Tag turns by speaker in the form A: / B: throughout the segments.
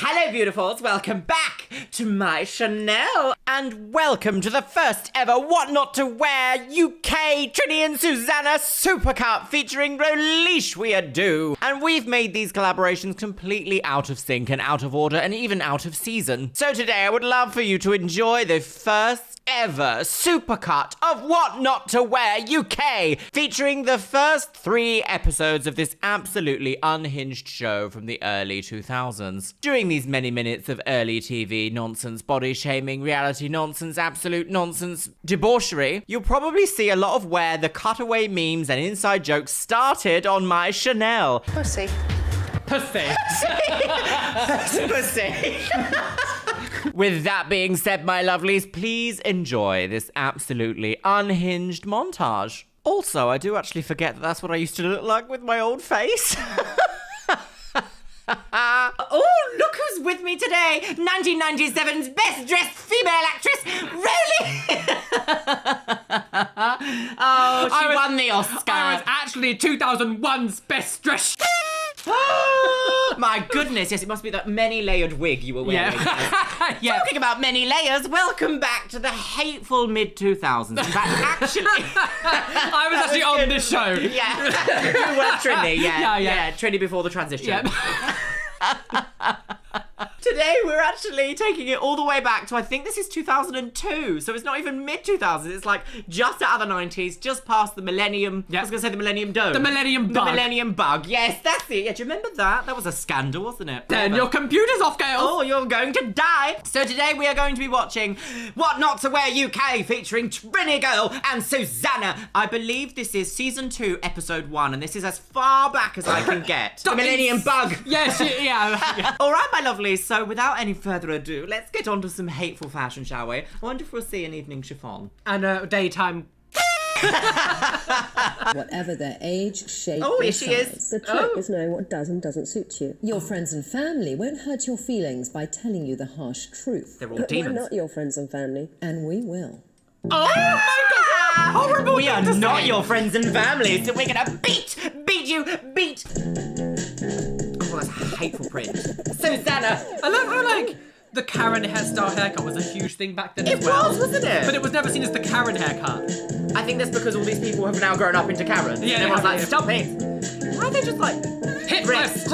A: Hello, beautifuls. Welcome back to my Chanel. And welcome to the first ever What Not to Wear UK Trinny and Susannah Supercut featuring Roly Luxeria. And we've made these collaborations completely out of sync and out of order and even out of season. So today I would love for you to enjoy the first ever Supercut of What Not to Wear UK, featuring the first 3 episodes of this absolutely unhinged show from the early 2000s. During these many minutes of early TV nonsense, body shaming, reality nonsense, absolute nonsense, debauchery, you'll probably see a lot of where the cutaway memes and inside jokes started on my Chanel.
B: Pussy.
A: Pussy. Pussy. With that being said, my lovelies, please enjoy this absolutely unhinged montage. Also, I do actually forget that that's what I used to look like with my old face. Oh, look who's with me today. 1997's best dressed female actress, Roly. Oh, she won the Oscar.
C: I was actually 2001's best dressed.
A: My goodness, yes, it must be that many-layered wig you were wearing.
C: Yeah.
A: Talking about many layers, welcome back to the hateful mid-2000s. In fact, actually...
C: I was actually on this show.
A: Yeah. You were Trinny, yeah.
C: Yeah.
A: Trinny before the transition.
C: Yeah.
A: Today, we're actually taking it all the way back to, I think this is 2002, so it's not even mid-2000s, it's like just out of the 90s, just past the millennium, I was going to say the millennium dome.
C: The millennium bug.
A: The millennium bug, yes, that's it. Yeah, do you remember that? That was a scandal, wasn't it?
C: Then your computer's off, Gail.
A: Oh, you're going to die. So today we are going to be watching What Not to Wear UK featuring Trinny and Susannah. I believe this is season 2, episode 1, and this is as far back as I can get. The millennium bug.
C: Yes, yeah.
A: All right, my lovelies, so without any further ado, let's get on to some hateful fashion, shall we? I wonder if we'll see an evening chiffon.
C: And daytime.
D: Whatever their age, shape,
A: Oh,
D: or
A: here she
D: size.
A: is.
D: The trick is knowing what does and doesn't suit you. Your friends and family won't hurt your feelings by telling you the harsh truth.
A: They're all
D: But
A: demons.
D: we're not your friends and family, and we will.
A: Oh my god, horrible. We are not your friends and family, so we're gonna beat you. Oh, that's a hateful print. Susannah.
C: I love how, like, the Karen hairstyle haircut was a huge thing back then as
A: It
C: well.
A: was, wasn't it?
C: But it was never seen as the Karen haircut.
A: I think that's because all these people have now grown up into Karen.
C: Yeah,
A: and everyone's
C: they
A: like,
C: have,
A: stop it. Why are they just like,
C: Hit
A: breasts?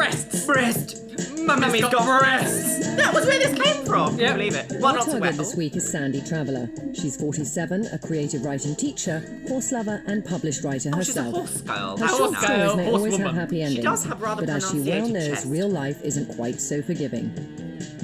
C: Mummy's
A: Mummy's got breasts. That was where this came from.
C: Yeah.
A: Can you believe it? What
D: Our
A: not to wear?
D: target this week is Sandy Traveller. She's 47, a creative writing teacher, horse lover, and published writer
A: She's a
D: herself.
A: horse girl.
D: Her
A: That's
D: short
A: nice.
C: girl.
D: stories may always have
C: horsewoman.
D: happy endings,
A: does have rather
D: but as she well
A: pronunciated
D: knows,
A: chest.
D: real life isn't quite so forgiving.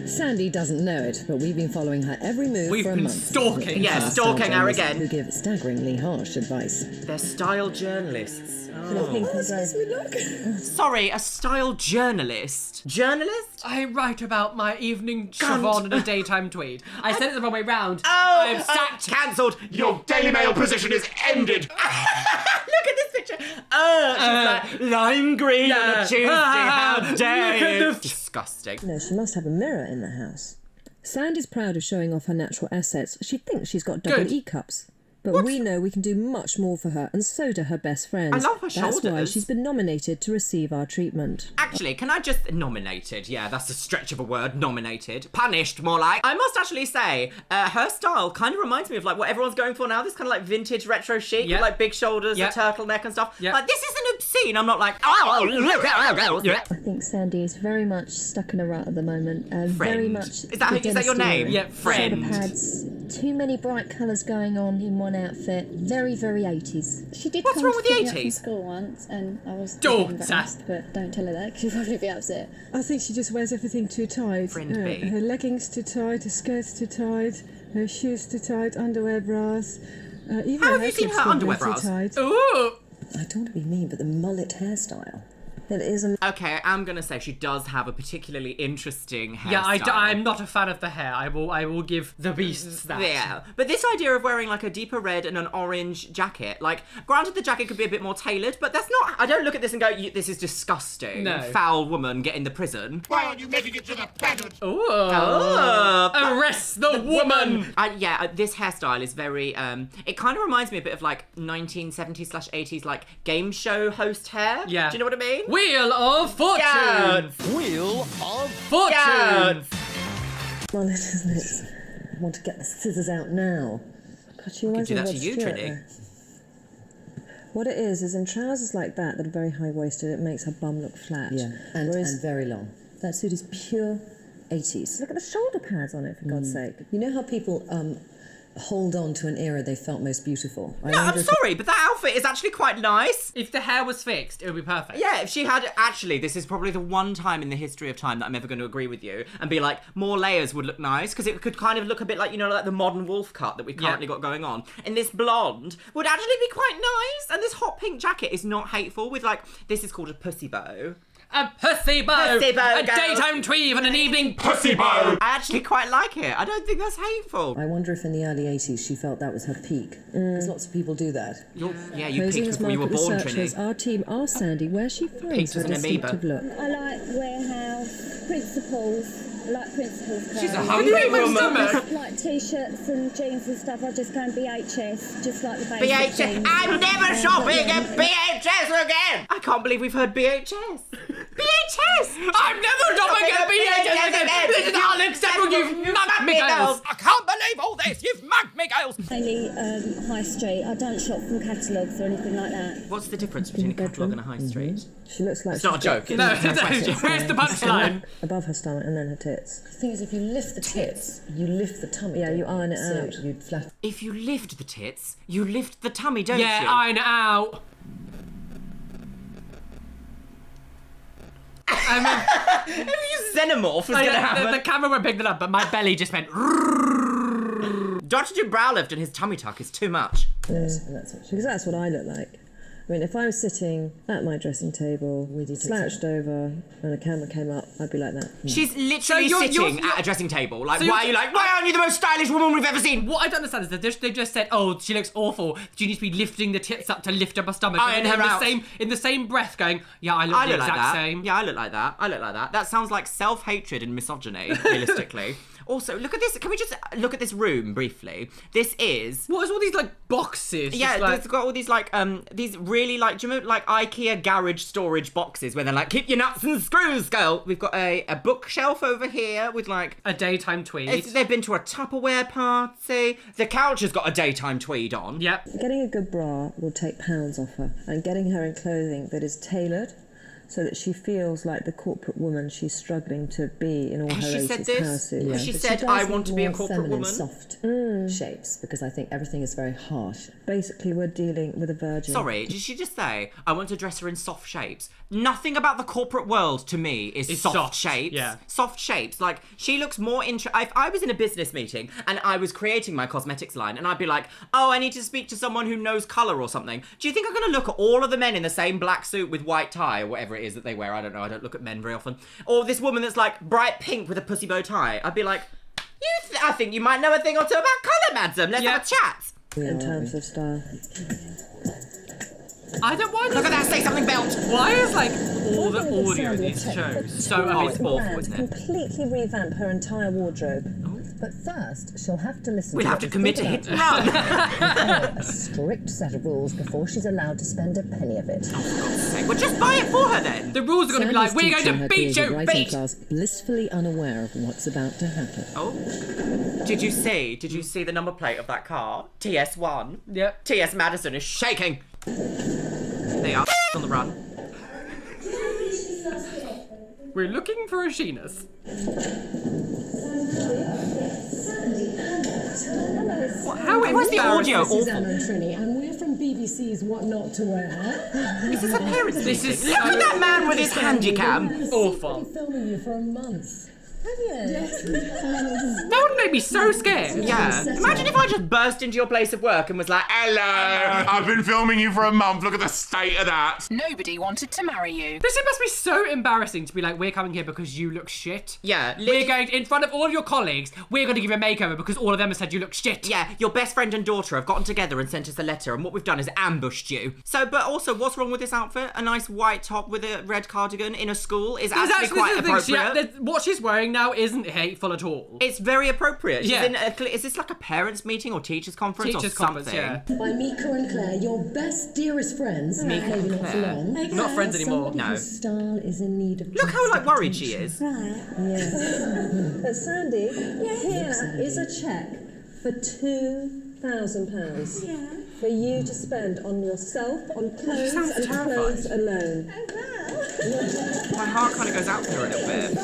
D: Sandy doesn't know it, but we've been following her every move
C: We've
D: for a
C: been
D: month.
C: stalking
A: Yeah,
D: Our
A: stalking
D: style
A: her
D: journalists
A: again.
D: Who give staggeringly harsh advice.
A: They're style journalists.
D: Oh.
A: Sorry, a style journalist? Journalist?
C: I write about my evening chiffon and a daytime tweed. I said it the wrong way round.
A: Oh,
C: I'm sacked.
A: Cancelled.
E: Your Daily Mail position is ended.
A: Look at this picture. She's like lime green on a Tuesday. How dare
C: Look at
A: you?
C: the-
A: Disgusting.
D: No, she must have a mirror in the house. Sandy's proud of showing off her natural assets. She thinks she's got double
C: Good.
D: E cups. But we know we can do much more for her, and so do her best friends.
A: I love her
D: That's why
A: shoulders.
D: she's been nominated to receive our treatment.
A: Actually, can I just... Nominated. Yeah, that's a stretch of a word. Nominated. Punished, more like. I must actually say, her style kind of reminds me of like what everyone's going for now. This kind of like vintage retro chic
C: Yep.
A: with like big shoulders,
C: Yep.
A: a turtleneck and stuff.
C: Yep.
A: Like, this isn't obscene. I'm not like... Oh,
D: I think Sandy is very much stuck in a rut at the moment. Very
A: Friend.
D: much.
A: Is that your name?
C: Yeah,
A: friend.
D: Shoulder pads, too many bright colours going on in one outfit. Very, very 80s.
F: She did
A: What's
F: come
A: wrong
F: to
A: with the
F: pick me up from
A: 80s?
F: school once, and I was
C: Don't,
F: embarrassed, but don't tell her that, 'cause she'll probably be upset.
G: I think she just wears everything too tight.
A: Friend B.
G: Her leggings too tight, her skirts too tight, her shoes too tight, underwear bras. Even
A: How
G: her
A: have you seen her
G: hairclips
A: underwear
G: too
A: bras?
G: tight.
C: Ooh.
D: I don't want to be mean, but the mullet hairstyle. It is a...
A: Okay, I'm gonna say she does have a particularly interesting hairstyle.
C: Yeah, I'm not a fan of the hair. I will give the beasts that.
A: Yeah, but this idea of wearing like a deeper red and an orange jacket, like, granted the jacket could be a bit more tailored, but that's not, I don't look at this and go, this is disgusting.
C: No.
A: Foul woman, get in the prison.
E: Why aren't you making it to the pageant?
C: Ooh.
A: Oh.
C: Arrest the woman.
A: This hairstyle is very, it kind of reminds me a bit of like 1970s/80s like game show host hair.
C: Yeah.
A: Do you know what I mean?
C: Wheel of Fortune.
A: Wheel
C: of Fortune.
D: Well, isn't it? I want to get the scissors out now. God, she reminds
A: do
D: me
A: that
D: of
A: to you,
D: Stuart
A: Trinny.
D: there. What it is in trousers like that are very high-waisted, it makes her bum look flat.
B: Yeah, and very long. That suit is pure 80s.
D: Look at the shoulder pads on it, for God's sake.
B: You know how people hold on to an era they felt most beautiful?
A: I'm sorry, but that outfit is actually quite nice.
C: If the hair was fixed, it would be perfect.
A: Yeah, if she had... Actually, this is probably the one time in the history of time that I'm ever going to agree with you and be like, more layers would look nice, because it could kind of look a bit like, you know, like the modern wolf cut that we've currently got going on. And this blonde would actually be quite nice. And this hot pink jacket is not hateful with, like, this is called a pussy bow.
C: A pussy bow,
A: Pussy bow,
C: a
A: girl.
C: daytime tweed and an evening
E: Pussy bow!
A: I actually quite like it. I don't think that's hateful.
B: I wonder if in the early 80s she felt that was her peak. Because lots of people do that.
A: You
D: Posing
A: peaked
D: as
A: before you were
D: market
A: born,
D: researchers,
A: Trinny.
D: our team asked Sandy where she
A: Peaked
D: finds her
A: as an amoeba.
D: distinctive look.
F: I like warehouse, principles. I like principles.
C: She's a
F: clothes.
C: hungry
A: my
C: woman.
A: stomach.
F: Like t-shirts and jeans and stuff. I just go and BHS, just like the basic
A: BHS.
F: things.
A: I'm never shopping at BHS again. I can't believe we've heard BHS. BHS.
C: I'm never shopping at BHS again. This is unacceptable. You've mugged me, girls. I can't believe all this. You've mugged me, girls.
F: Mainly high street. I don't shop from catalogues or anything like that.
A: What's the difference between a catalogue and a high street?
D: She looks like
A: It's not a joke.
C: No, where's the punchline?
D: above her stomach and then her tits.
B: The thing is, if you lift the tits, you lift the tummy.
D: Yeah, you iron it out.
B: So you'd flat.
A: If you lift the tits, you lift the tummy, don't
C: Yeah,
A: you?
C: iron it out.
A: If you xenomorph was going to happen.
C: The camera won't pick that up, but my belly just went.
A: Dr. do brow lift and his tummy tuck is too much.
B: That's what
D: Because that's what I look like. I mean, if I was sitting at my dressing table, slouched over, and a camera came up, I'd be like that.
A: She's literally
C: you're-
A: sitting
C: you're-
A: at a dressing table. Like,
C: So
A: why are
C: you're-
A: you like, why aren't you the most stylish woman we've ever seen?
C: What I don't understand is that they just said, "Oh, she looks awful. Do you need to be lifting the tits up to lift up her stomach?"
A: Iron
C: And
A: her
C: in the
A: out.
C: in the same breath, going, "Yeah, I look
A: I
C: the
A: look like
C: exact
A: that.
C: same."
A: Yeah, I look like that. I look like that. That sounds like self-hatred and misogyny, realistically. Also, look at this. Can we just look at this room briefly? This is...
C: What is all these like boxes?
A: Yeah,
C: Just, like,
A: it's got all these like these really like, do you remember like IKEA garage storage boxes where they're like, keep your nuts and screws, girl. We've got a bookshelf over here with like
C: a daytime tweed.
A: they've been to a Tupperware party. The couch has got a daytime tweed on.
C: Yep.
D: Getting a good bra will take pounds off her, and getting her in clothing that is tailored so that she feels like the corporate woman she's struggling to be in all
A: Has
D: her
A: she
D: 80s
A: said this?
D: power suit.
A: Has she
B: But
A: said,
B: does
A: I
B: need
A: want to be a
B: more
A: corporate
B: feminine,
A: woman?
B: soft shapes, because I think everything is very harsh.
D: Basically, we're dealing with a virgin.
A: Sorry, did she just say, I want to dress her in soft shapes? Nothing about the corporate world to me is
C: It's
A: soft,
C: soft,
A: shapes.
C: yeah.
A: Soft shapes. Like, she looks more if I was in a business meeting and I was creating my cosmetics line and I'd be like, oh, I need to speak to someone who knows colour or something. Do you think I'm going to look at all of the men in the same black suit with white tie or whatever it is that they wear? I don't know. I don't look at men very often. Or this woman that's like bright pink with a pussy bow tie. I'd be like, I think you might know a thing or two about colour, madam. Let's have a chat.
D: In terms of style.
C: I don't want.
A: Look at that, say something belt.
C: Why is like all the audio in these shows so
A: Oh, it's
C: amazing?
A: awful, isn't it?
B: Completely revamp her entire wardrobe. But first, she'll have to listen
A: We'll
B: to
A: have
B: what
A: to
B: we
A: commit to
B: think
A: hit and
B: about
A: run.
B: her. A strict set of rules before she's allowed to spend a penny of it.
A: Well, just buy it for her then.
C: The rules are going to be like,
D: Sandy's
C: we're
D: teaching
C: going
D: her
C: to beat
D: creative
C: you,
D: writing
C: beat.
D: class, blissfully unaware of what's about to happen.
A: Oh, did you see the number plate of that car? TS1.
C: Yep.
A: TS Madison is shaking. They are on the run.
C: We're looking for a Sheenus.
A: Where's the audio? Awful.
H: Susanna and Trinny, and we're from BBC's What Not to Wear.
A: This is a parents'
C: This is
A: Look at that man with his handycam.
C: awful.
H: I've been filming you for a month. Have you? Yes.
C: That would make me so scared.
A: Yeah. Imagine if I just burst into your place of work and was like, hello.
E: I've been filming you for a month. Look at the state of that.
I: Nobody wanted to marry you.
C: This must be so embarrassing to be like, we're coming here because you look shit.
A: Yeah.
C: We're going in front of all of your colleagues. We're going to give you a makeover because all of them have said you look shit.
A: Yeah, your best friend and daughter have gotten together and sent us a letter, and what we've done is ambushed you. So, but also, what's wrong with this outfit? A nice white top with a red cardigan in a school is actually quite appropriate.
C: What she's wearing wearing now isn't hateful at all.
A: It's very appropriate. She's
C: Yeah.
A: is this like a parents' meeting or teachers' conference
C: Teachers'
A: or
C: conference,
A: something?
C: yeah.
H: By Mika and Claire, your best, dearest friends.
A: Mika and
H: Maybe not for
A: Claire.
H: long.
C: Not friends anymore.
H: Somebody
A: No.
H: whose style is in need of
A: Look how like worried she is.
F: Right.
D: But Sandy, here is a cheque for £2,000 for you to spend on yourself, on clothes
A: sounds
D: and
A: terrified.
D: clothes alone.
A: My heart kind of goes out to her a little bit.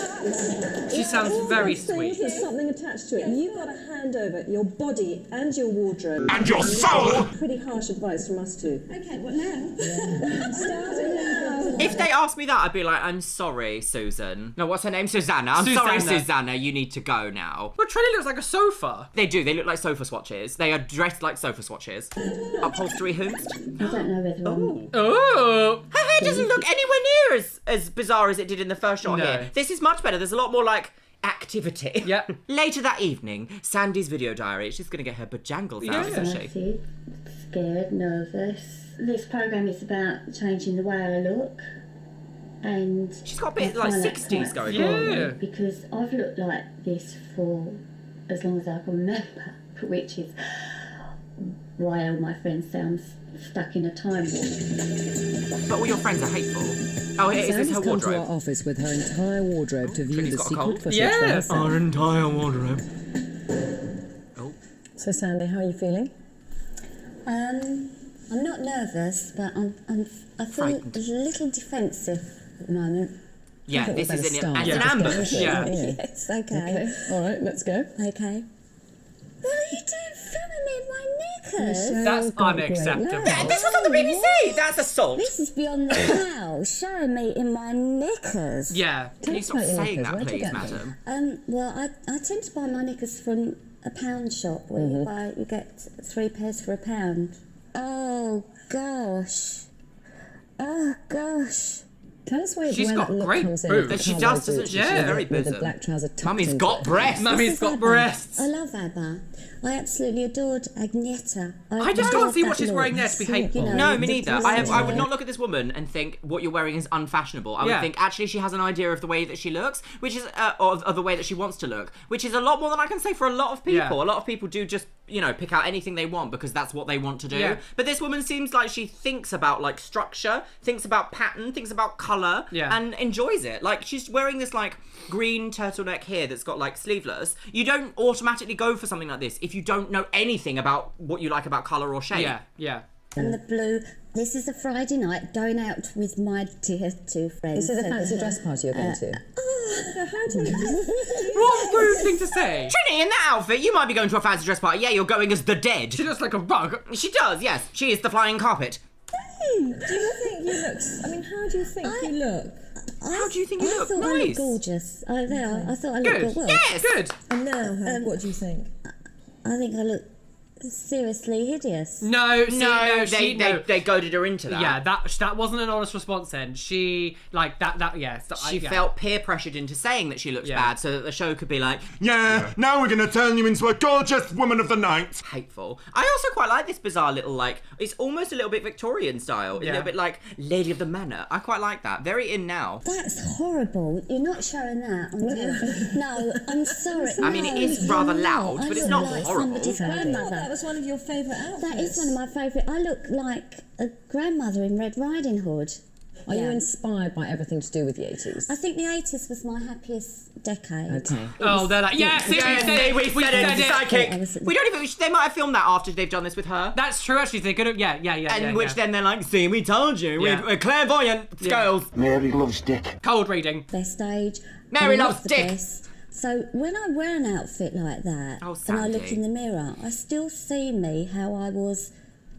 C: She sounds very
D: Things
C: sweet.
D: with something attached to it. You've got to hand over your body and your wardrobe.
E: And your soul!
D: Pretty harsh advice from us too.
F: Okay, what now?
D: Starting now.
A: If they asked me that, I'd be like, I'm sorry, Susan. No, what's her name? Susannah. I'm sorry,
C: Susanna.
A: Susannah. You need to go now.
C: But Trinny looks like a sofa.
A: They do. They look like sofa swatches. They are dressed like sofa swatches. Upholstery hoomst.
F: I don't know whether I'm...
C: Oh.
A: Her hair doesn't look anywhere near as bizarre as it did in the first shot
C: No.
A: here. This is much better. There's a lot more, like, activity.
C: Yep.
A: Later that evening, Sandy's video diary. She's going to get her bejangles out, isn't she?
F: Excited, scared, nervous. This programme is about changing the way I look. And
A: She's got a bit
F: I
A: like
F: find that
A: 60s
F: quite
A: going
C: Yeah.
F: scary because I've looked like this for as long as I can remember, which is why all my friends sound stuck in a time warp.
A: But all your friends are hateful. Oh, is this her
B: Sandy's come to our
A: wardrobe?
B: office with her entire wardrobe to view
A: Trinny's
B: the
A: got a
B: secret
A: cold.
B: footage
C: Yeah.
B: for herself.
A: Our entire wardrobe.
D: So Sandy, how are you feeling?
F: I'm not nervous, but I feel
A: Frightened.
F: a little defensive at the moment.
A: Yeah,
B: think
A: this
B: we
A: is
B: better
A: an
B: start.
A: it's
B: Yeah.
A: an ambush.
C: Yeah.
F: Yes, okay.
D: All right, let's go.
F: Okay. What are you doing filming me in my knickers?
C: That's unacceptable.
A: This was on the BBC. That's assault.
F: This is beyond the pale, showing me in my knickers.
C: Yeah.
A: Can you stop
B: Tell us about your
A: saying
B: knickers.
A: that,
B: Where'd you
A: please,
B: get
A: madam?
F: Well, I tend to buy my knickers from a pound shop where you get 3 pairs for £1. Oh gosh. Oh gosh.
B: Tell us where,
C: She's
B: where
C: got
B: that look
C: great
B: comes in.
C: boobs.
B: with the
A: She
B: cowboy
A: does, doesn't
B: boots
A: she?
B: and
C: She's
A: very
B: with the
A: bosom.
B: black trouser tucked
A: Mummy's
B: into
A: got
B: it.
A: breasts.
C: Mummy's
F: This is
C: got
F: Abba.
C: breasts.
F: I love Abba. I absolutely adored Agneta.
C: I just
F: love
C: can't see
F: that
C: what she's
F: look.
C: wearing there to be hateful.
F: You know,
A: No, me
F: the
A: neither. I would
F: dress.
A: not look at this woman and think what you're wearing is unfashionable. I would
C: Yeah.
A: think actually she has an idea of the way that she looks, which is of the way that she wants to look, which is a lot more than I can say for a lot of people.
C: Yeah.
A: A lot of people do just pick out anything they want because that's what they want to do.
C: Yeah.
A: But this woman seems like she thinks about like structure, thinks about pattern, thinks about color,
C: Yeah.
A: and enjoys it. Like she's wearing this like green turtleneck here that's got like sleeveless. You don't automatically go for something like this if you don't know anything about what you like about color or shape.
C: Yeah. Yeah.
F: And the blue. This is a Friday night going out with my dear 2 friends.
B: This is a fancy dress party you're going to.
C: What rude thing to say?
A: Trinny, in that outfit, you might be going to a fancy dress party. Yeah, you're going as the dead.
C: She looks like a rug.
A: She does, yes. She is the flying carpet.
D: Do you think you look... I mean, how do you think you look?
A: How do you think you look?
F: I thought I looked
A: Nice.
F: gorgeous. I thought I looked
C: Good.
F: good. Well,
A: Yes.
C: Good.
D: And now, what do you think?
F: I think I look seriously hideous.
C: No, see,
A: No,
C: no,
A: they goaded her into that.
C: Yeah, that wasn't an honest response then. She, like, yeah.
A: She felt peer pressured into saying that she looks
C: Yeah.
A: bad so that the show could be like,
E: Yeah, now we're gonna turn you into a gorgeous woman of the night.
A: hateful. I also quite like this bizarre little, like, it's almost a little bit Victorian style. A
C: Yeah.
A: little bit like Lady of the Manor. I quite like that. Very in now.
F: That's horrible. You're not showing that on television. No, I'm sorry.
A: I mean, it is
F: No,
A: rather
F: you're
A: loud,
F: I
A: but it's
F: look
A: not
F: like
A: horrible.
F: somebody's grandmother.
D: That was one of your favourite outfits.
F: That is one of my favourite. I look like a grandmother in Red Riding Hood.
B: Are you
F: Yeah.
B: inspired by everything to do with the 80s?
F: I think the 80s was my happiest decade.
B: Okay.
C: Oh, they're like, yes, we said it. We said it.
A: Psychic. We don't even. They might have filmed that after they've done this with her.
C: That's true, actually. They could have, yeah.
A: And which then they're like, see, we told you.
C: Yeah.
A: We're clairvoyant scales.
J: Mary loves dick.
C: Cold reading.
F: Best age.
A: Mary
F: I'm not
A: loves
F: the
A: dick.
F: best. So when I wear an outfit like that
A: Oh,
F: and I look
A: Sandy.
F: in the mirror, I still see me how I was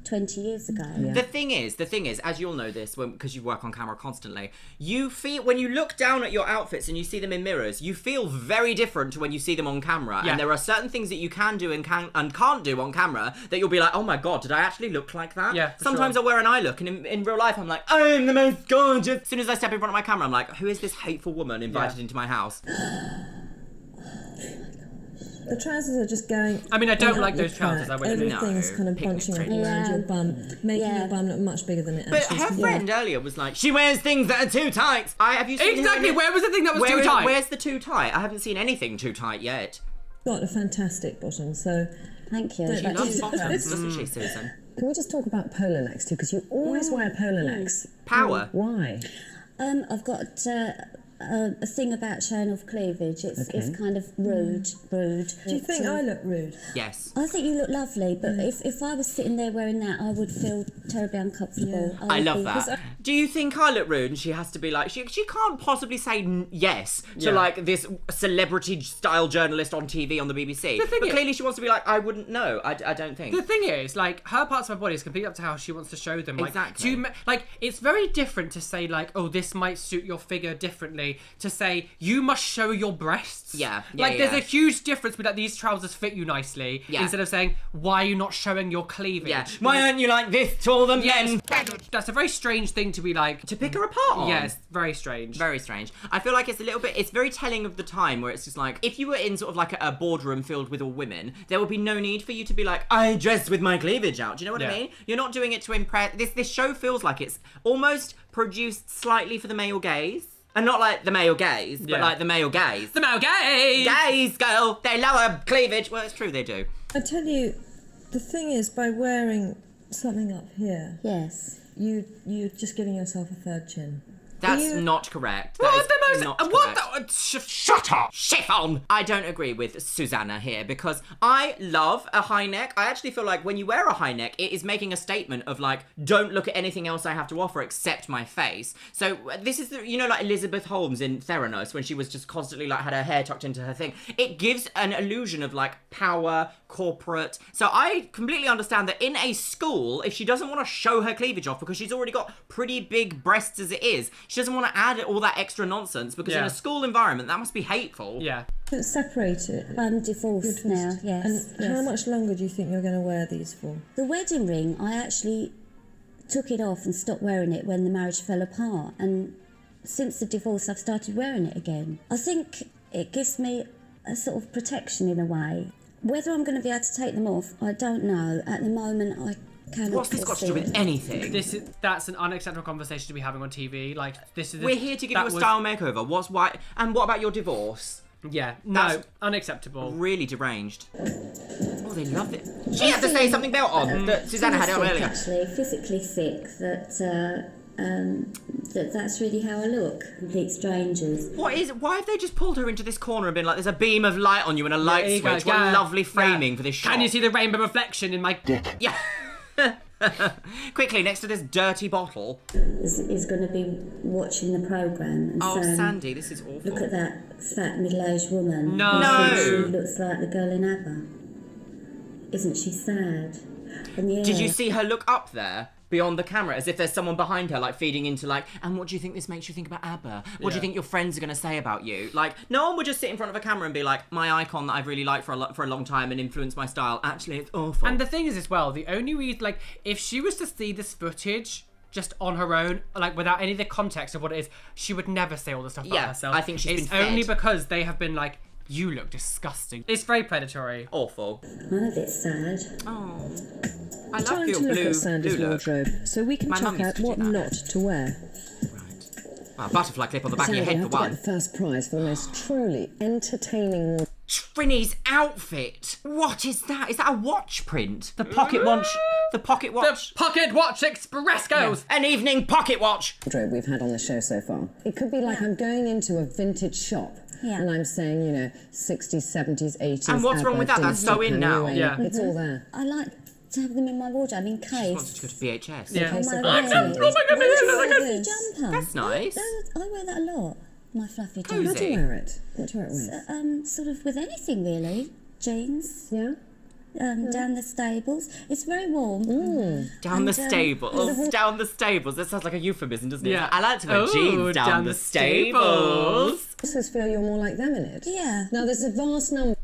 F: 20 years ago.
A: The thing is, as you'll know this, because you work on camera constantly, you feel, when you look down at your outfits and you see them in mirrors, you feel very different to when you see them on camera.
C: Yeah.
A: And there are certain things that you can do and can't do on camera that you'll be like, oh my god, did I actually look like that?
C: Yeah, for
A: Sometimes
C: sure.
A: I wear an eye look, and in real life I'm like, I'm the most gorgeous. As soon as I step in front of my camera, I'm like, who is this hateful woman invited
C: Yeah.
A: into my house?
D: The trousers are just going.
C: I mean, I don't
D: up
C: like
D: your
C: those trousers, I
D: crack.
C: wouldn't-
D: Everything's kind of
A: picnic
D: bunching up
A: print.
D: around your bum, making
F: Yeah.
D: your bum look much bigger than it
A: But
D: actually
A: her
D: is.
A: friend earlier was like, she wears things that are too tight. Have you seen her
C: Exactly,
A: in it?
C: where was the thing that was
A: Where
C: too
A: is-
C: tight?
A: Where's the too tight? I haven't seen anything too tight yet.
D: Got a fantastic bottom, so
F: Thank you.
D: Don't
A: She
D: Like,
A: loves
D: is-
A: bottoms, doesn't she, Susan?
B: Can we just talk about polo necks too? Because you always wear polo necks.
A: Power.
B: Why?
F: I've got a thing about showing off cleavage. It's kind of rude.
D: do you think I look rude?
A: Yes.
F: I think you look lovely, but if I was sitting there wearing that, I would feel terribly uncomfortable.
A: I
F: would
A: love
F: be-
A: that. Do you think I look rude? And she has to be like, she can't possibly say yes to like this celebrity style journalist on TV on the BBC.
C: thing
A: But
C: is-
A: clearly she wants to be like, I wouldn't know. I don't think.
C: The thing is, like, her parts of her body is completely up to how she wants to show them. Like,
A: Exactly.
C: like, it's very different to say, like, oh, this might suit your figure differently, to say, you must show your breasts.
A: Yeah.
C: Like, there's a huge difference between, like, these trousers fit you nicely,
A: Yeah.
C: instead of saying, why are you not showing your cleavage?
A: Yeah. Why aren't you like this to all the men?
C: That's a very strange thing to be like.
A: To pick her apart on.
C: Yes, very strange.
A: Very strange. I feel like it's a little bit, it's very telling of the time where it's just like, if you were in sort of like a boardroom filled with all women, there would be no need for you to be like, I dress with my cleavage out. Do you know what I
C: Yeah.
A: mean? You're not doing it to impress. This show feels like it's almost produced slightly for the male gaze. And not like the male gaze, but
C: Yeah.
A: like the male gaze.
C: The male gaze!
A: Gaze, girl, they lower cleavage. Well, it's true, they do.
D: I tell you, the thing is, by wearing something up here,
F: Yes.
D: you're just giving yourself a third chin.
A: That's
D: You-
A: not correct. That
C: What
A: is
C: the most?
A: not
C: What
A: correct.
C: the?
E: Shut up!
A: Chiffon! I don't agree with Susannah here because I love a high neck. I actually feel like when you wear a high neck, it is making a statement of like, don't look at anything else I have to offer except my face. So this is, you know, like Elizabeth Holmes in Theranos when she was just constantly like had her hair tucked into her thing. It gives an illusion of like power, corporate. So I completely understand that in a school, if she doesn't want to show her cleavage off because she's already got pretty big breasts as it is, she doesn't want to add all that extra nonsense because in
C: Yeah.
A: a school environment, that must be hateful.
C: Yeah.
D: Separate it.
F: I'm divorced now, yes.
D: And
F: yes.
D: how much longer do you think you're going to wear these for?
F: The wedding ring, I actually took it off and stopped wearing it when the marriage fell apart. And since the divorce, I've started wearing it again. I think it gives me a sort of protection in a way. Whether I'm going to be able to take them off, I don't know. At the moment, I cannot.
A: What's this got to do with anything?
C: That's an unacceptable conversation to be having on TV. Like, this is.
A: We're here to give you a style makeover. And what about your divorce?
C: Yeah, no,
A: That's
C: unacceptable.
A: Really deranged. Oh, they love it. She had to say something belt on that Susanna had it on earlier.
F: Actually, physically sick. That's really how I look. Complete strangers.
A: Why have they just pulled her into this corner and been like, there's a beam of light on you and a light
C: There you go,
A: switch? What
C: yeah,
A: lovely framing
C: yeah.
A: for this shot.
C: Can you see the rainbow reflection in my dick?
A: Yeah. Quickly, next to this dirty bottle.
F: Is going to be watching the programme and
A: Oh,
F: saying,
A: Sandy, this is awful.
F: look at that fat middle-aged woman.
C: No.
A: No.
F: She looks like the girl in ABBA. Isn't she sad? And yeah,
A: Did you see her look up there? Beyond the camera, as if there's someone behind her, like feeding into like, and what do you think this makes you think about ABBA? What do you think your friends are going to say about you? Like, no one would just sit in front of a camera and be like, my icon that I've really liked for a long time and influenced my style. Actually, it's awful.
C: And the thing is as well, the only reason, like, if she was to see this footage just on her own, like, without any of the context of what it is, she would never say all the stuff about herself.
A: I think she's
C: It's
A: been
C: only
A: fed.
C: because they have been like, you look disgusting. It's very predatory.
A: Awful.
F: I'm a bit sad.
A: Oh. I love
D: Time
A: your
D: to look
A: blue
D: at Sandy's
A: look.
D: wardrobe, so we can
A: My mum
D: check
A: used
D: out
A: to do
D: what
A: that.
D: not to wear.
A: Well, butterfly clip on the back
B: Sandy,
A: of
B: you
A: your
B: have
A: head for
B: to get
A: one.
B: the first prize for the most truly entertaining wardrobe.
A: Trinny's outfit. What is that? Is that a watch print? The pocket watch. The pocket watch.
C: The pocket watch express goes.
A: An evening pocket watch.
B: We've had on the show so far. It could be like I'm going into a vintage shop
F: Yeah.
B: and I'm saying, 60s, 70s, 80s.
A: And what's wrong with that?
B: ABBA,
A: That's so in
B: Disney,
A: now.
B: New Wave.
C: Yeah.
B: It's all there.
F: I like to have them in my wardrobe in
A: She wanted
F: case.
A: to go to VHS.
C: Yeah.
B: case
F: On
B: of
F: my
B: accident.
F: wear.
C: Oh my goodness,
F: My
C: look at
F: fluffy
C: this.
F: jumper.
A: That's nice.
F: I wear that a lot. My fluffy
A: Cozy.
F: jumper.
B: How do you wear it? What do you wear it with?
F: Sort of with anything really. Jeans.
B: Yeah?
F: Down the stables. It's very warm.
A: Down the
F: And,
A: stables. Down the stables. That sounds like a euphemism, doesn't it?
C: Yeah.
A: I like to wear
C: Oh,
A: jeans down the stables.
B: Horses feel you're more like them in it.
F: Yeah.
B: Now, there's a vast number.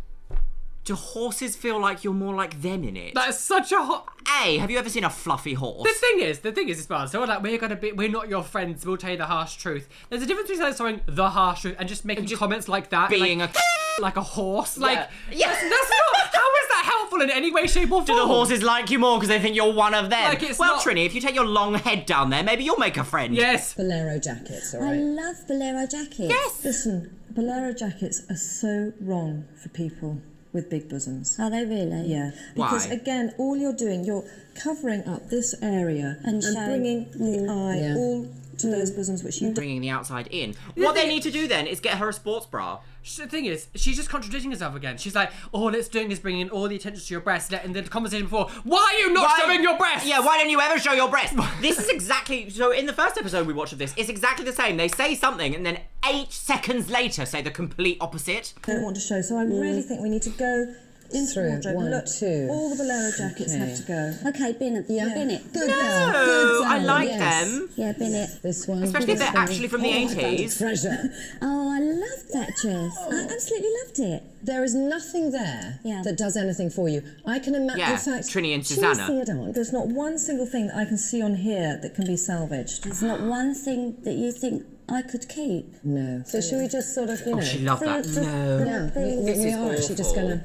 A: Do horses feel like you're more like them in it?
C: That's such a hot.
A: A, have you ever seen a fluffy horse?
C: The thing is as well, so like, we're not your friends, we'll tell you the harsh truth. There's a difference between saying the harsh truth and just making comments like that.
A: Being
C: like,
A: a
C: like a horse. Like,
A: Yeah.
C: that's not. How is that helpful in any way, shape, or form?
A: Do the horses like you more because they think you're one of them?
C: Like, it's
A: well,
C: not-
A: Trinny, if you take your long head down there, maybe you'll make a friend.
C: Yes.
B: Bolero jackets, all
F: I
B: right?
F: love bolero jackets. Yes.
D: Listen, bolero jackets are so wrong for people with big bosoms.
F: Are they really?
D: Yeah, because
A: Why?
D: again, all you're doing, you're covering up this area
F: And showing-
D: bringing the eye
B: Yeah.
D: all to those bosoms which you don't.
A: Bringing the outside in. What they need to do then is get her a sports bra.
C: The thing is, she's just contradicting herself again. She's like, all it's doing is bringing all the attention to your breast. In the conversation before, why are you not showing your breast?
A: Yeah, why don't you ever show your breast? This is exactly... So in the first episode we watched of this, it's exactly the same. They say something and then 8 seconds later say the complete opposite.
D: Don't want to show, so I really think we need to go into
B: Through.
D: wardrobe.
B: One,
D: Look,
B: two.
D: all the bolero jackets
B: Okay.
D: have to go.
F: Okay, bin it.
B: Yeah.
F: Bin it.
B: Good
A: No,
B: girl. Good
A: I
B: girl,
A: like
B: yes.
A: them.
F: Yeah, bin it.
B: This one.
A: Especially if
B: this
A: they're
B: one.
A: actually from the
B: Oh, I found a
A: 80s.
B: treasure.
F: Oh, I loved that dress. I absolutely loved it.
B: There is nothing there
F: Yeah.
B: that does anything for you. I can imagine.
A: Yeah,
B: in fact,
A: Trinny and
B: do
A: Susannah.
B: You see it on?
D: There's not one single thing that I can see on here that can be salvaged.
F: There's not one thing that you think I could keep.
B: No. So should we just sort of, you know?
A: She loved that. No.
B: Yeah, we
A: This is
B: are actually just
A: awful.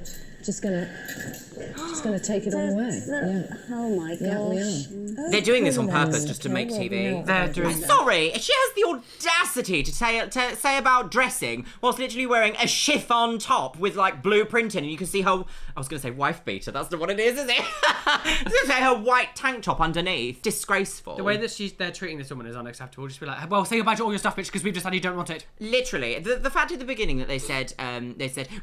B: gonna take it all away. Yeah.
F: Oh my gosh.
B: Yeah, we are.
A: They're doing this on purpose just to make TV.
C: They're doing that.
A: Sorry, she has the audacity to say about dressing whilst literally wearing a chiffon top with like blue printing, and you can see her. I was going to say wife beater. That's not what it is it? I was going to say her white tank top underneath. Disgraceful.
C: The way that they're treating this woman is unacceptable. Just be like, well, say goodbye to all your stuff, bitch, because we've decided you don't want it.
A: Literally, the fact at the beginning that they said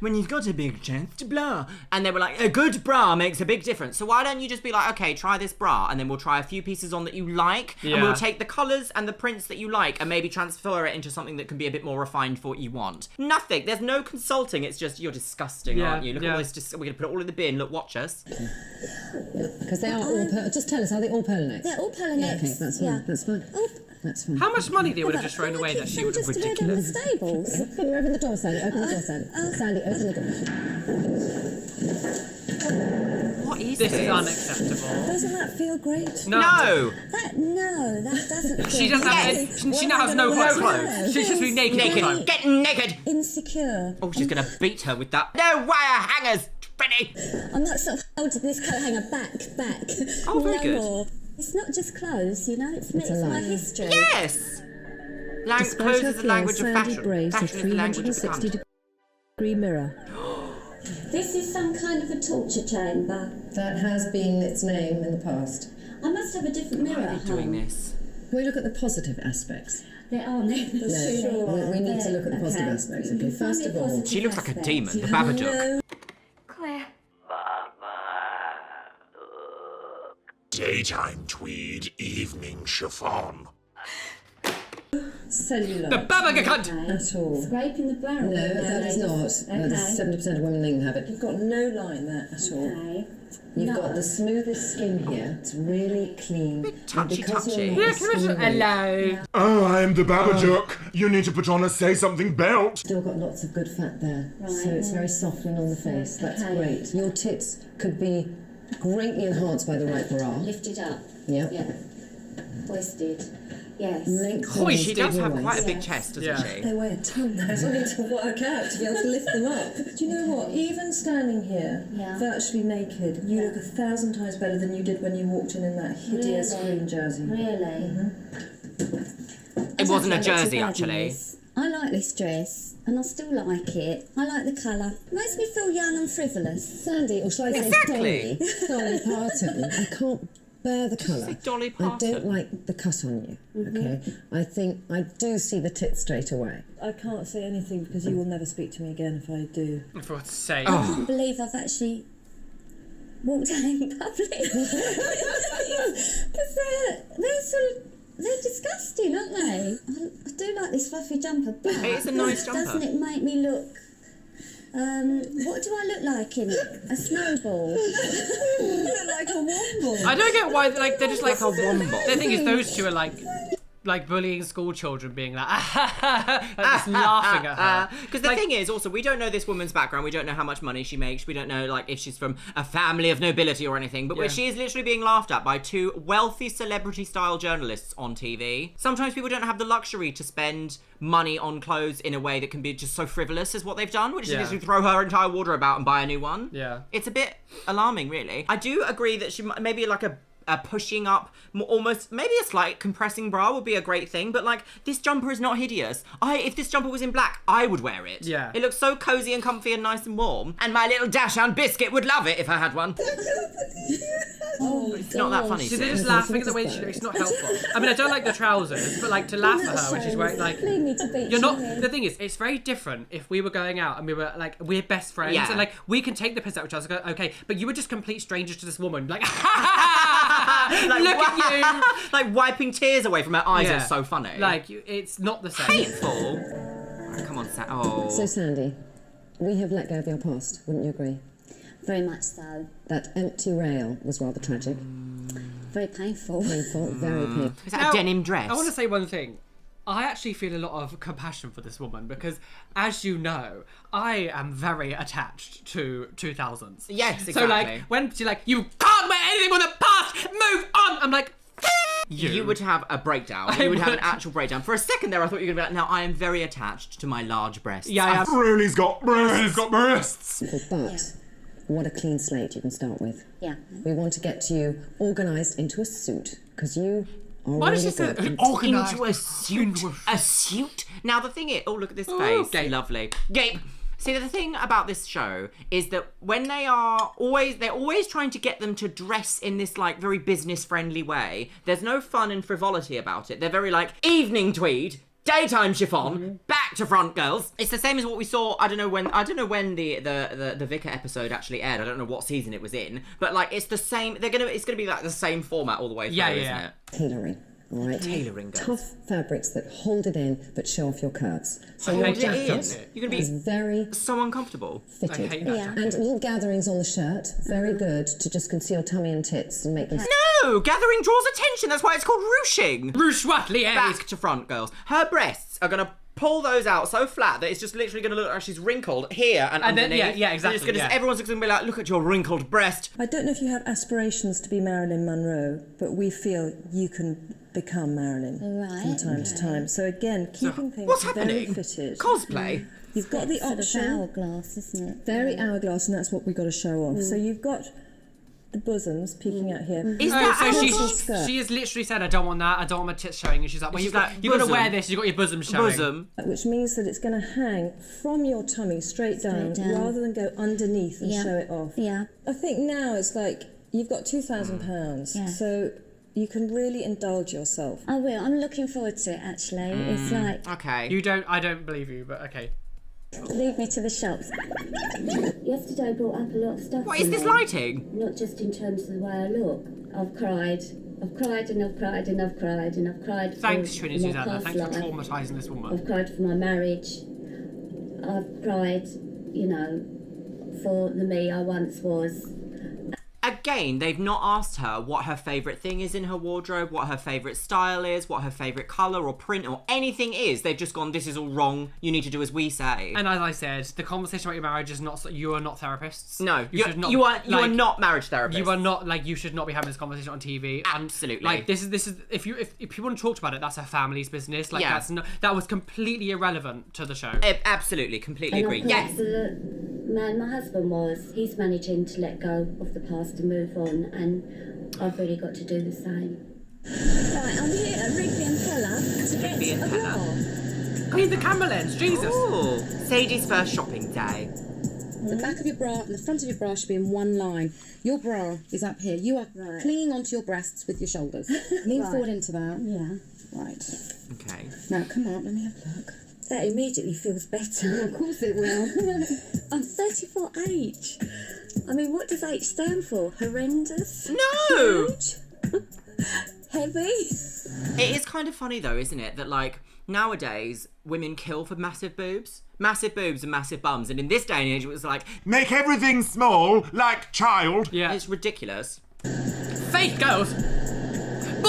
A: when you've got a big chest, blah, and they were like, a good bra makes a big difference. So why don't you just be like, okay, try this bra, and then we'll try a few pieces on that you like, and
C: Yeah.
A: we'll take the colours and the prints that you like, and maybe transfer it into something that can be a bit more refined for what you want. Nothing. There's no consulting. It's just you're disgusting,
C: Yeah,
A: aren't you? Look at
C: yeah.
A: all this. We're gonna put it all in the bin. Look, watch us.
B: Because they are all. Just tell us, are they all pearl necks?
F: They're all pearl necks.
B: Okay, that's fine.
F: Yeah.
B: That's fine.
F: Oh,
B: That's fine.
C: How much money they would have just thrown away that she would have
F: just wear them in the
C: ridiculous.
F: stables.
B: Can you open the door, Sandy? Open the door, Sandy. Sandy, open the door.
A: What is
C: This
A: this?
C: is unacceptable.
D: Doesn't that feel great?
A: No.
F: That doesn't.
C: She doesn't have. She now has no clothes. She's just be naked. all the time.
A: Naked. Get naked.
F: Insecure.
A: Oh, she's gonna beat her with that. No wire hangers, Trinny.
F: I'm not sort of holding this coat hanger back.
A: Oh, very
F: no
A: good.
F: more. It's not just clothes, you know. It's my
B: lie.
F: history.
A: Yes.
D: Despite
A: Clothes
D: her
A: is the
D: fear,
A: language of
D: Sandy
A: fashion.
D: braved a
A: Fashion is the language of
D: 360-degree mirror.
F: This is some kind of a torture chamber.
B: That has been its name in the past.
F: I must have a different mirror
A: Why are
F: at
A: they doing
F: home.
A: this?
B: Can we look at the positive aspects?
F: There are no.
B: No, we need to look at the positive aspects. Okay, first of all,
A: She looks like a demon, the Babadook.
F: Claire.
E: Daytime tweed, evening chiffon.
D: Cellular.
C: The Babaga cunt.
D: At all.
F: Scraping the barrel.
B: no, that is not.
F: Okay.
B: 70% of women in England have it.
D: You've got no line there at all.
F: Okay.
B: You've got the smoothest skin here. It's really clean.
A: touchy,
B: And because
A: touchy.
B: you're not smoothing,
C: Hello.
E: Oh, I am the Babadook. You need to put on a say something belt.
B: Still got lots of good fat there, so it's very softening on the face. That's
F: Okay.
B: great. Your tits could be greatly enhanced by the right bra.
F: Lifted up.
B: Yep.
F: Yeah. Hoisted. Yes.
A: Oi, she does have
B: Always.
A: quite a big chest, doesn't
C: Yeah.
A: she?
D: They weigh a ton though, so I need to work out to be able to lift them up. Do you know what? Even standing here,
F: Yeah.
D: virtually naked, you look 1,000 times better than you did when you walked in that hideous
F: Really?
D: green jersey.
F: Really?
A: It wasn't a
F: That's not
A: jersey,
F: too bad in
A: actually.
F: this. I like this dress, and I still like it. I like the colour. Makes me feel young and frivolous.
B: Sandy, or shall I say
A: Exactly.
B: Dolly Parton. I can't bear the colour.
A: say Dolly
B: I don't
A: Parton?
B: like the cut on you, okay? I think I do see the tit straight away.
D: I can't say anything because you will never speak to me again if I do.
C: For God's sake.
F: I can't believe I've actually walked out in public. Because they're sort of, they're disgusting, aren't they? I do like this fluffy jumper, but
A: It is a nice jumper.
F: doesn't it make me look... what do I look like in it? A snowball?
D: Like a womble.
C: I don't get why they're just like
A: a womble.
C: The thing is, those two are like like bullying school children, being like, just laughing at her.
A: Because the thing is, also, we don't know this woman's background. We don't know how much money she makes. We don't know, like, if she's from a family of nobility or anything. But she is literally being laughed at by two wealthy celebrity-style journalists on TV. Sometimes people don't have the luxury to spend money on clothes in a way that can be just so frivolous as what they've done, which is literally throw her entire wardrobe out and buy a new one.
C: Yeah.
A: It's a bit alarming, really. I do agree that she maybe like a pushing up, almost maybe a slight compressing bra would be a great thing, but like this jumper is not hideous. If this jumper was in black, I would wear it.
C: Yeah.
A: It looks so cozy and comfy and nice and warm. And my little Dachshund Biscuit would love it if I had one. It's not that funny.
C: They're just laughing at the way it's not helpful. I mean, I don't like the trousers, but like to laugh at her when she's wearing like you're not. The thing is, it's very different if we were going out and we were like we're best friends and like we can take the piss out of each other. Okay, but you were just complete strangers to this woman. Like,
A: like
C: look at you,
A: like wiping tears away from her eyes. It's so funny.
C: Like it's not the same.
A: Painful. Come on,
B: So Sandy, we have let go of your past. Wouldn't you agree?
F: Very much so.
B: That empty rail was rather tragic.
F: Very painful.
B: Painful, very painful.
A: Is that a denim dress?
C: I want to say one thing. I actually feel a lot of compassion for this woman because, as you know, I am very attached to 2000s.
A: Yes, exactly.
C: So, like, when she's like, you can't wear anything from the past, move on! I'm like,
A: you would have a breakdown. You would have an actual breakdown. For a second there, I thought you were going to be like, now I am very attached to my large breasts.
C: Yeah,
E: Roly's got breasts.
B: But what a clean slate you can start with.
F: Yeah.
B: We want to get you organised into a suit, because you are
C: Why does
B: really
C: she say
B: good.
C: organised?
A: Into a suit. A suit? Now the thing is, oh look at this face.
C: Gape.
A: Lovely. Gape. See, the thing about this show is that when they're always trying to get them to dress in this like very business-friendly way. There's no fun and frivolity about it. They're very like evening tweed, daytime chiffon, back to front, girls. It's the same as what we saw. I don't know when the Vicar episode actually aired. I don't know what season it was in, but like it's the same. It's gonna be like the same format all the way through, isn't it?
B: Tailoring. All right.
A: Tailoring, girls.
B: Tough fabrics that hold it in but show off your curves. So
A: Hold
B: your
A: it
B: jacket
A: in. You're gonna
B: is
A: be
B: very
A: so uncomfortable.
B: fitted.
C: I hate that jacket.
B: And little gatherings on the shirt, very good to just conceal tummy and tits and make them.
A: No, gathering draws attention. That's why it's called ruching.
C: Ruchoir,
A: Back to front, girls. Her breasts are gonna pull those out so flat that it's just literally gonna look like she's wrinkled here and underneath.
C: Then, yeah, exactly.
A: It's gonna, everyone's gonna be like, look at your wrinkled breast.
D: I don't know if you have aspirations to be Marilyn Monroe, but we feel you can become Marilyn from time to time. So again, keeping things
A: What's
D: very
A: happening?
D: fitted.
A: Cosplay.
D: You've got the
F: Sort of
D: option.
F: hourglass, isn't it?
D: Very hourglass, and that's what we've got to show off. So you've got the bosoms peeking out here.
A: Is
C: Oh,
A: that
C: so
A: hourglass?
C: she has literally said, I don't want that, I don't want my tits showing. And she's like, well,
A: She's
C: you've got to
A: bosom.
C: wear this, you've got your bosom showing.
A: Bosom.
D: Which means that it's going to hang from your tummy straight down, rather than go underneath and show it off.
F: Yeah.
D: I think now it's like you've got £2,000, so you can really indulge yourself.
F: I will. I'm looking forward to it, actually. It's like,
A: Okay.
C: I don't believe you, but okay.
F: leave me to the shops. Yesterday I brought up a lot of stuff.
A: What is this lighting?
F: Not just in terms of the way I look. I've cried and I've cried and I've cried and I've cried.
C: Thanks,
F: for
C: Trinny
F: my
C: Susannah.
F: past
C: Thanks for
F: life.
C: traumatising this woman.
F: I've cried for my marriage. I've cried, for the me I once was.
A: Again, they've not asked her what her favourite thing is in her wardrobe, what her favourite style is, what her favourite colour or print or anything is. They've just gone, this is all wrong. You need to do as we say.
C: And as I said, the conversation about your marriage is not. You are not therapists.
A: No,
C: you should not.
A: You are not marriage therapists.
C: You are not like. You should not be having this conversation on TV.
A: Absolutely.
C: Like this is if people want to talk about it, that's her family's business. Like
A: Yeah.
C: that was completely irrelevant to the show.
A: Absolutely, completely agree.
F: And
A: Yes.
F: the man my husband was, he's managing to let go of the past and move on, and I've really got to do the same.
B: Right, I'm here at Rigby and Pella to get
A: Rigby and
B: a
A: Pella.
B: bra.
C: Need the camera lens, Jesus.
A: Ooh, Sadie's first shopping day.
J: The back of your bra and the front of your bra should be in one line. Your bra is up here. You are clinging onto your breasts with your shoulders. Lean forward into that.
F: Yeah.
J: Right.
A: Okay.
J: Now, come on, let me have a look.
F: That immediately feels better.
J: Of course it will.
F: I'm 34H. I mean, what does H stand for? Horrendous?
A: No!
F: Heavy?
A: It is kind of funny though, isn't it? That like nowadays women kill for massive boobs. Massive boobs and massive bums. And in this day and age it was like,
E: Make everything small, like child.
C: Yeah.
A: it's ridiculous.
C: Fake girls.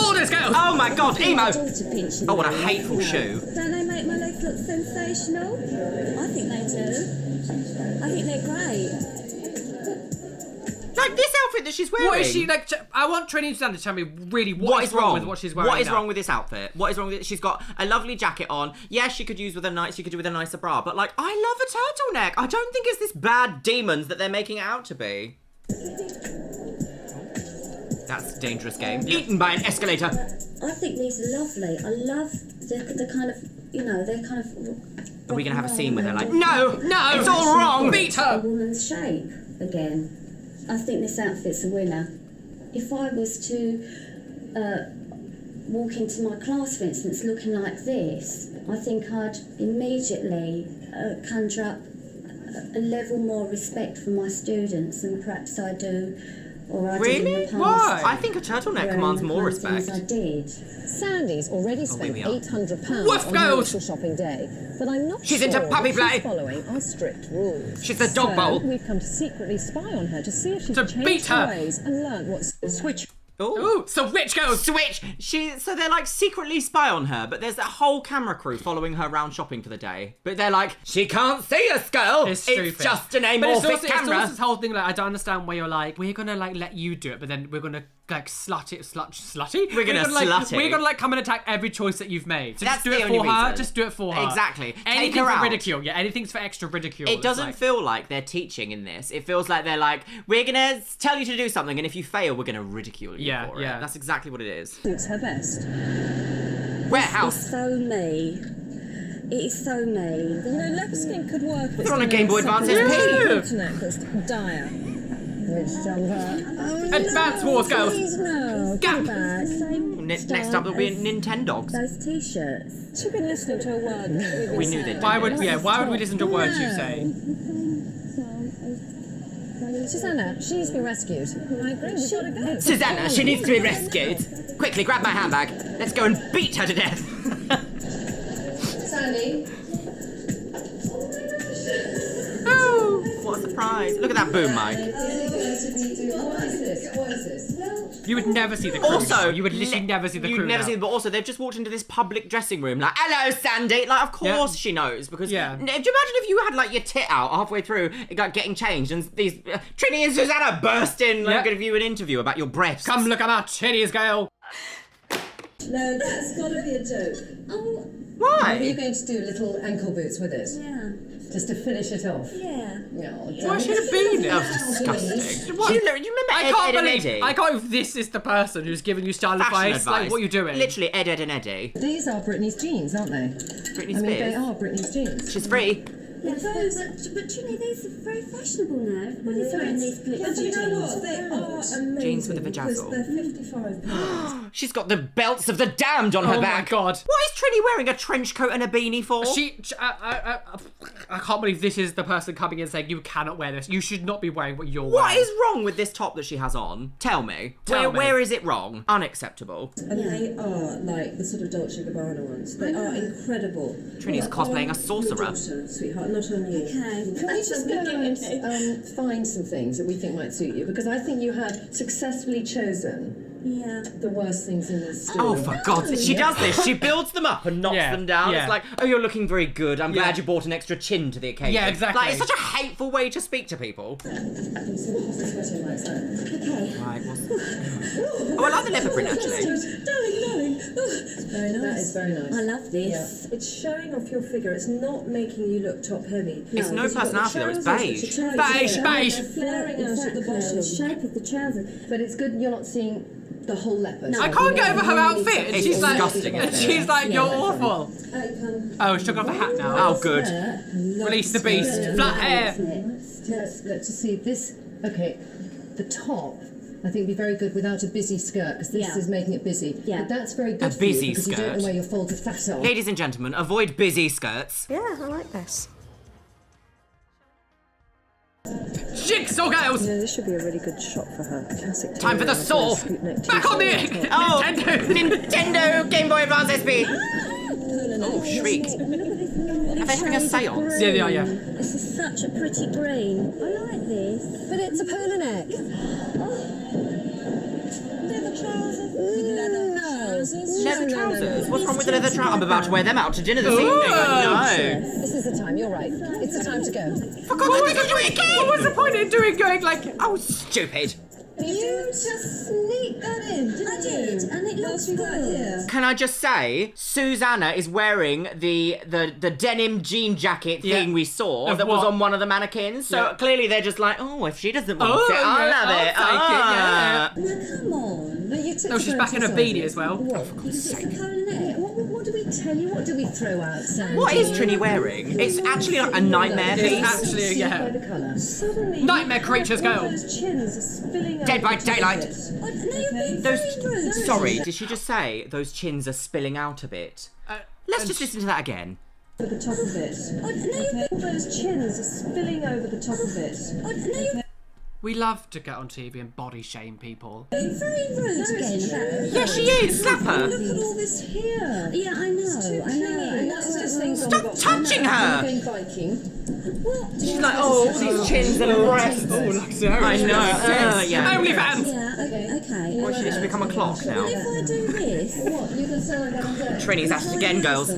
C: borders, girls!
A: Oh my god, emo!
F: Daughter pinching
A: Oh, what a
F: me.
A: hateful shoe.
F: Don't they make my legs look sensational? I think they do. I think they're great.
A: Like this outfit that she's wearing.
C: What is she like? I want Trinny and Susannah to tell me really what is wrong with what she's wearing.
A: What is
C: now.
A: wrong with this outfit? What is wrong with it? She's got a lovely jacket on. Yeah, she could do with a nicer bra, but like I love a turtleneck. I don't think it's this bad demons that they're making it out to be. That's a dangerous game. Eaten by an escalator.
F: I think these are lovely. I love the kind of, you know, they're kind of...
A: Are we going to have a scene with her like, no, it's all wrong.
C: Beat
F: A
C: her.
F: woman's shape again. I think this outfit's a winner. If I was to walk into my class, for instance, looking like this, I think I'd immediately conjure up a level more respect for my students than perhaps I do, or I did in the past.
C: Why?
A: I think a turtleneck commands more respect.
F: I did.
B: Sandy's already spent
A: we are.
B: £800
C: Woof,
B: on her
C: girls!
B: initial shopping day, but I'm not
A: She's
B: sure
A: into puppy
B: that
A: play.
B: she's following our strict rules.
A: She's the dog bowl.
B: We've come to secretly spy on her to see if she's
C: To
B: changed
C: beat her.
B: her ways and learned what's... Switch.
C: Ooh, so which girls?
A: Switch! So they're like secretly spy on her, but there's that whole camera crew following her around shopping for the day. But they're like, she can't see us, girl!
C: It's stupid.
A: Just an
C: But it's
A: amorphic
C: also
A: camera.
C: this whole thing, like, I don't understand why you're like, we're gonna like let you do it, but then we're gonna like slutty?
A: We're gonna slut it.
C: We're gonna like come and attack every choice that you've made. So
A: That's
C: just do
A: the
C: it
A: only
C: for her.
A: reason.
C: Just do it for her.
A: Exactly. Take
C: Anything
A: her
C: for
A: out.
C: ridicule. Yeah, anything's for extra ridicule.
A: It
C: It's
A: doesn't
C: like-
A: feel like they're teaching in this. It feels like they're like, we're gonna tell you to do something, and if you fail, we're gonna ridicule you
C: Yeah,
A: for
C: yeah.
A: it. That's exactly what it is.
B: Suits her best.
A: Warehouse.
F: It's so me. It is so me.
B: You know, leopard skin could work.
A: They're on a Game Boy Advance SP.
B: Internet that's dire. Which jumper?
C: Advance Wars, girls.
F: Please no.
C: Gap.
F: Go back. Same
A: Next
F: style
A: up, there'll be
F: as
A: Nintendogs.
F: those t-shirts.
B: She's been listening to a word that we've been
A: We knew
B: saying.
A: they'd
C: Why would we listen to words you say?
B: Susanna, she needs to be rescued. I agree, we've got to go.
A: Susannah, she needs to be rescued. Quickly, grab my handbag. Let's go and beat her to death.
J: Sandy.
A: Oh, what a surprise. Look at that boom mic.
J: What is this? What is this?
C: You would never see the crew.
A: Also,
C: you would literally never see the crew.
A: You'd never
C: now.
A: see them, but also they've just walked into this public dressing room like, hello, Sandy. Like, of course she knows, because
C: Yeah.
A: do you imagine if you had like your tit out halfway through, like getting changed, and these Trinny and Susannah burst in, like,
C: Yeah.
A: gonna give you an interview about your breasts.
C: Come look at my titties, girl.
J: No, that's got to be a joke.
F: Oh,
A: Why?
J: Are you going to do little ankle boots with it?
F: yeah.
J: Just to finish it off?
F: Yeah.
J: No,
C: Why should it be
A: That
C: this?
A: was disgusting.
C: What?
A: Do you remember
C: I
A: Ed,
C: can't
A: Ed and
C: believe.
A: Eddie?
C: I can't believe this is the person who's giving you style
A: Fashion
C: advice. Like, what are you doing?
A: Literally, Ed, Ed and Eddie.
J: These are Britney's jeans, aren't they?
A: Britney
J: I mean, they
A: Spears.
J: are Britney's jeans.
A: She's free.
F: Yeah, but Trinny, these are very fashionable now. Everybody's wearing these glitzy
J: But you know what?
F: jeans.
J: They are amazing.
A: Jeans with a
J: because
A: vajazzle.
J: they're £55.
A: She's got the belts of the damned on her
C: Oh my
A: back.
C: God.
A: What is Trinny wearing a trench coat and a beanie for?
C: I can't believe this is the person coming in saying you cannot wear this. You should not be wearing what you're
A: What
C: wearing.
A: is wrong with this top that she has on? Tell me.
C: Tell me.
A: Where is it wrong? Unacceptable.
J: And they are like the sort of Dolce & Gabbana ones. They are incredible.
A: Trinny's cosplaying a sorcerer.
J: Your daughter, sweetheart, not on you.
F: Okay.
J: Can we just go and find some things that we think might suit you? Because I think you have successfully chosen
F: Yeah.
J: the worst things in this store.
A: Oh, for God's sake. She does this. She builds them up and knocks
C: Yeah,
A: them down.
C: yeah.
A: It's like, oh, you're looking very good. I'm
C: Yeah.
A: glad you brought an extra chin to the occasion.
C: Yeah, exactly.
A: Like, it's such a hateful way to speak to people.
J: Sweating like that.
F: Okay.
A: Right, oh, I like the leopard print, actually.
J: Darling. Very nice. That is very nice.
F: I love this.
J: Yeah. It's showing off your figure. It's not making you look top heavy.
A: It's no
J: because you've got the
A: personality, though. It's
J: trousers,
A: beige.
J: which are tight.
C: Beige, beige.
J: They're flaring out at the bottom.
F: The shape of the trousers.
J: But it's good you're not seeing the whole leopard.
F: No.
C: I can't get over her outfit. And
A: It's
C: she's like,
A: disgusting, isn't
C: and
A: it?
C: she's like, you're awful. Oh, she took off the hat now.
A: Oh, good.
C: Release the beast. Flat hair.
J: Let's just see this. Okay, the top. I think would be very good without a busy skirt because this
F: Yeah.
J: is making it busy.
F: Yeah.
J: But that's very good
A: A
J: for you
A: busy
J: because you don't
A: skirt.
J: know where your folded fat are.
A: Ladies and gentlemen, avoid busy skirts.
B: Yeah, I like this.
C: Jigsaw girls.
B: You know, this should be a really good shot for her. Classic.
A: Time for the saw. Back on the
C: Oh,
A: Nintendo Game Boy Advance SP. Oh, shriek. Are they having a seance?
C: Yeah, they are, yeah.
F: This is such a pretty green. I like this.
B: But it's a polo neck.
F: Leather trousers with leather.
B: No.
A: leather trousers? What's wrong with the leather trousers? I'm about to wear them out to dinner this evening. I know.
B: This is the time, you're right. It's the time to go.
A: For God's sake, do it again!
C: What was the point in going like,
A: Oh, stupid.
B: You just sneaked that in, didn't
F: I did, and it looks good.
A: Can I just say, Susannah is wearing the denim jean jacket thing we saw that was on one of the mannequins. So clearly they're just like, oh, if she doesn't want it, I'll have it.
F: Now, come on.
C: No, she's back in her beanie as well.
B: What do we tell you? What do we throw out, Sandy?
A: What is Trinny wearing? It's actually like a nightmare piece.
C: It's actually, nightmare creatures go.
A: Dead by daylight.
F: Those.
A: Sorry, did she just say those chins are spilling out a bit? Let's just listen to that again.
G: Over the top of it. All those chins are spilling over the top of it.
C: We love to get on TV and body shame people.
F: Very rude again.
A: Yeah, she is. Slap her.
B: Look at all this here.
F: Yeah, I know.
A: Stop touching her.
B: What?
A: She's like, oh, these chins and breasts.
C: Oh, Luxeria.
A: I know. Yeah.
C: OnlyFans.
F: Yeah, okay.
A: Well, she needs to become a clock now.
F: What if I do this?
B: What? You can sound like I'm dead.
A: Trinny's at it again, girls.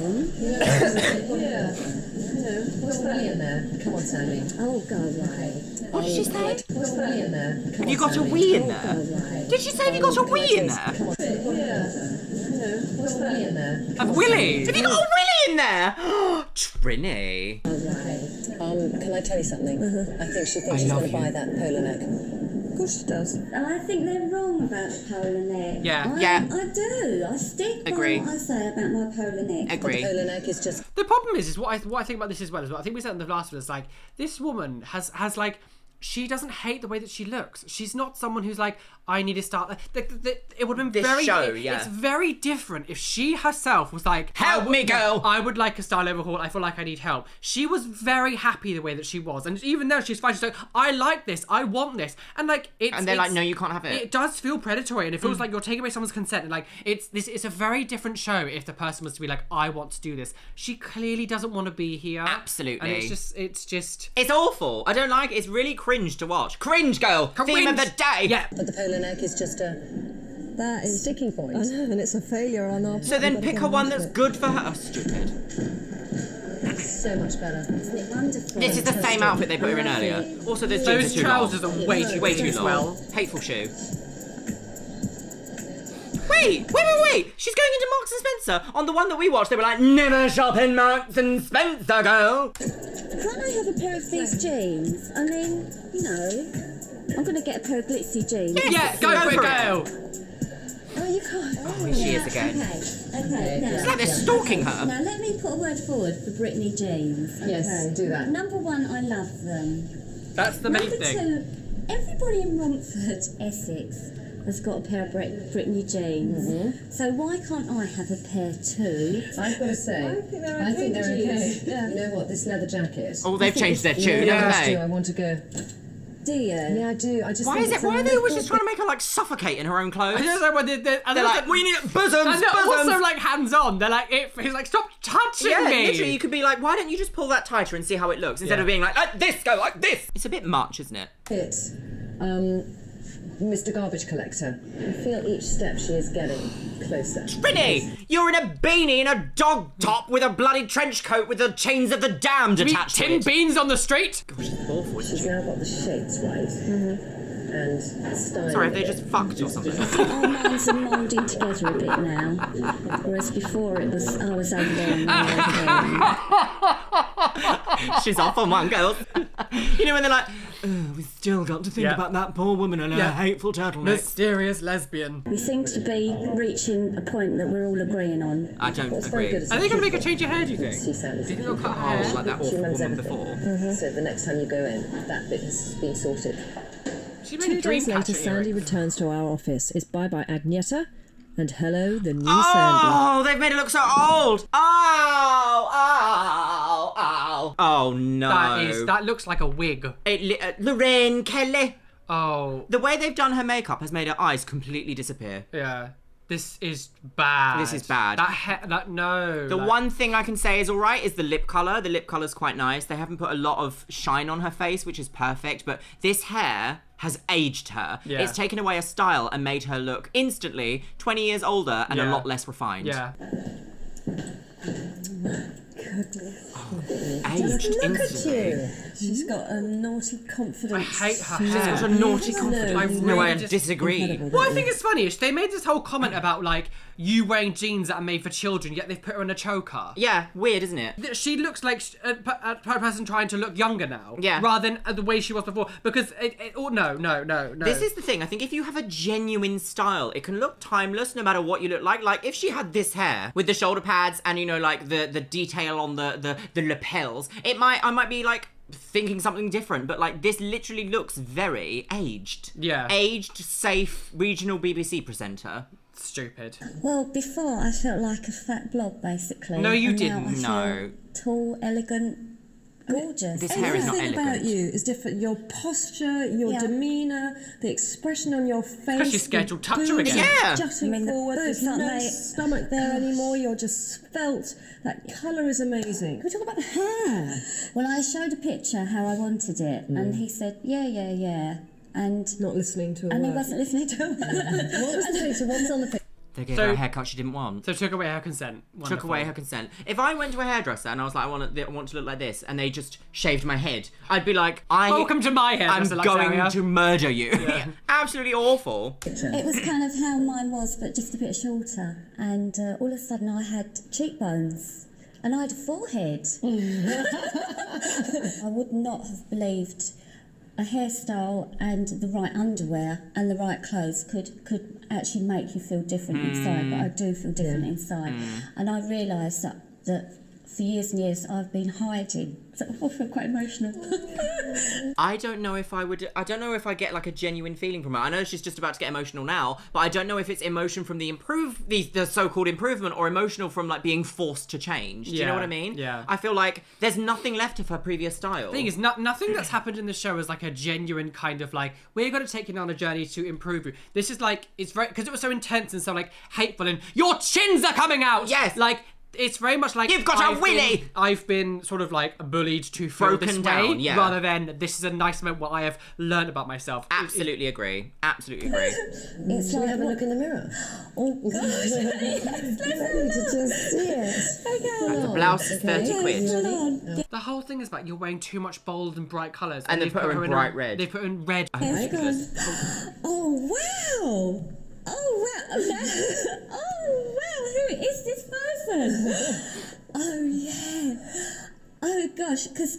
B: What's that in there? Come on, Sandy.
F: Oh, go away.
A: What did she say?
B: What's that in there?
A: Have you got a wee in there? Did she say have you got a wee in there?
B: What's that in there?
C: A willy.
A: Have you got a willy in there? Trinny.
B: Can I tell you something? I think she thinks she's going to buy that polo neck.
G: Of course she does.
F: I think they're wrong about the polar neck.
C: Yeah.
F: I do. I stick by
A: Agree.
F: what I say about my polar neck.
A: Agree.
B: Polo neck is just...
C: The problem is what I think about this as well. I think we said in the last one, it's like, this woman has like, she doesn't hate the way that she looks. She's not someone who's like, I need to start. It would have been
A: This
C: very.
A: show, yeah.
C: It's very different if she herself was like,
A: Help me, girl.
C: I would like a style overhaul. I feel like I need help. She was very happy the way that she was, and even though she's fine, she's like, I like this. I want this, and like it's.
A: And they're like, no, you can't have it.
C: It does feel predatory, and it feels like you're taking away someone's consent. And like, it's a very different show if the person was to be like, I want to do this. She clearly doesn't want to be here.
A: Absolutely.
C: And it's just.
A: It's awful. I don't like it. It's really cringe to watch. Cringe, girl. Theme of the day.
C: Yeah.
B: But the polo neck is just a...
G: That is
B: sticking point.
G: I know, and it's a failure on our part.
A: So then pick a one that's good for her. Oh, stupid.
B: So much better.
F: Isn't it wonderful?
A: This is the same outfit they put her in earlier. Also, those jeans
C: Those
A: are too
C: trousers
A: long.
C: are way too
A: Way too
C: big as
A: long.
C: well.
A: Hateful shoe. Wait! She's going into Marks and Spencer. On the one that we watched, they were like, never shop in Marks and Spencer, girl.
F: Can't I have a pair of these jeans? I mean, you know, I'm going to get a pair of glitzy jeans.
C: Yeah, go for it, girl.
F: Oh, you can't.
A: Oh, here she is again.
F: Okay. Now,
A: It's like they're stalking her.
F: now let me put a word forward for Brittany jeans. Okay.
B: Yes, do that.
F: Number one, I love them.
C: That's the main
F: Number
C: thing.
F: two, everybody in Romford, Essex, has got a pair of Brittany jeans. So why can't I have a pair too?
B: I've got to say, I think they're okay. You know what, this leather jacket...
A: Oh, they've changed their tune,
B: Yeah,
A: haven't
B: I
A: they?
B: do. I want to go.
F: Do you?
B: Yeah, I do. I just
A: Why
B: think
A: is it?
B: it's
A: Why
B: a
A: are they always
B: little
A: just trying to make her like suffocate in her own clothes?
C: I don't know what
A: They're like, we need bosoms,
C: and they're
A: bosoms.
C: also like hands on. They're like, he's like, stop touching
A: Yeah,
C: me.
A: literally, you could be like, why don't you just pull that tighter and see how it looks instead of being like this, go like this. It's a bit much, isn't it?
B: It's Mr. Garbage Collector. I feel each step she is getting closer.
A: Trinny, you're in a beanie and a dog top with a bloody trench coat with the chains of the damned
C: You eat
A: attached to
C: tin
A: it.
C: beans on the street.
A: Gosh, it's awful.
B: She's now got the shapes right. And style.
A: Sorry, have they just fucked or something?
F: Our minds are moulding together a bit now, whereas before it was I was over there and you over there.
A: She's off on one, girls. You know when they're like, we've still got to think
C: Yeah.
A: about that poor woman and her hateful turtleneck.
C: Mysterious lesbian.
F: We seem to be reaching a point that we're all agreeing on.
A: I don't
B: It's very
A: agree.
B: good.
C: Are they going to make her change your hair, do you think?
B: She sounds.
C: Do you think they'll cut her
A: Oh,
C: hair?
A: like that
B: She
A: awful
B: remembers
A: woman
B: everything.
A: before.
B: So the next time you go in, that bit has been sorted.
C: She made
D: 2
C: a dream
D: days later,
C: catcher
D: Sandy
C: earring.
D: returns to our office. It's bye-bye Agneta, and hello, the new Sandra.
A: Oh, they've made it look so old. Oh. Oh no.
C: That looks like a wig.
A: Lorraine Kelly.
C: Oh,
A: The way they've done her makeup has made her eyes completely disappear.
C: yeah. This is bad.
A: This is bad.
C: No.
A: The one thing I can say is alright is the lip colour. The lip colour's quite nice. They haven't put a lot of shine on her face, which is perfect, but this hair has aged her.
C: Yeah.
A: It's taken away a style and made her look instantly 20 years older and a lot less refined.
C: Yeah.
A: Aged instantly.
D: She's got a naughty confidence.
C: I hate her
A: She's
C: hair.
A: got a naughty confidence. No, I disagree.
C: What I think is funny is they made this whole comment about like you wearing jeans that are made for children, yet they've put her in a choker.
A: Yeah, weird, isn't it?
C: She looks like a person trying to look younger now.
A: Yeah.
C: Rather than the way she was before. Because no.
A: This is the thing. I think if you have a genuine style, it can look timeless no matter what you look like. Like if she had this hair with the shoulder pads and, you know, like the detail on the lapels, I might be like thinking something different, but like this literally looks very aged.
C: Yeah.
A: Aged, safe, regional BBC presenter.
C: Stupid.
F: Well, before I felt like a fat blob, basically.
C: No, you
F: and
C: didn't.
F: Now I
A: No.
F: feel tall, elegant, gorgeous.
A: This hair is not
D: Everything
A: elegant.
D: about you is different. Your posture, your demeanour, the expression on your face.
C: Because she's scared you'll touch her
D: boobs
C: again.
A: Yeah.
D: jutting
F: I mean, the
D: forward.
F: boobs
D: There's
F: aren't
D: no
F: they-
D: stomach there anymore. You're just svelte. That colour is amazing. Can we talk about the hair?
F: Well, I showed a picture how I wanted it, and he said, yeah. And
D: Not listening to a
F: he
D: word.
F: wasn't listening to it.
D: What was the picture? What's on the picture?
A: They gave
C: So-
A: her a haircut she didn't want.
C: So took away her consent.
A: Took
C: Wonderful.
A: away her consent. If I went to a hairdresser and I was like, I want to look like this, and they just shaved my head, I'd be like,
C: Welcome to my hair.
A: I'm
C: Mr.
A: going
C: Luxeria.
A: to murder you. Absolutely awful.
F: It was kind of how mine was, but just a bit shorter. And all of a sudden I had cheekbones. And I had a forehead. I would not have believed a hairstyle and the right underwear and the right clothes could actually make you feel different inside, but I do feel different inside. And I realised that for years and years I've been hiding. So I feel quite emotional.
A: I don't know if I get like a genuine feeling from her. I know she's just about to get emotional now, but I don't know if it's emotion from the so-called improvement or emotional from like being forced to change. Do you know what I mean?
C: Yeah.
A: I feel like there's nothing left of her previous style.
C: The thing is, nothing that's happened in the show is like a genuine kind of like, we're going to take you on a journey to improve you. This is like, it's very, because it was so intense and so like hateful and your chins are coming out!
A: Yes!
C: Like, it's very much like
A: You've got a willy!
C: I've been sort of like bullied to feel
A: Broken
C: this
A: down,
C: way,
A: yeah.
C: rather than this is a nice moment where I have learned about myself.
A: Absolutely agree. Absolutely agree.
F: It's
D: Can we
F: like,
D: have a look in the mirror?
F: oh gosh.
D: I need to just see it.
A: The blouse is 30 quid.
C: The whole thing is about you're wearing too much bold and bright colours.
A: And they put her in bright red.
C: They put her in red.
F: Oh wow! Oh wow! Oh wow! Who is this person? Oh yeah! Oh gosh, because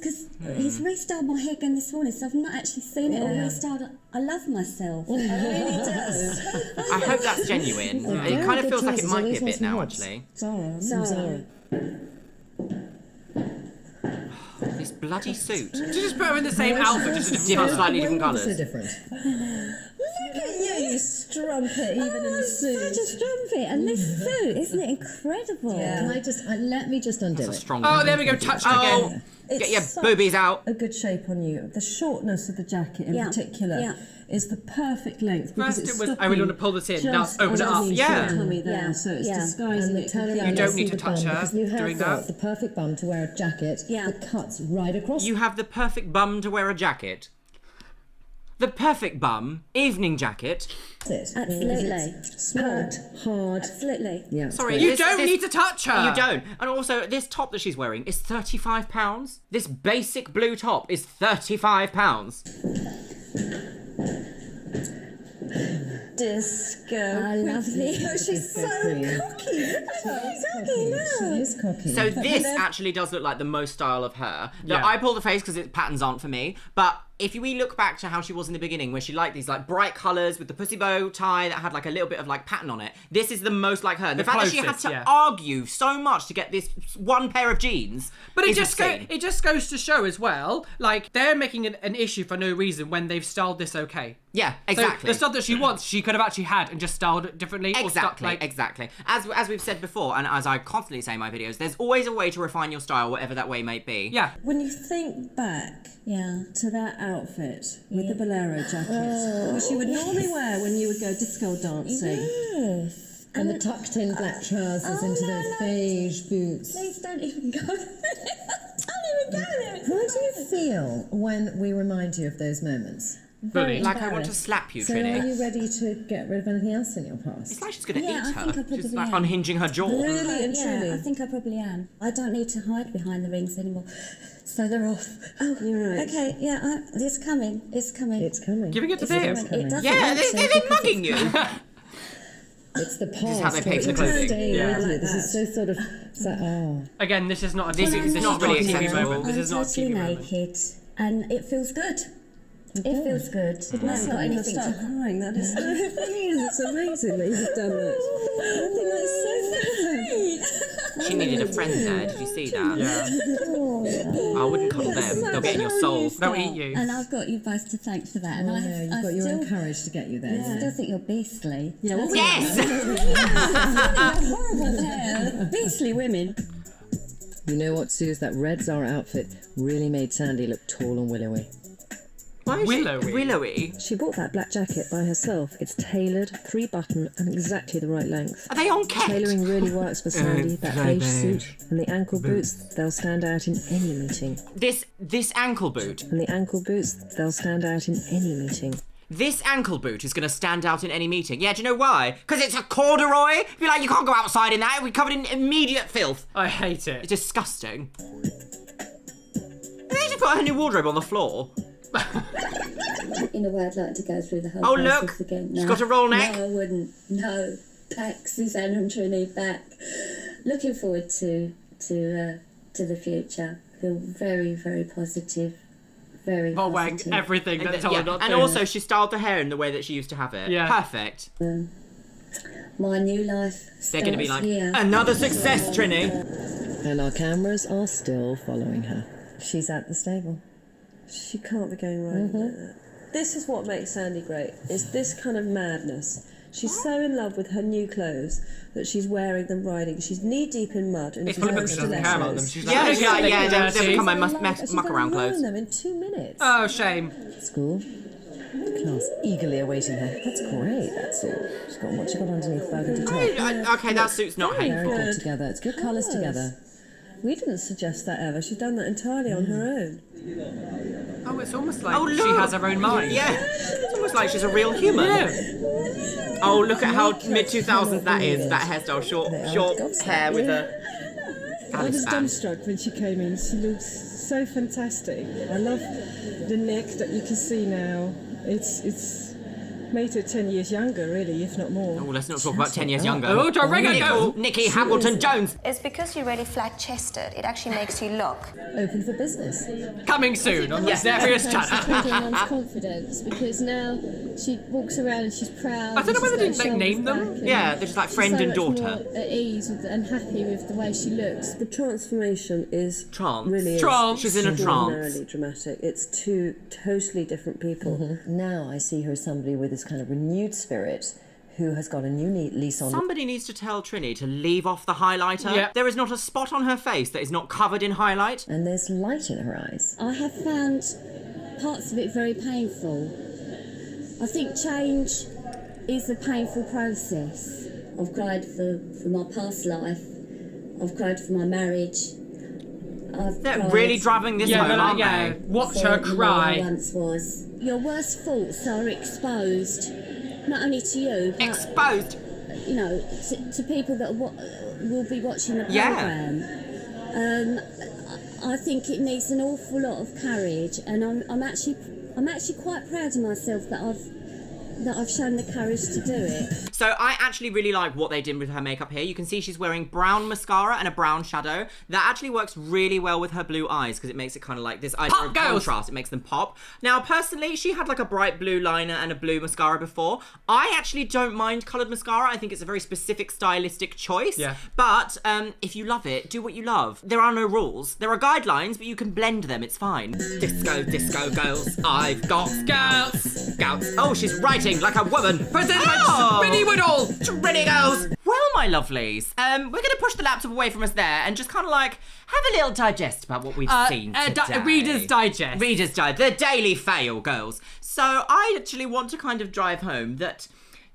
F: he's restyled my hair again this morning, so I've not actually seen it all restyled. I love myself. I really do.
A: I hope that's genuine. It kind of feels like it might be a bit now, actually.
D: Zara.
A: This bloody suit.
C: Did you just put her in the same outfit, just a different colour?
A: Slightly different
D: So
A: colours.
D: different.
F: Look at
D: You strumpet, even in a suit.
F: Such a strumpet, and this suit, isn't it incredible?
D: Can I just let me just undo
A: That's a
D: it?
A: strong
C: Oh,
A: one.
C: there we go, touched
A: Oh,
C: again.
A: get your
D: such
A: boobies out.
D: A good shape on you. The shortness of the jacket in particular is the perfect length because
C: First
D: it's
C: it was, I really want to pull this in, now it's open it up.
A: Yeah.
D: Tummy there, so it's disguising it.
C: You don't need to touch her
J: Because you have
C: doing
J: got
C: that.
J: the perfect bum to wear a jacket that cuts right across.
A: You have the perfect bum to wear a jacket. The perfect bum, evening jacket.
F: Absolutely.
J: Smart, hard.
F: Absolutely.
J: Yeah.
A: Sorry,
C: You don't need to touch her.
A: You don't. And also, this top that she's wearing is £35. This basic blue top is £35.
D: Disco.
F: I love
D: Queen.
F: it.
D: She's so cocky. She is cocky.
A: So this actually does look like the most style of her. Now,
C: Yeah.
A: I pull the face because its patterns aren't for me, but if we look back to how she was in the beginning, where she liked these like bright colours with the pussy bow tie that had like a little bit of like pattern on it, this is the most like her. And the fact that she had
C: closest,
A: to
C: yeah.
A: argue so much to get this one pair of jeans,
C: But
A: is
C: it
A: insane.
C: just goes to show as well, like, they're making an issue for no reason when they've styled this okay.
A: Yeah,
C: So
A: exactly.
C: the stuff that she wants, she could have actually had and just styled it differently. Or stuck,
A: Exactly,
C: like,
A: exactly. As we've said before, and as I constantly say in my videos, there's always a way to refine your style, whatever that way may be.
C: Yeah.
D: When you think back to that outfit with the bolero jacket, which you would normally wear when you would go disco dancing,
B: And the tucked-in black trousers into those beige boots.
F: Please don't even go. Don't even go there.
B: How do you feel when we remind you of those moments?
C: Very
A: Like I want to slap you,
B: So
A: Trinny.
B: are you ready to get rid of anything else in your past?
A: It's like she's gonna
F: Yeah,
A: eat
F: I
A: her.
F: think I probably
A: She's like
F: am.
A: unhinging her jaw.
B: Really and
F: Yeah,
B: truly?
F: I think I probably am. I don't need to hide behind the rings anymore. So they're off. Oh,
B: You're right.
F: okay, yeah, it's coming. It's coming.
B: It's coming.
C: Giving it to
F: It's
C: them.
F: coming. It doesn't
A: Yeah,
F: look so
A: they're
F: because
A: mugging you.
B: It's the past.
A: This is how they pay
B: but
A: for the
B: it's
A: clothing.
B: staying
C: Yeah.
B: with you. This is so sort of... It's like, oh.
C: Again, this is not a
A: This
C: TV.
A: is
C: This
A: not
C: is not a
A: really
C: TV
A: acceptable.
C: moment. This
F: I'm
C: is not a
F: totally
C: TV moment.
F: naked, and it feels good. It feels good. I haven't got
B: I'm going to
F: anything
B: start
F: to.
B: crying. That is so funny. It's amazing that you've done that. I think that's so fair.
A: She needed a friend there. Did you see that?
C: Yeah.
A: I wouldn't cuddle them. They'll get in your soul.
C: They'll eat you.
F: And I've got you both to thank for that. And
B: Oh,
F: I,
B: no, you've
F: I
B: got your own
F: still,
B: courage to get you there.
F: I still think you're beastly.
B: Yeah, well,
A: Yes!
F: Horrible hair. Beastly women.
B: You know what, Suze? That red Zara outfit really made Sandy look tall and willowy.
A: Why is she
C: Willowy.
A: willowy?
B: She bought that black jacket by herself. It's tailored, 3-button, and exactly the right length.
A: Are they on Kent?
B: Tailoring really works for Sandy. That beige suit and the ankle boots, they'll stand out in any meeting.
A: This ankle boot.
B: And the ankle boots, they'll stand out in any meeting.
A: This ankle boot is going to stand out in any meeting. Yeah, do you know why? Because it's a corduroy. You're like, you can't go outside in that. It'll be covered in immediate filth.
C: I hate it.
A: It's disgusting. They just put her new wardrobe on the floor.
F: In a way, I'd like to go through the whole
A: Oh,
F: process
A: look.
F: again.
A: She's got a roll neck.
F: No, I wouldn't. No. Back, Susannah and Trinny, back. Looking forward to the future. Feel very, very positive. Very
C: While wearing
F: positive.
C: everything that they told her not
A: and
C: to.
A: also she styled the hair in the way that she used to have it.
C: Yeah.
A: Perfect.
F: My new life
A: They're going to be
F: starts
A: like,
F: here.
A: another success, Trinny.
B: And our cameras are still following her. She's at the stable. She can't be going right like that. This is what makes Sandy great, is this kind of madness. She's so in love with her new clothes that she's wearing them riding. She's knee-deep in mud and
C: It's
B: she's
C: probably
B: wearing
C: because she doesn't care about them.
B: stilettos.
C: She's like,
A: Yeah,
C: "I
A: she's
C: don't
A: like,
C: care,
A: yeah,
C: they
A: they'll
C: dirty."
A: become my
B: She's
A: muck
B: gonna
A: around
B: ruin
A: clothes.
B: them in 2 minutes.
C: Oh, shame.
B: School. Class eagerly awaiting her. That's great, that suit. She's got what she got underneath burgundy top.
A: Okay, that suit's not
B: Very
A: hateful.
B: good together. It's good colours together. We didn't suggest that ever. She's done that entirely on her own.
C: Oh, it's almost like
A: Oh,
C: she
A: look.
C: has her own mind.
A: Yeah, it's almost like she's a real human.
C: Yeah.
A: Oh, look at how mid-2000s that is. That hairstyle, short hair with a
G: I was
A: Alice band.
G: dumbstruck when she came in. She looks so fantastic. I love the neck that you can see now. It's made her 10 years younger, really, if not more.
A: Oh, let's not talk about 10 years younger.
C: Oh, don't ring it, go.
A: Nikki Hamilton-Jones.
K: It's because you're really flat-chested. It actually makes you look.
B: Open for business.
C: Coming soon on the Serious Channel.
L: Mum's confidence because now she walks around and she's proud.
C: I don't know whether they like name them.
A: Yeah, they're just like friend and daughter.
L: At ease and happy with the way she looks.
B: The transformation is
A: Trance.
B: really
C: Trance.
A: She's in a trance.
B: extraordinarily dramatic. It's two totally different people. Now I see her as somebody with this kind of renewed spirit who has got a new lease on.
A: Somebody needs to tell Trinny to leave off the highlighter.
C: Yeah.
A: There is not a spot on her face that is not covered in highlight.
B: And there's light in her eyes.
F: I have found parts of it very painful. I think change is a painful process. I've cried for my past life. I've cried for my marriage.
A: They're really driving this home, aren't they?
C: Watch her cry.
F: Once was. Your worst faults are exposed, not only to you, but
A: exposed.
F: You know, to people that will be watching the program. I think it needs an awful lot of courage, and I'm actually quite proud of myself that I've shown the courage to do it.
A: So I actually really like what they did with her makeup here. You can see she's wearing brown mascara and a brown shadow. That actually works really well with her blue eyes because it makes it kind of like this idea of contrast. It makes them pop. Now, personally, she had like a bright blue liner and a blue mascara before. I actually don't mind coloured mascara. I think it's a very specific stylistic choice.
C: Yeah.
A: But if you love it, do what you love. There are no rules. There are guidelines, but you can blend them. It's fine. Disco, disco girls. I've got scouts. Scouts. Oh, she's writing like a woman.
C: Presented by Trinny Woodall.
A: Trinny girls. Well, my lovelies, we're going to push the laptop away from us there and just kind of like have a little digest about what we've seen today.
C: Reader's Digest.
A: Reader's Digest. The Daily Fail, girls. So I actually want to kind of drive home that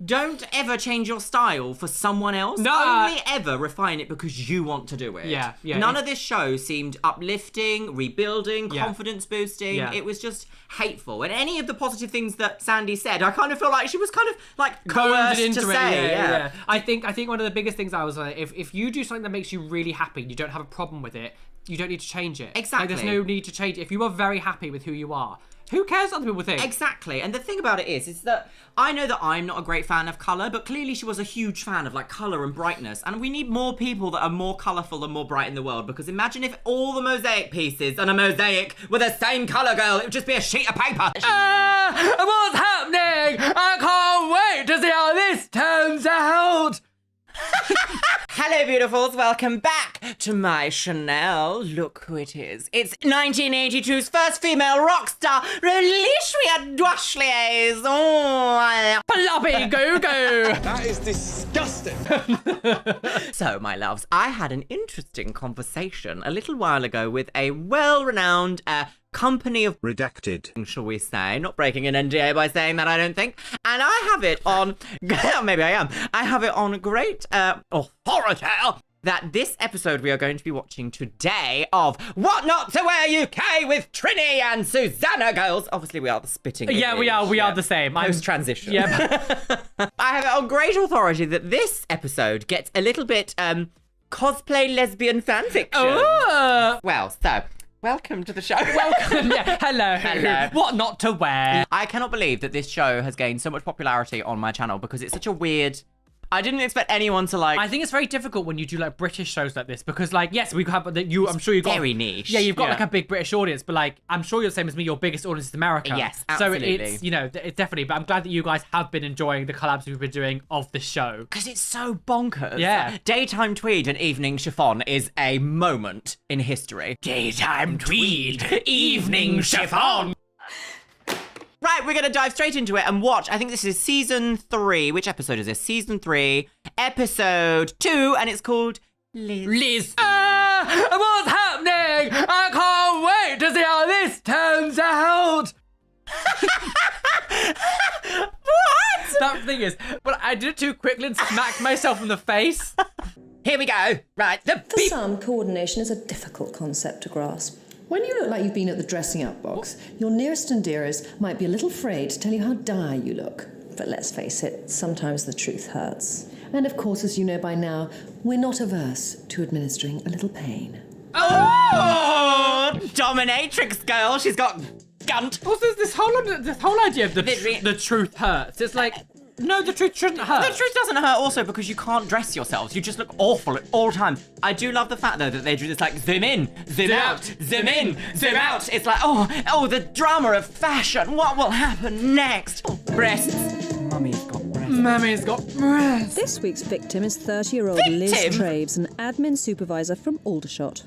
A: don't ever change your style for someone else.
C: No.
A: Only ever refine it because you want to do it.
C: Yeah.
A: None of this show seemed uplifting, rebuilding,
C: Yeah.
A: confidence boosting.
C: Yeah.
A: It was just hateful. And any of the positive things that Sandy said, I kind of feel like she was kind of like
C: Goaded
A: coerced
C: into
A: to
C: it,
A: say.
C: yeah. I think one of the biggest things I was like, if you do something that makes you really happy, you don't have a problem with it, you don't need to change it.
A: Exactly.
C: Like, there's no need to change it. If you are very happy with who you are, who cares what other people think?
A: Exactly. And the thing about it is that I know that I'm not a great fan of colour, but clearly she was a huge fan of like colour and brightness. And we need more people that are more colourful and more bright in the world, because imagine if all the mosaic pieces on a mosaic were the same colour, girl. It would just be a sheet of paper.
C: What's happening? I can't wait to see how this turns out.
A: Hello, beautifuls. Welcome back to my Chanel. Look who it is. It's 1982's first female rock star, Roly Luxeria. Oh,
C: Floppy goo-goo.
M: That is disgusting.
A: So, my loves, I had an interesting conversation a little while ago with a well-renowned company of redacted, shall we say, not breaking an NDA by saying that, I don't think, and I have it on maybe I am. I have it on great authority that this episode we are going to be watching today of What Not to Wear UK with Trinny and Susannah, girls. Obviously we are the spitting image.
C: Yeah, we are the same.
A: Post-transition.
C: Yeah.
A: I have it on great authority that this episode gets a little bit cosplay lesbian fanfiction.
C: Oh.
A: Well, so welcome to the show.
C: Welcome. Yeah. Hello.
A: Hello.
C: What not to wear.
A: I cannot believe that this show has gained so much popularity on my channel because it's such a weird... I didn't expect anyone to like...
C: I think it's very difficult when you do like British shows like this because like, yes, we have you. I'm sure you've got
A: very niche.
C: Yeah, you've got like a big British audience, but like, I'm sure you're the same as me. Your biggest audience is America.
A: Yes, absolutely.
C: So it's, you know, it's definitely. But I'm glad that you guys have been enjoying the collabs we've been doing of the show
A: because it's so bonkers.
C: Yeah,
A: daytime tweed and evening chiffon is a moment in history. Daytime tweed, evening chiffon. Right, we're going to dive straight into it and watch. I think this is season 3. Which episode is this? Season 3, episode 2, and it's called Liz.
C: What's happening? I can't wait to see how this turns out.
A: What?
C: That thing is, well, I did it too quickly and smacked myself in the face.
A: Here we go. Right,
D: For some, coordination is a difficult concept to grasp.
H: When you look like you've been at the dressing up box, your nearest and dearest might be a little afraid to tell you how dire you look.
D: But let's face it, sometimes the truth hurts.
H: And of course, as you know by now, we're not averse to administering a little pain.
A: Oh, dominatrix girl. She's got gunt.
C: Also, this whole idea of the truth hurts. It's like, no, the truth shouldn't hurt.
A: The truth doesn't hurt also because you can't dress yourselves. You just look awful all the time. I do love the fact, though, that they do this, like, zoom in, zoom out, zoom in, zoom out. It's like, oh, the drama of fashion. What will happen next? Breasts. Mummy's got breasts.
C: Mummy's got breasts.
N: This week's victim is 30-year-old Liz Traves, an admin supervisor from Aldershot.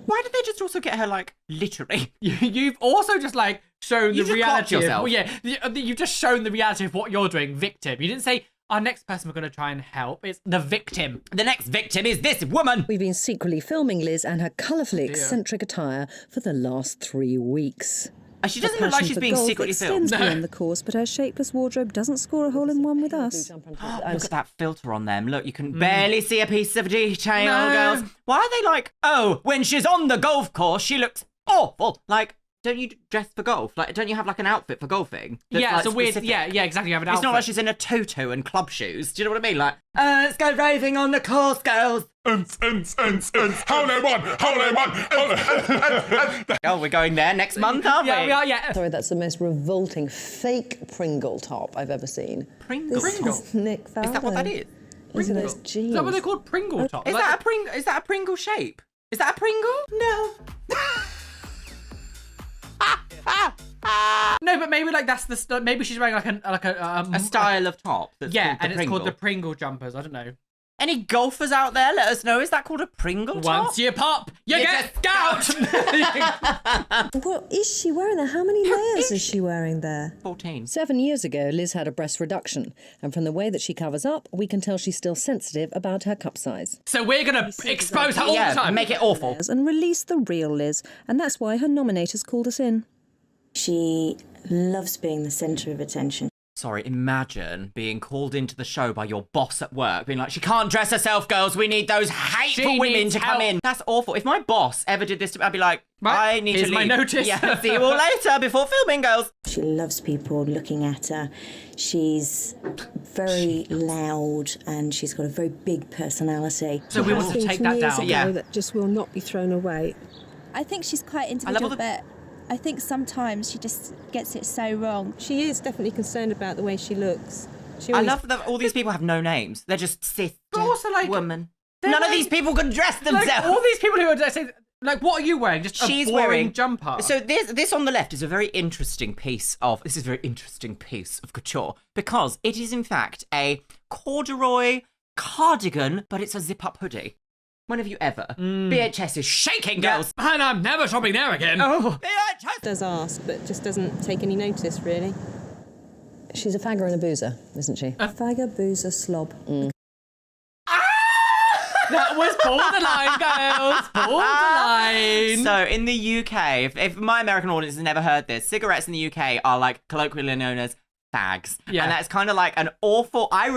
A: Why did they just also get her, like, literally?
C: You've also just, like, shown the reality of...
A: yourself.
C: Well, yeah, you've just shown the reality of what you're doing, victim. You didn't say, our next person we're going to try and help. It's the victim.
A: The next victim is this woman.
N: We've been secretly filming Liz and her colourfully eccentric attire for the last 3 weeks.
A: She doesn't look like she's being secretly filmed.
N: Extends beyond the course, but her shapeless wardrobe doesn't score a hole in one with us.
A: Look at that filter on them. Look, you can barely see a piece of detail, girls. Why are they like, when she's on the golf course, she looks awful. Like, don't you dress for golf? Like, don't you have like an outfit for golfing?
C: Yeah,
A: like,
C: it's a weird.
A: specific?
C: Yeah, exactly. You have an outfit.
A: It's not like she's in a tutu and club shoes. Do you know what I mean? Like, let's go raving on the course, girls.
E: Hold on.
A: Oh, we're going there next month, aren't we?
C: Yeah, we are. Yeah.
D: Sorry, that's the most revolting fake Pringle top I've ever seen.
A: Pringle.
D: Nick Faldo.
A: Is that what that is?
D: Isn't those jeans?
C: Is that what they're called? Pringle top?
A: Is that a Pringle shape? Is that a Pringle? No.
C: No, but maybe like that's the maybe she's wearing like a
A: style of top. That's
C: and it's called the Pringle jumpers. I don't know.
A: Any golfers out there? Let us know. Is that called a Pringle top?
C: Once you pop, you get gout.
N: What is she wearing there? How many layers is she wearing there?
A: 14.
N: 7 years ago, Liz had a breast reduction, and from the way that she covers up, we can tell she's still sensitive about her cup size.
C: So we're gonna expose her all the time,
A: make it awful,
N: and release the real Liz, and that's why her nominators called us in.
F: She loves being the centre of attention.
A: Sorry, imagine being called into the show by your boss at work, being like, she can't dress herself, girls. We need those hateful women to come in. That's awful. If my boss ever did this to me, I'd be like, I need to leave.
C: My notice.
A: Yeah, see you all later before filming, girls.
O: She loves people looking at her. She's very loud and she's got a very big personality.
C: So we want to take that down.
G: Yeah. That just will not be thrown away.
P: I think she's quite individual, but I think sometimes she just gets it so wrong.
G: She is definitely concerned about the way she looks.
A: I love that all these people have no names. They're just cis woman. None
C: like,
A: of these people can dress themselves.
C: Like, all these people who are saying, like, what are you wearing? Just a boring jumper.
A: So this on the left is a very interesting piece of couture, because it is in fact a corduroy cardigan, but it's a zip-up hoodie. When have you ever? BHS is shaking, girls.
C: Yeah, and I'm never shopping there again.
A: Oh,
G: BHS does ask, but just doesn't take any notice, really.
N: She's a fagger and a boozer, isn't she?
D: A fagger, boozer, slob.
C: That was borderline, girls. Borderline.
A: So in the UK, if my American audience has never heard this, cigarettes in the UK are like colloquially known as fags. Yeah. And that's kind of like an awful, I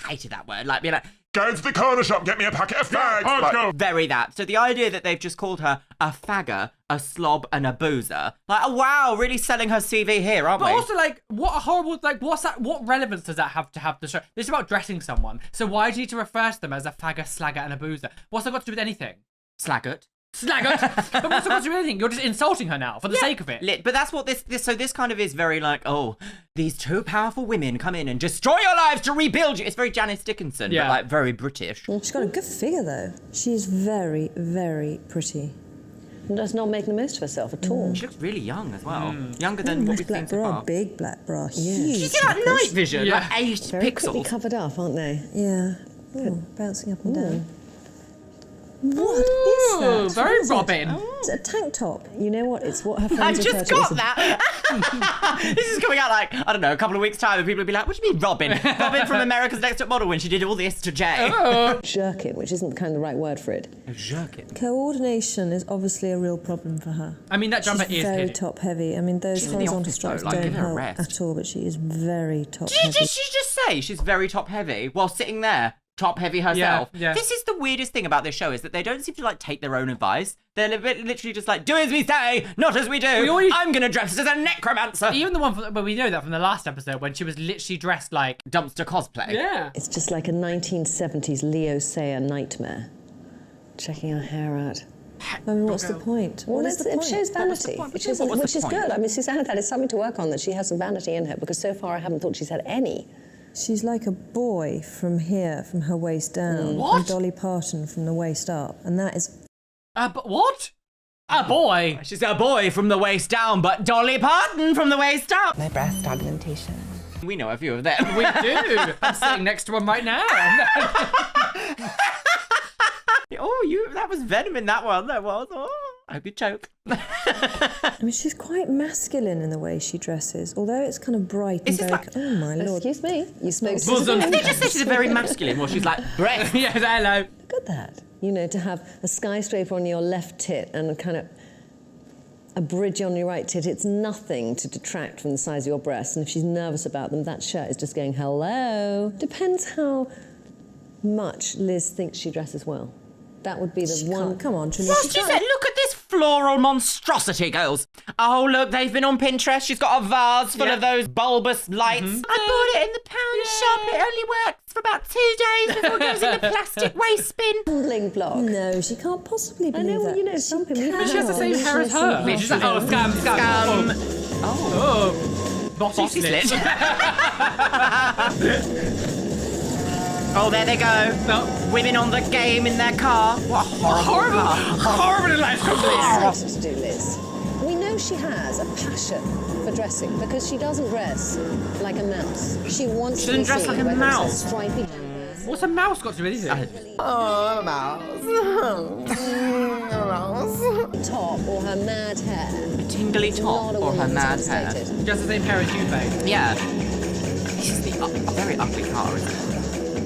A: hated that word. Like being like,
E: go to the corner shop, get me a packet of fags.
A: Very that. So the idea that they've just called her a fagger, a slob, and a boozer. Like, oh wow, really selling her CV here, aren't we?
C: But also, like, what a horrible, like, what's that? What relevance does that have to have the show? This is about dressing someone. So why do you need to refer to them as a fagger, slagger, and a boozer? What's that got to do with anything?
A: Slaggart.
C: Slaggart. But what's that got to do with anything? You're just insulting her now for the sake of it.
A: But that's what this kind of is very like, oh, these two powerful women come in and destroy your lives to rebuild you. It's very Janice Dickinson, but like very British.
D: She's got a good figure though. She's very, very pretty.
N: And does not make the most of herself at all.
A: She looks really young as well. Younger than what we've seen so far.
D: Big black bra, huge.
A: She's got night vision, like 8
N: very
A: pixels.
N: quickly covered up, aren't they?
D: Yeah. Ooh, bouncing up and down.
C: What is that? Very Robin.
D: It's a tank top. You know what? It's what her friends
A: I've just got that. This is coming out like, I don't know, a couple of weeks' time, and people will be like, what do you mean Robin? Robin from America's Next Top Model when she did all this to Jay.
N: Jerkin, which isn't kind of the right word for it.
A: Jerkin.
D: Coordination is obviously a real problem for her.
C: I mean, that jumper
D: She's
C: is
D: very top heavy. I mean, those horizontal stripes don't help at all, but she is very top heavy.
A: Did she just say she's very top heavy while sitting there? Top heavy herself.
C: Yeah.
A: This is the weirdest thing about this show, is that they don't seem to like take their own advice. They're literally just like, do as we say, not as we do. I'm gonna dress as a necromancer.
C: Even the one, but we know that from the last episode when she was literally dressed like
A: dumpster cosplay.
C: Yeah.
N: It's just like a 1970s Leo Sayer nightmare. Checking her hair out.
D: I mean, what's the point?
N: Well, it shows vanity, which is good. I mean, Susannah, that is something to work on, that she has some vanity in her, because so far I haven't thought she's had any.
D: She's like a boy from here, from her waist down.
C: What?
D: And Dolly Parton from the waist up. And that is...
C: But what? A boy?
A: She's a boy from the waist down, but Dolly Parton from the waist up.
Q: My breast augmentation.
A: We know a few of them.
C: We do. I'm sitting next to one right now.
A: Oh, that was venom in that one. That was. Oh, I hope you choke.
D: I mean, she's quite masculine in the way she dresses, although it's kind of bright and very... oh, my lord.
N: Excuse me, you spoke to
A: Bosom. They just say she's very masculine, well, she's like, breath.
C: Yes, hello.
N: Look at that. You know, to have a skyscraper on your left tit and a kind of a bridge on your right tit, it's nothing to detract from the size of your breasts. And if she's nervous about them, that shirt is just going, hello. Depends how much Liz thinks she dresses well. That would be the one.
D: Come on, Trinny.
A: She said, look at this floral monstrosity, girls. Oh, look, they've been on Pinterest. She's got a vase full of those bulbous lights. I bought it in the pound shop. It only works for about 2 days before it goes in the plastic waste bin.
N: Tumbling block.
D: No, she can't possibly believe that.
N: Well, you know, some people...
C: But she has the same hair as her. She's like, oh, scam. Oh. Bossy slit.
A: Oh, there they go.
C: No.
A: Women on the game in their car. What a horrible
N: life to do, Liz. We know she has a passion for dressing because she doesn't dress like a mouse. She wants to
A: dress like a mouse.
C: What's a mouse got to do with anything?
Q: Oh, a mouse. A mouse.
N: Top or her mad hair.
A: A tingly top or her mad hair.
C: Just the same hair as you, babe.
A: Yeah. This is a very ugly car, isn't it?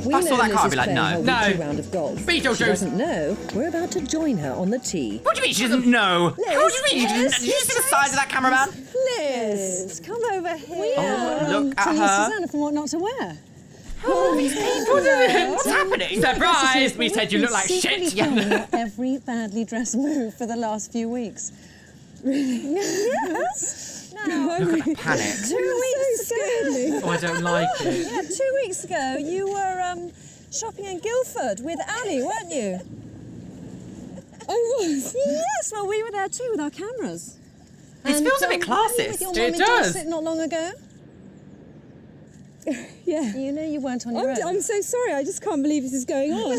N: We
A: I saw that car, I'd be like, no.
N: Round of golf.
C: Beetlejuice.
N: She doesn't know. We're about to join her on the tee.
A: What do you mean she doesn't know?
N: Liz,
A: what do you mean? Did you see the size of that cameraman?
N: Liz, come over here.
A: Oh, look at
R: Trinny and
A: her.
R: Susannah from What Not to Wear.
A: What's happening?
C: Surprise! We said you look like shit.
R: Every badly dressed move for the last few weeks. Really? Yes. No.
A: Look at the panic.
R: 2 weeks ago.
C: Oh, I don't like it.
R: Yeah, 2 weeks ago you were shopping in Guildford with Ali, weren't you? I was. Yes. Well, we were there too with our cameras.
A: This feels a bit classist.
R: It does. Not long ago. Yeah. You know you weren't on your own. I'm so sorry, I just can't believe this is going on.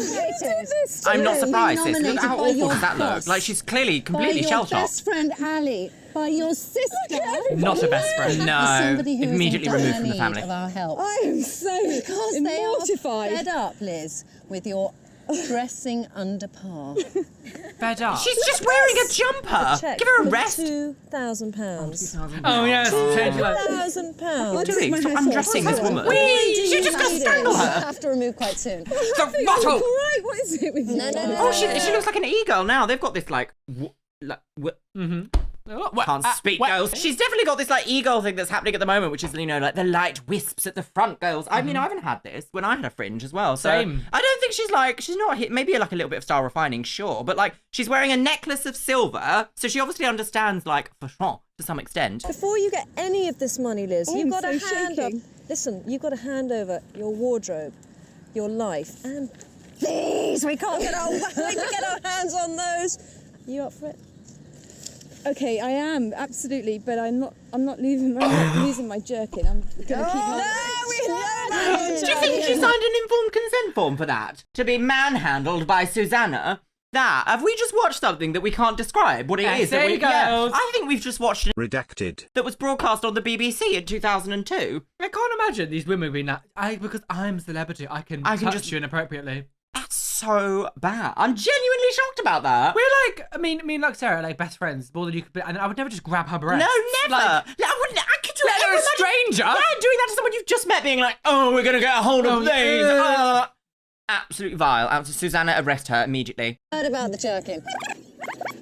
A: I'm not surprised, sis. Look how awful does that look? Like, she's clearly completely shell-shocked.
R: By your best friend Ali, by your sister.
A: Not a best friend. No. Immediately removed from the family.
R: Of our help. I am so mortified. Fed up, Liz, with your dressing under par.
C: Fed up.
A: She's just wearing a jumper. Give her a rest.
R: £2,000.
C: Oh, yes.
R: £2,000.
A: What are you doing? Stop undressing this woman. She's just going to strangle her.
R: I have to remove quite soon.
A: The bottle.
R: Right, what is it with you? No.
A: Oh, she looks like an e-girl now. They've got this, like... Can't speak, girls. She's definitely got this, like, e-girl thing that's happening at the moment, which is, you know, like, the light wisps at the front, girls. I mean, I haven't had this when I had a fringe as well. So
C: Same.
A: I don't think she's, like, she's not hit. Maybe, like, a little bit of style refining, sure. But, like, she's wearing a necklace of silver. So she obviously understands, like, fashion to some extent.
R: Before you get any of this money, Liz, you've got to hand up. Listen, you've got to hand over your wardrobe, your life, and please, we can't get our hands on those. You up for it?
L: Okay, I am absolutely, but I'm not losing my jerkin. I'm gonna keep on.
A: Do you think she signed an informed consent form for that? To be manhandled by Susannah? Have we just watched something that we can't describe what it is?
C: There you go.
A: Yeah, I think we've just watched it.
S: Redacted.
A: That was broadcast on the BBC in 2002.
C: I can't imagine these women being that. Because I'm a celebrity, I can touch
A: just
C: you inappropriately.
A: That's so bad. I'm genuinely shocked about that.
C: We're like, me and Luxeria are like best friends more than you could be, and I would never just grab her breasts.
A: No, never.
C: Like,
A: I could do
C: let her a stranger.
A: Yeah, doing that to someone you've just met, being like, oh, we're gonna get a hold of these. Absolutely vile. Susannah, arrest her immediately.
R: Heard about the jerkin.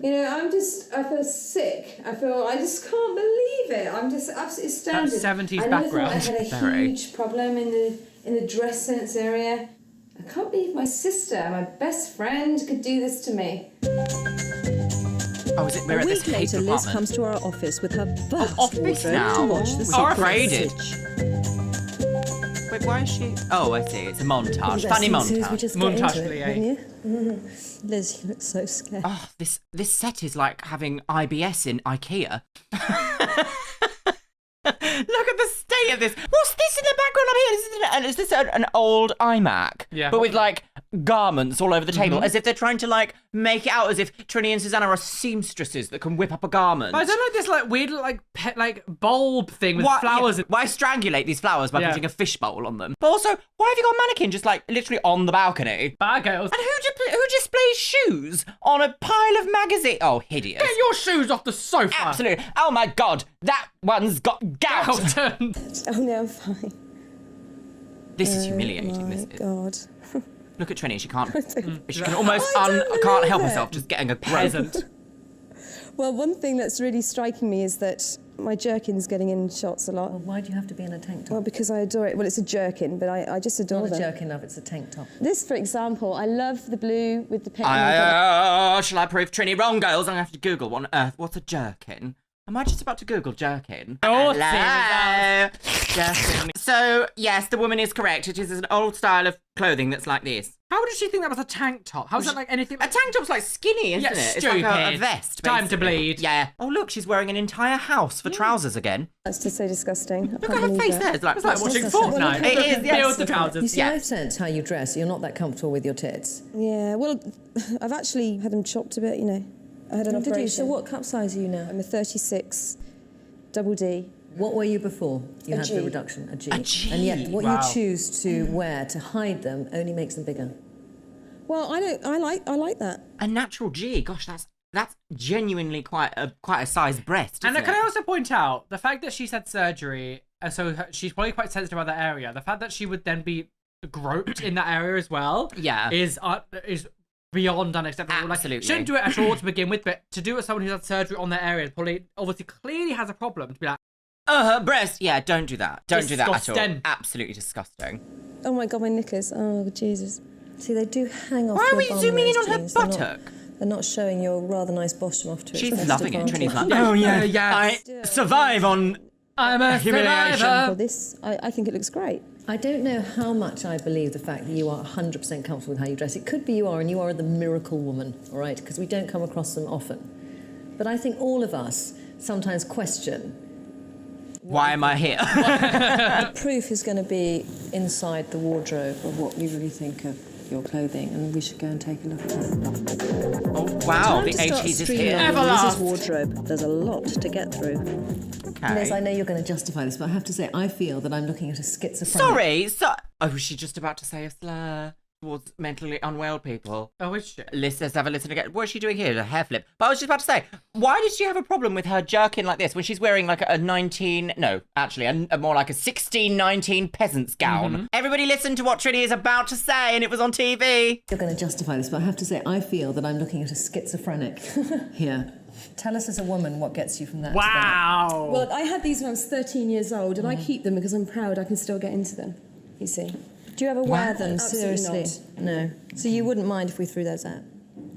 D: You know, I feel sick. I just can't believe it. I'm just absolutely astounded.
C: That 70s
D: I
C: background.
D: I had a huge problem in the dress sense area. I can't believe my sister, my best friend, could do this to me.
A: Oh, is it? We're at this
B: later,
A: department.
B: Liz comes to our office with her vast
A: office
B: wardrobe
A: now.
B: to watch the
A: R-rated.
B: stitch.
A: Wait, why is she? Oh, I see. It's a montage. Funny montage.
B: Liz, you look so scared.
A: Oh, this set is like having IBS in IKEA. Look at the state of this. What's this in the background up here? Is this an old iMac?
C: Yeah.
A: But with like garments all over the table, as if they're trying to like make it out as if Trinny and Susannah are seamstresses that can whip up a garment.
C: But I don't like this like weird like bulb thing with flowers.
A: Why strangulate these flowers by putting a fishbowl on them? But also, why have you got a mannequin just like literally on the balcony?
C: Bad girls.
A: And who displays shoes on a pile of magazines? Oh, hideous.
C: Get your shoes off the sofa.
A: Absolutely. Oh my God, that one's got gout.
L: Oh no, I'm fine.
A: This is humiliating. This is.
L: God.
A: Look at Trinny. She can't. She can almost can't help herself just getting a present.
L: Well, one thing that's really striking me is that my jerkin's getting in shots a lot.
N: Well, why do you have to be in a tank top?
L: Well, because I adore it. Well, it's a jerkin, but I just adore
N: Not
L: them.
N: a jerkin, love, it's a tank top.
L: This, for example, I love the blue with the pink.
A: Shall I prove Trinny wrong, girls? I'm going to have to Google what on earth. What's a jerkin? Am I just about to Google jerkin?
C: Oh,
A: hello. Jerkin. So, yes, the woman is correct. It is an old style of clothing that's like this.
C: How did she think that was a tank top? How is that like anything?
A: A tank top's like skinny, isn't it? It's like a vest, basically.
C: Time to bleed.
A: Yeah. Oh, look, she's wearing an entire house for trousers again.
L: That's just so disgusting.
A: Look at her face there. It's like
C: watching Fortnite.
A: It is, yes.
C: Build the trousers.
N: You see, I've sensed how you dress. You're not that comfortable with your tits.
L: Yeah, well, I've actually had them chopped a bit, you know. I had an operation.
B: Did you? So what cup size are you now?
L: I'm a 36 double D.
N: What were you before you
L: A
N: had
L: G.
N: the reduction? A G.
A: A G.
N: And yet, what
C: Wow.
N: you choose to wear to hide them only makes them bigger.
L: Well, I like that.
A: A natural G. Gosh, that's genuinely quite a size breast.
C: And
A: isn't
C: can
A: it?
C: I also point out the fact that she's had surgery, so she's probably quite sensitive about that area. The fact that she would then be groped in that area as well, is beyond unacceptable.
A: Absolutely.
C: Like, shouldn't do it at all to begin with, but to do it with someone who's had surgery on their area, probably obviously clearly has a problem. To be like,
A: her breast. Yeah, don't do that. Don't do that at all.
C: Disgusting.
A: Absolutely disgusting.
L: Oh my God, my knickers. Oh, Jesus.
R: See, they do hang off.
A: Why are
R: your
A: we
R: bum,
A: zooming in
R: those
A: on her
R: jeans.
A: buttock?
R: They're not showing your rather nice bottom off to its
A: She's
R: best
A: loving it.
R: advantage.
A: Trini's like, oh yeah, I survive on
C: I'm a
A: humiliation.
C: survivor.
L: Well, this, I think it looks great.
N: I don't know how much I believe the fact that you are 100% comfortable with how you dress. It could be you are, and you are the miracle woman, all right? Because we don't come across them often. But I think all of us sometimes question.
A: Why am I here?
R: The proof is going to be inside the wardrobe of what you really think of your clothing, and we should go and take a look at it.
A: Oh wow, the
R: Time to start
A: 80s is here.
R: streamlining Liz's wardrobe. There's a lot to get through.
N: Liz, I know you're going to justify this, but I have to say, I feel that I'm looking at a schizophrenic.
A: Sorry, oh, was she just about to say a slur towards mentally unwell people?
C: Oh, is she?
A: Let's have a listen again. What is she doing here? A hair flip. But I was just about to say, why did she have a problem with her jerkin like this when she's wearing like a 19, no, actually, a more like a 16, 19 peasant's gown? Everybody listen to what Trinny is about to say, and it was on TV.
N: You're going to justify this, but I have to say, I feel that I'm looking at a schizophrenic here. Tell us as a woman what gets you from that to that.
J: Well, I had these when I was 13 years old, and I keep them because I'm proud I can still get into them, you see.
R: Do you ever wear them,
J: Absolutely
R: seriously?
J: not.
R: No. So you wouldn't mind if we threw those out?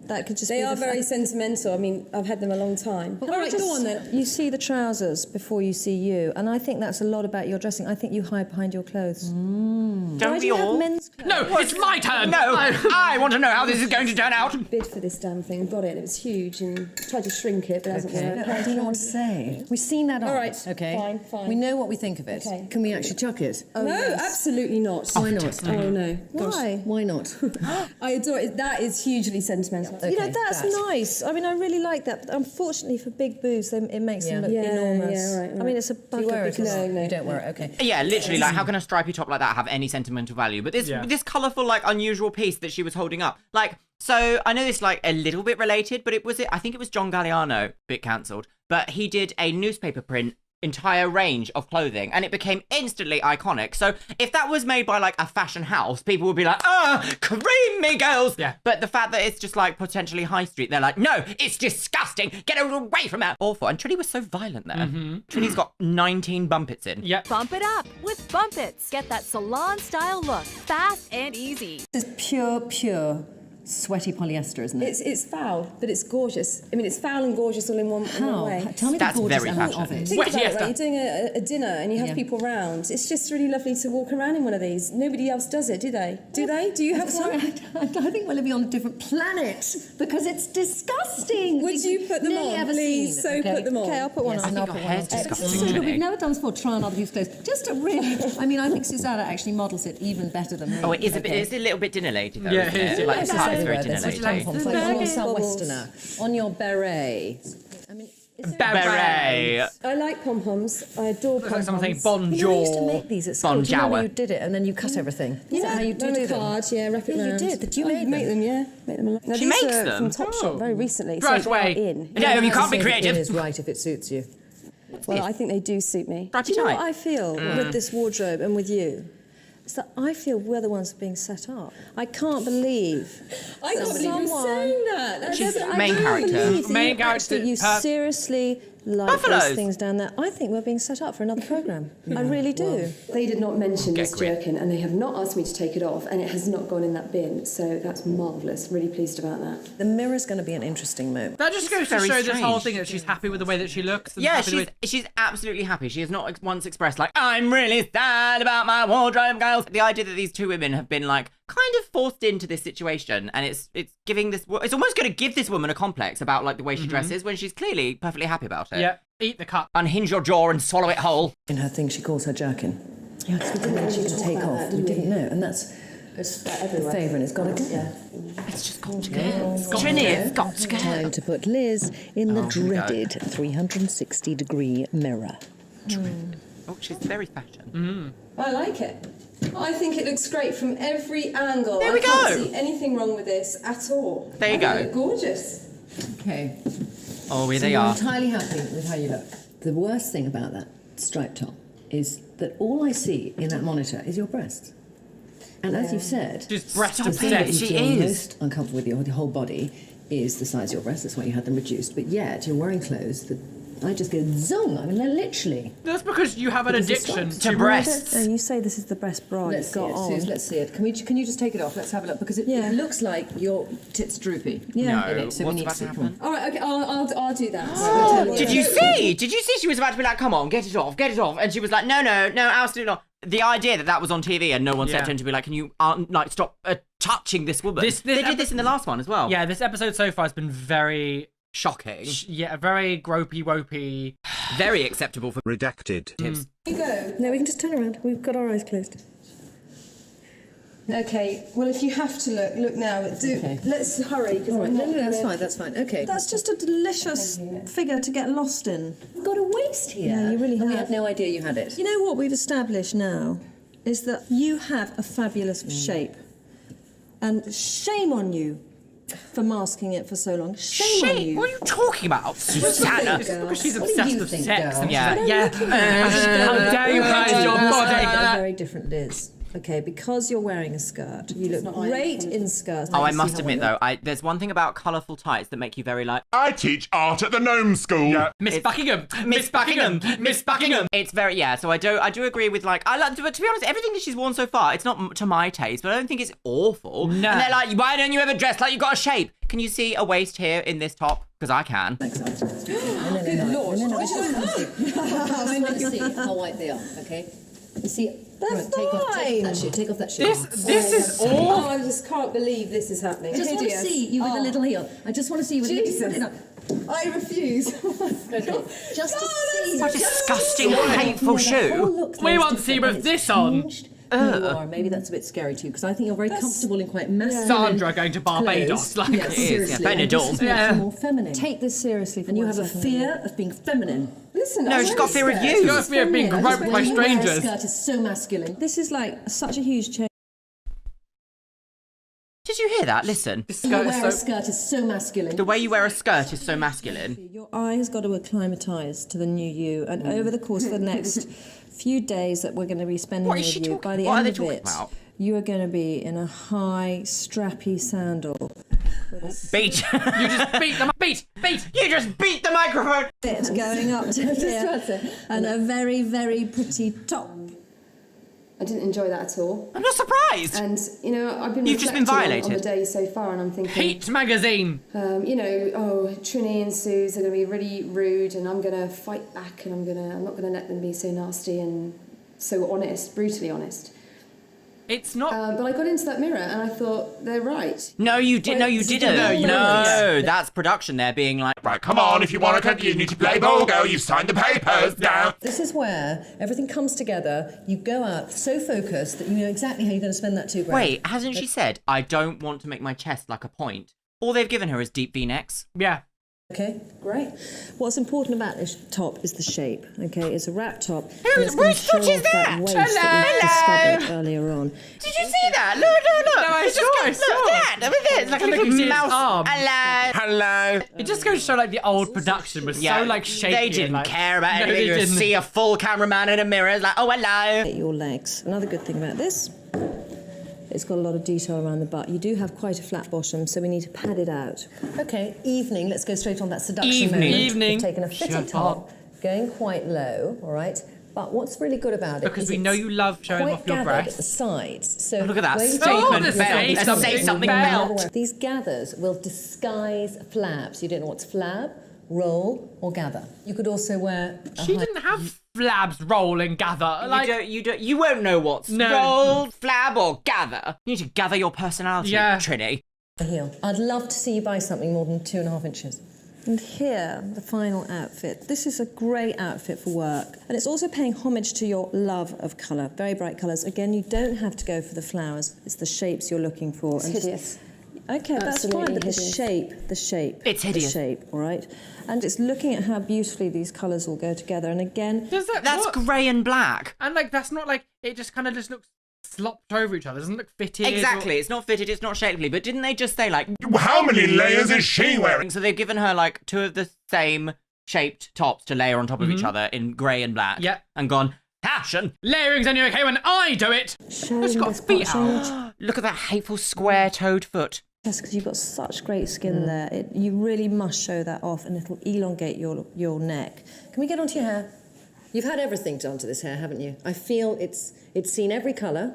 R: That could just
J: They
R: be
J: are
R: the
J: very
R: fact.
J: sentimental. I mean, I've had them a long time. All right, go on then.
R: You see the trousers before you see you, and I think that's a lot about your dressing. I think you hide behind your clothes.
A: Don't
R: Why
A: we
R: do you
A: all?
R: have men's clothes?
C: No, it's my turn.
A: No, I want to know how this is going to turn out.
J: Bid for this damn thing, got it. It was huge, and tried to shrink it, but it hasn't
N: Okay,
J: worked.
N: I don't know what to say. We've seen that on.
J: All right,
N: okay.
J: fine.
N: We know what we think of it.
J: Okay.
N: Can we actually chuck it?
J: Oh, no, absolutely not.
N: Why not?
J: Oh, no. Gosh.
R: Why?
N: Why not?
J: I adore it. That is hugely sentimental.
R: You know, that's nice. I mean, I really like that. But unfortunately, for big boobs, it makes them look enormous.
J: Yeah, right.
R: I mean, it's a bucket.
N: You wear it?
R: because-
N: No, you don't wear it. Okay.
A: Yeah, literally, like, how can a stripy top like that have any sentimental value? But this colourful, like, unusual piece that she was holding up, like, so I know this, like, a little bit related, but I think it was John Galliano, bit cancelled, but he did a newspaper print entire range of clothing, and it became instantly iconic. So if that was made by like a fashion house, people would be like, cream me girls.
C: Yeah.
A: But the fact that it's just like potentially high street, they're like, no, it's disgusting, get away from that. Awful. And Trinny was so violent there. Trinny's got 19 bumpits in.
C: Yep.
S: Bump it up with Bumpits. Get that salon style look, fast and easy.
N: This is pure sweaty polyester, isn't it?
J: It's foul, but it's gorgeous. I mean, it's foul and gorgeous all in one way.
N: Tell me
A: That's
N: the gorgeous
A: very
N: element
A: fashion.
N: of it.
J: Think about it, right? You're doing a dinner and you have
N: Yeah.
J: people round. It's just really lovely to walk around in one of these. Nobody else does it, do they? Do they? Do you have
N: Sorry,
J: one?
N: I think we're living on a different planet because it's disgusting.
J: Would you put them
N: Nearly
J: on?
N: ever
J: Please,
N: seen.
J: put them on.
R: Okay, I'll put one
N: Yes,
R: on.
N: and I'll
A: your
N: put one on.
A: hair's disgusting,
N: So, but
A: Trinny.
N: we've never done this before, try on other people's clothes. Just to really, I mean, I think Susannah actually models it even better than me.
A: Oh, it is
N: Okay.
A: it's a little bit dinner lady though.
C: Yeah,
A: isn't
C: it is.
A: Like,
N: Yes,
A: the part is very
N: everywhere,
A: dinner
N: there's
A: lady.
N: tampons, like on your southwesterner, on your beret. I mean,
A: Beret.
J: I like pom-poms. I adore
C: Looks like
J: pom-poms.
C: someone saying
N: you know, we used to
C: bonjour.
N: make these at school. Do you
A: Bonjour.
N: remember you did it and then you cut everything? Is that how you
J: on
N: do
J: a
N: them?
J: card, wrap it
N: Yeah, you
J: round.
N: did, but you
J: I
N: made
J: make
N: them.
J: them, Make them a lot. Now,
A: She
J: these
A: makes
J: are
A: them?
J: from Topshop very recently.
C: Right
J: so
C: away.
J: they are in.
A: No, you can't be
N: Say that
A: creative.
N: It is right if it suits you.
J: Well, I think they do suit me.
A: Stripy
R: Do you know
A: tie.
R: what I feel with this wardrobe and with you? It's that I feel we're the ones being set up. I can't believe.
J: I can't believe you're
R: someone-
J: saying that. That's
A: She's
J: I
A: main
J: can't
A: character.
J: believe that
C: Main
J: you
C: character.
R: You seriously like
A: Buffaloes.
R: those things down there. I think we're being set up for another programme. I really do.
J: They did not mention
A: Get
J: this
A: grip.
J: jerkin, and they have not asked me to take it off, and it has not gone in that bin, so that's marvellous. Really pleased about that.
N: The mirror's going to be an interesting moment.
C: That just goes to
A: very
C: show this whole
A: strange.
C: thing that she's happy with the way that she looks. And
A: Yeah,
C: happy with
A: she's absolutely happy. She has not once expressed like, I'm really sad about my wardrobe, girls. The idea that these two women have been like kind of forced into this situation, and it's giving this, it's almost going to give this woman a complex about like the way she dresses when she's clearly perfectly happy about it.
C: Yeah, eat the cup.
A: Unhinge your jaw and swallow it whole.
N: In her thing, she calls her jerkin.
J: Yeah, because we didn't
N: She
J: actually
N: can
J: talk
N: take
J: about
N: off.
J: that,
N: We
J: did we?
N: didn't know, and that's
J: It's
N: the
J: everywhere.
N: favour, and it's got to go.
J: Yeah.
A: It's just got to go. Trinny, it's got to go.
N: Time to put Liz in the
A: Oh, here we go.
N: dreaded 360-degree mirror.
A: Oh, she's very fashion.
J: I like it. I think it looks great from every angle.
A: There we
J: I can't
A: go.
J: see anything wrong with this at all.
A: There you
J: I think
A: go.
J: it looks gorgeous.
N: Okay.
A: Oh, here
N: So
A: they
N: you're
A: are.
N: entirely happy with how you look. The worst thing about that striped top is that all I see in that monitor is your breasts. And as you've said,
C: She's breast
N: the thing that
C: obsessed.
N: you feel most uncomfortable with your whole body is the size of your breasts. That's why you had them reduced. But yet you're wearing clothes that I just go zong. I mean, literally.
C: That's because you have an addiction to
A: breasts.
R: You say this is the best bra
N: Let's
R: you've
N: see
R: got
N: it,
R: on.
N: Suze, let's see it. Can you just take it off? Let's have a look, because it looks like your tits droopy.
R: Yeah.
A: No,
N: in it, so we
A: what's
N: need
A: about
N: to see.
A: to
N: Come on.
A: happen?
N: All right, okay, I'll do that.
A: Did you see? Did you see she was about to be like, come on, get it off, get it off. And she was like, no, absolutely not. The idea that was on TV and no one said to him to be like, can you like stop touching this woman? They did this in the last one as well.
C: Yeah, this episode so far has been very
A: shocking.
C: Very gropey wopey.
A: Very acceptable for
T: redacted.
A: Tips.
R: You go. No, we can just turn around. We've got our eyes closed.
B: Okay, well, if you have to look now. Let's hurry.
R: All right,
B: no,
N: that's fine. Okay.
R: That's just a delicious figure to get lost in.
N: You've got a waist here.
R: Yeah, you really have.
N: We had no idea you had it.
R: You know what we've established now is that you have a fabulous shape. And shame on you for masking it for so long. Shame on you.
A: What are you talking about, Susannah?
C: It's because she's obsessed with sex. And
A: yeah.
C: How dare you hide your body?
R: A very different Liz. Okay, because you're wearing a skirt. You look great in skirts.
A: Oh, I must admit though, there's one thing about colourful tights that make you very like.
E: I teach art at the Gnome School. Yeah.
C: Miss Buckingham.
A: It's very So I do agree with like but to be honest, everything that she's worn so far, it's not to my taste, but I don't think it's awful.
C: No.
A: And they're like, why don't you ever dress like you got a shape? Can you see a waist here in this top? Because I can.
N: Good Lord. I want to see how white they are. Okay. You see.
R: That's
N: take off that shit. Take off that shit.
C: This is awful.
B: Oh, I just can't believe this is happening.
N: I just want to see you with a little heel. I just want to see you with
B: Jesus.
N: a little heel.
B: I refuse.
N: Just to see.
A: What a disgusting, hateful shoe.
C: We want to see you with this on.
N: You are. Maybe that's a bit scary too, because I think you're very comfortable in quite masculine.
C: Sandra going to Barbados,
N: clothes.
C: like
N: seriously.
A: Benidorm.
N: Yeah. More feminine.
R: Take this seriously.
N: And you have a fear of being feminine.
B: Listen,
A: no, she's got fear of you.
C: She's got a fear of being groped by strangers.
N: Your skirt is so masculine.
R: This is like such a huge change.
A: Did you hear that? Listen.
N: The skirt is so masculine.
A: The way you wear a skirt is so masculine.
R: Your eye has got to acclimatise to the new you, and over the course of the next few days that we're going to be spending with you, by the end of it, you are going to be in a high, strappy sandal.
A: Beat.
C: You just beat the beat.
A: You just beat the microphone.
R: Bit going up to here, and a very, very pretty top.
B: I didn't enjoy that at all.
A: I'm not surprised.
B: And, you know, I've been
A: You've just been violated
B: on the day so far, and I'm thinking...
C: Heat magazine!
B: You know, Trinny and Suze are going to be really rude, and I'm going to fight back, and I'm not going to let them be so nasty and so honest, brutally honest.
C: It's not...
B: but I got into that mirror, and I thought, they're right.
A: No, you didn't. No, that's production. They're being like,
E: right, come on, if you want to continue to play ball girl, you've signed the papers down.
N: This is where everything comes together. You go out so focused that you know exactly how you're going to spend that £2,000.
A: Wait, hasn't she said, I don't want to make my chest like a point? All they've given her is deep V-necks.
C: Yeah.
R: Okay, great. What's important about this top is the shape. Okay, it's a wrap top.
A: Which foot is that?
R: Waist that we discovered earlier on.
A: Did you see that? Look.
C: No, I saw.
A: Look at that. Over there. It's like a little mouse. Hello.
C: It just goes to show like the old production was so like shaky.
A: They didn't care about anything.
C: They
A: You
C: didn't.
A: see a full cameraman in a mirror. It's like, oh, hello.
R: Your legs. Another good thing about this, it's got a lot of detail around the butt. You do have quite a flat bottom, so we need to pad it out.
N: Okay, evening. Let's go straight on that seduction
C: Evening.
N: moment. We've taken a fitted top, going quite low, all right? But what's really good about it
C: because
N: is
C: we know you love showing off your
N: gathered
C: breasts.
N: at the sides. So
A: look at that
C: statement belt.
A: Say something belt.
N: These gathers will disguise flabs. You don't know what's flab, roll, or gather. You could also wear.
C: She didn't have flabs, roll, and gather. Like
A: You won't know what's roll, flab, or gather. You need to gather your personality, Trinny.
N: A heel. I'd love to see you buy something more than 2.5 inches.
R: And here, the final outfit. This is a great outfit for work. And it's also paying homage to your love of colour. Very bright colours. Again, you don't have to go for the flowers. It's the shapes you're looking for.
B: It's hideous.
R: Okay, that's fine, but the shape.
A: It's hideous.
R: The shape, all right? And it's looking at how beautifully these colours all go together. And again...
A: That's grey and black.
C: And like, that's not like, it just kind of just looks slopped over each other. It doesn't look fitted.
A: Exactly. It's not fitted, it's not shapely. But didn't they just say like...
E: How many layers is she wearing?
A: So they've given her like 2 of the same shaped tops to layer on top of each other in grey and black.
C: Yeah.
A: And gone, fashion.
C: Layering's only okay when I do it. She's got feet out.
A: Look at that hateful square-toed foot.
R: Yes, because you've got such great skin there. You really must show that off, and it'll elongate your neck.
N: Can we get onto your hair? You've had everything done to this hair, haven't you? I feel it's seen every colour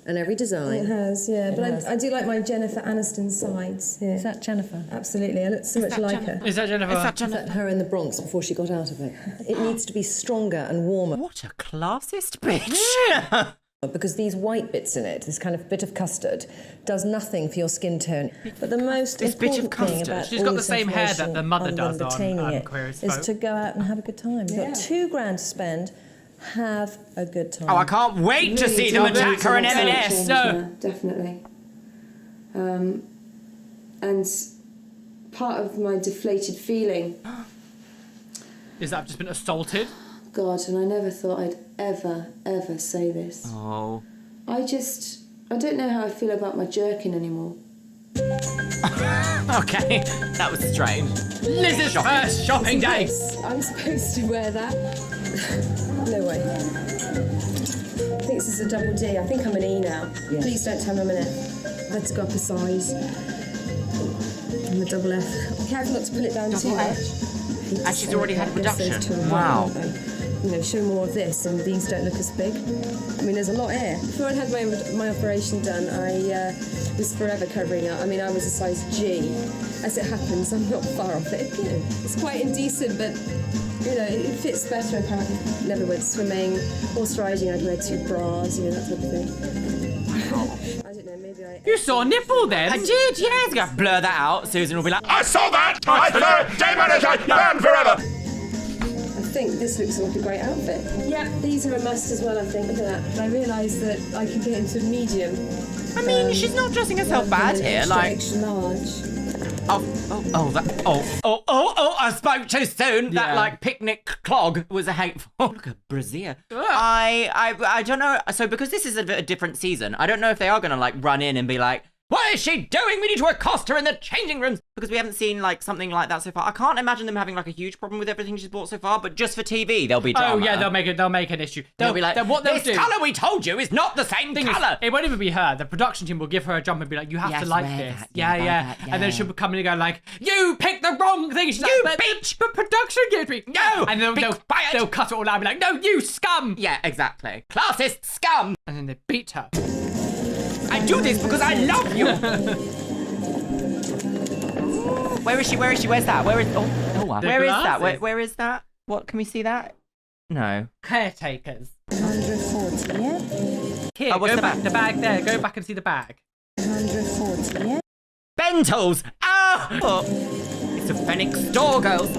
N: and every design.
B: It has, yeah. But I do like my Jennifer Aniston sides. Yeah.
R: Is that Jennifer?
B: Absolutely. I look so much like her.
C: Is that Jennifer?
N: Is that her in the Bronx before she got out of it? It needs to be stronger and warmer.
A: What a classist bitch.
N: Because these white bits in it, this kind of bit of custard, does nothing for your skin tone.
R: But the most
A: This bit of
R: important thing
A: custard.
R: about
C: She's
R: all
C: got the
R: this
C: same hair that the
R: information,
C: mother
R: other
C: does
R: than retaining
C: on
R: it,
C: Queer as
R: is
C: Folk.
R: to go out and have a good time. You've got £2 to spend. Have a good time.
A: Oh, I can't wait to see them attack her in M&S.
B: No. Definitely. And part of my deflated feeling.
C: Is that I've just been assaulted?
B: God, and I never thought I'd ever say this.
A: Oh.
B: I don't know how I feel about my jerkin anymore.
A: Okay, that was strange.
C: Liz's first shopping day.
B: I'm supposed to wear that. No way. I think this is a double D. I think I'm an E now. Yeah. Please don't tell me I'm an F. I had to go up a size. I'm a double F. Careful not to pull it down too much.
A: And she's already had a reduction. Wow.
B: You know, show more of this, and these don't look as big. I mean, there's a lot here. Before I had my operation done, I was forever covering up. I mean, I was a size G. As it happens, I'm not far off it. You know, it's quite indecent, but you know, it fits better apparently. Never went swimming, horse riding. I'd wear 2 bras, you know, that type of thing. I don't know, maybe
C: You saw a nipple then?
A: I did, yes. I'm gonna blur that out. Susan will be like,
E: I saw that! I saw it! Day manager, banned forever!
B: I think this looks like a great outfit. Yeah, these are a must as well, I think. Look at that. I realised that I can get into medium.
A: I mean, she's not dressing herself bad here. Like,
B: extra large.
A: I spoke too soon. That like picnic clog was a hateful. Look at brassiere. I don't know. So because this is a different season, I don't know if they are gonna like run in and be like, what is she doing? We need to accost her in the changing rooms, because we haven't seen like something like that so far. I can't imagine them having like a huge problem with everything she's bought so far, but just for TV, there'll be drama.
C: Oh yeah, they'll make an issue.
A: They'll be like,
C: what they'll
A: this
C: do,
A: colour we told you is not the same colour.
C: It won't even be her. The production team will give her a jump and be like, you have to like this.
A: That,
C: yeah. And then she'll come in and go like, you picked the wrong thing. She's
A: you
C: like,
A: bitch!
C: But production gives me
A: no.
C: And they'll cut it all out and be like, no, you scum.
A: Yeah, exactly. Classist scum.
C: And then they beat her.
A: I do this because I love you. Where is she? Where is she? Where's that? Where is? Where is that? Where is that? What? Can we see that? No.
C: Caretakers.
B: 140, yeah?
C: Here, go back. The bag there. Go back and see the bag.
B: 140, yeah?
A: Bentals. Oh, it's a Phoenix store, girls.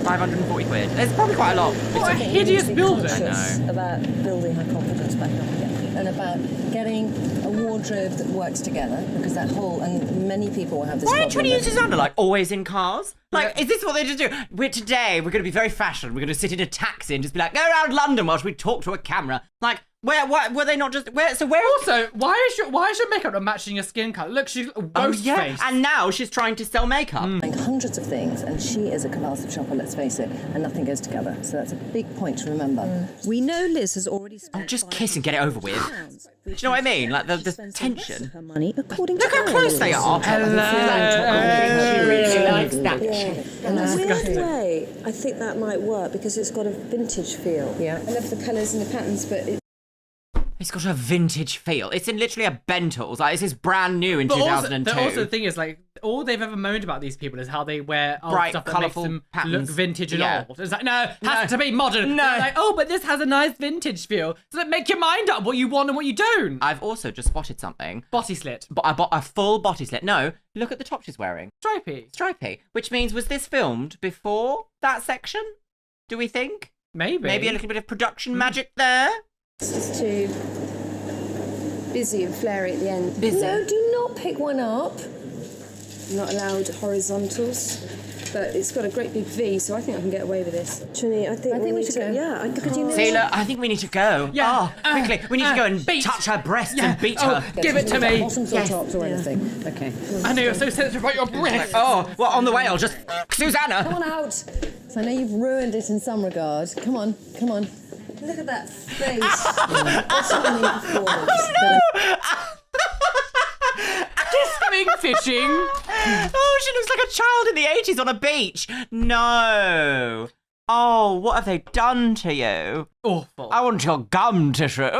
A: 540 quid. There's probably quite a lot.
C: What a hideous building.
A: I know.
R: About building her confidence back up again, and about getting a wardrobe that works together, because that whole, and many people will have this.
A: Why are Trinny and Susannah like always in cars? Like, is this what they just do? We're going to be very fashion. We're going to sit in a taxi and just be like, go around London whilst we talk to a camera. Like, where were they not just where? So where?
C: Also, why is your makeup not matching your skin colour? Look, she's ghost face.
A: And now she's trying to sell makeup.
R: Like hundreds of things, and she is a compulsive shopper. Let's face it, and nothing goes together. So that's a big point to remember.
B: We know Liz has already spent.
A: Oh, just kiss and get it over with. Do you know what I mean? Like the tension.
B: Her money, according
A: Look
B: to
A: how close they are. Hello. She really likes that.
B: In a weird way, I think that might work because it's got a vintage feel.
R: Yeah.
B: I love the colours and the patterns, but
A: It's got a vintage feel. It's in literally a Bentals. Like, this is brand new in 2002.
C: Also, the thing is, like, all they've ever moaned about these people is how they wear old
A: bright,
C: stuff that
A: colourful
C: makes them
A: patterns.
C: look vintage and old. It's like, no, it has to be modern. No. They're like, oh, but this has a nice vintage feel. So like, make your mind up what you want and what you don't.
A: I've also just spotted something.
C: Body slit.
A: But I bought a full body slit. No, look at the top she's wearing.
C: Stripey.
A: Stripey. Which means, was this filmed before that section? Do we think?
C: Maybe.
A: Maybe a little bit of production magic there?
B: it's just too busy and flary at the end.
A: Busy?
B: No, do not pick one up. I'm not allowed horizontals, but it's got a great big V, so I think I can get away with this. Trinny, I think we should go. Yeah, could you
A: Sailor, I think we need to go.
C: Yeah.
A: Quickly, we need to go and touch her breasts and beat her.
C: Give it to me.
R: Bottoms or tops or anything. Okay.
C: I know you're so sensitive about your breasts.
A: Oh, well, on the way, I'll just... Susannah!
R: Come on out. So I know you've ruined it in some regard. Come on. Look at that face. What's happening performance?
A: Just, I
C: fishing.
A: Oh, she looks like a child in the 80s on a beach. No. Oh, what have they done to you?
C: Awful.
A: I want your gum tissue.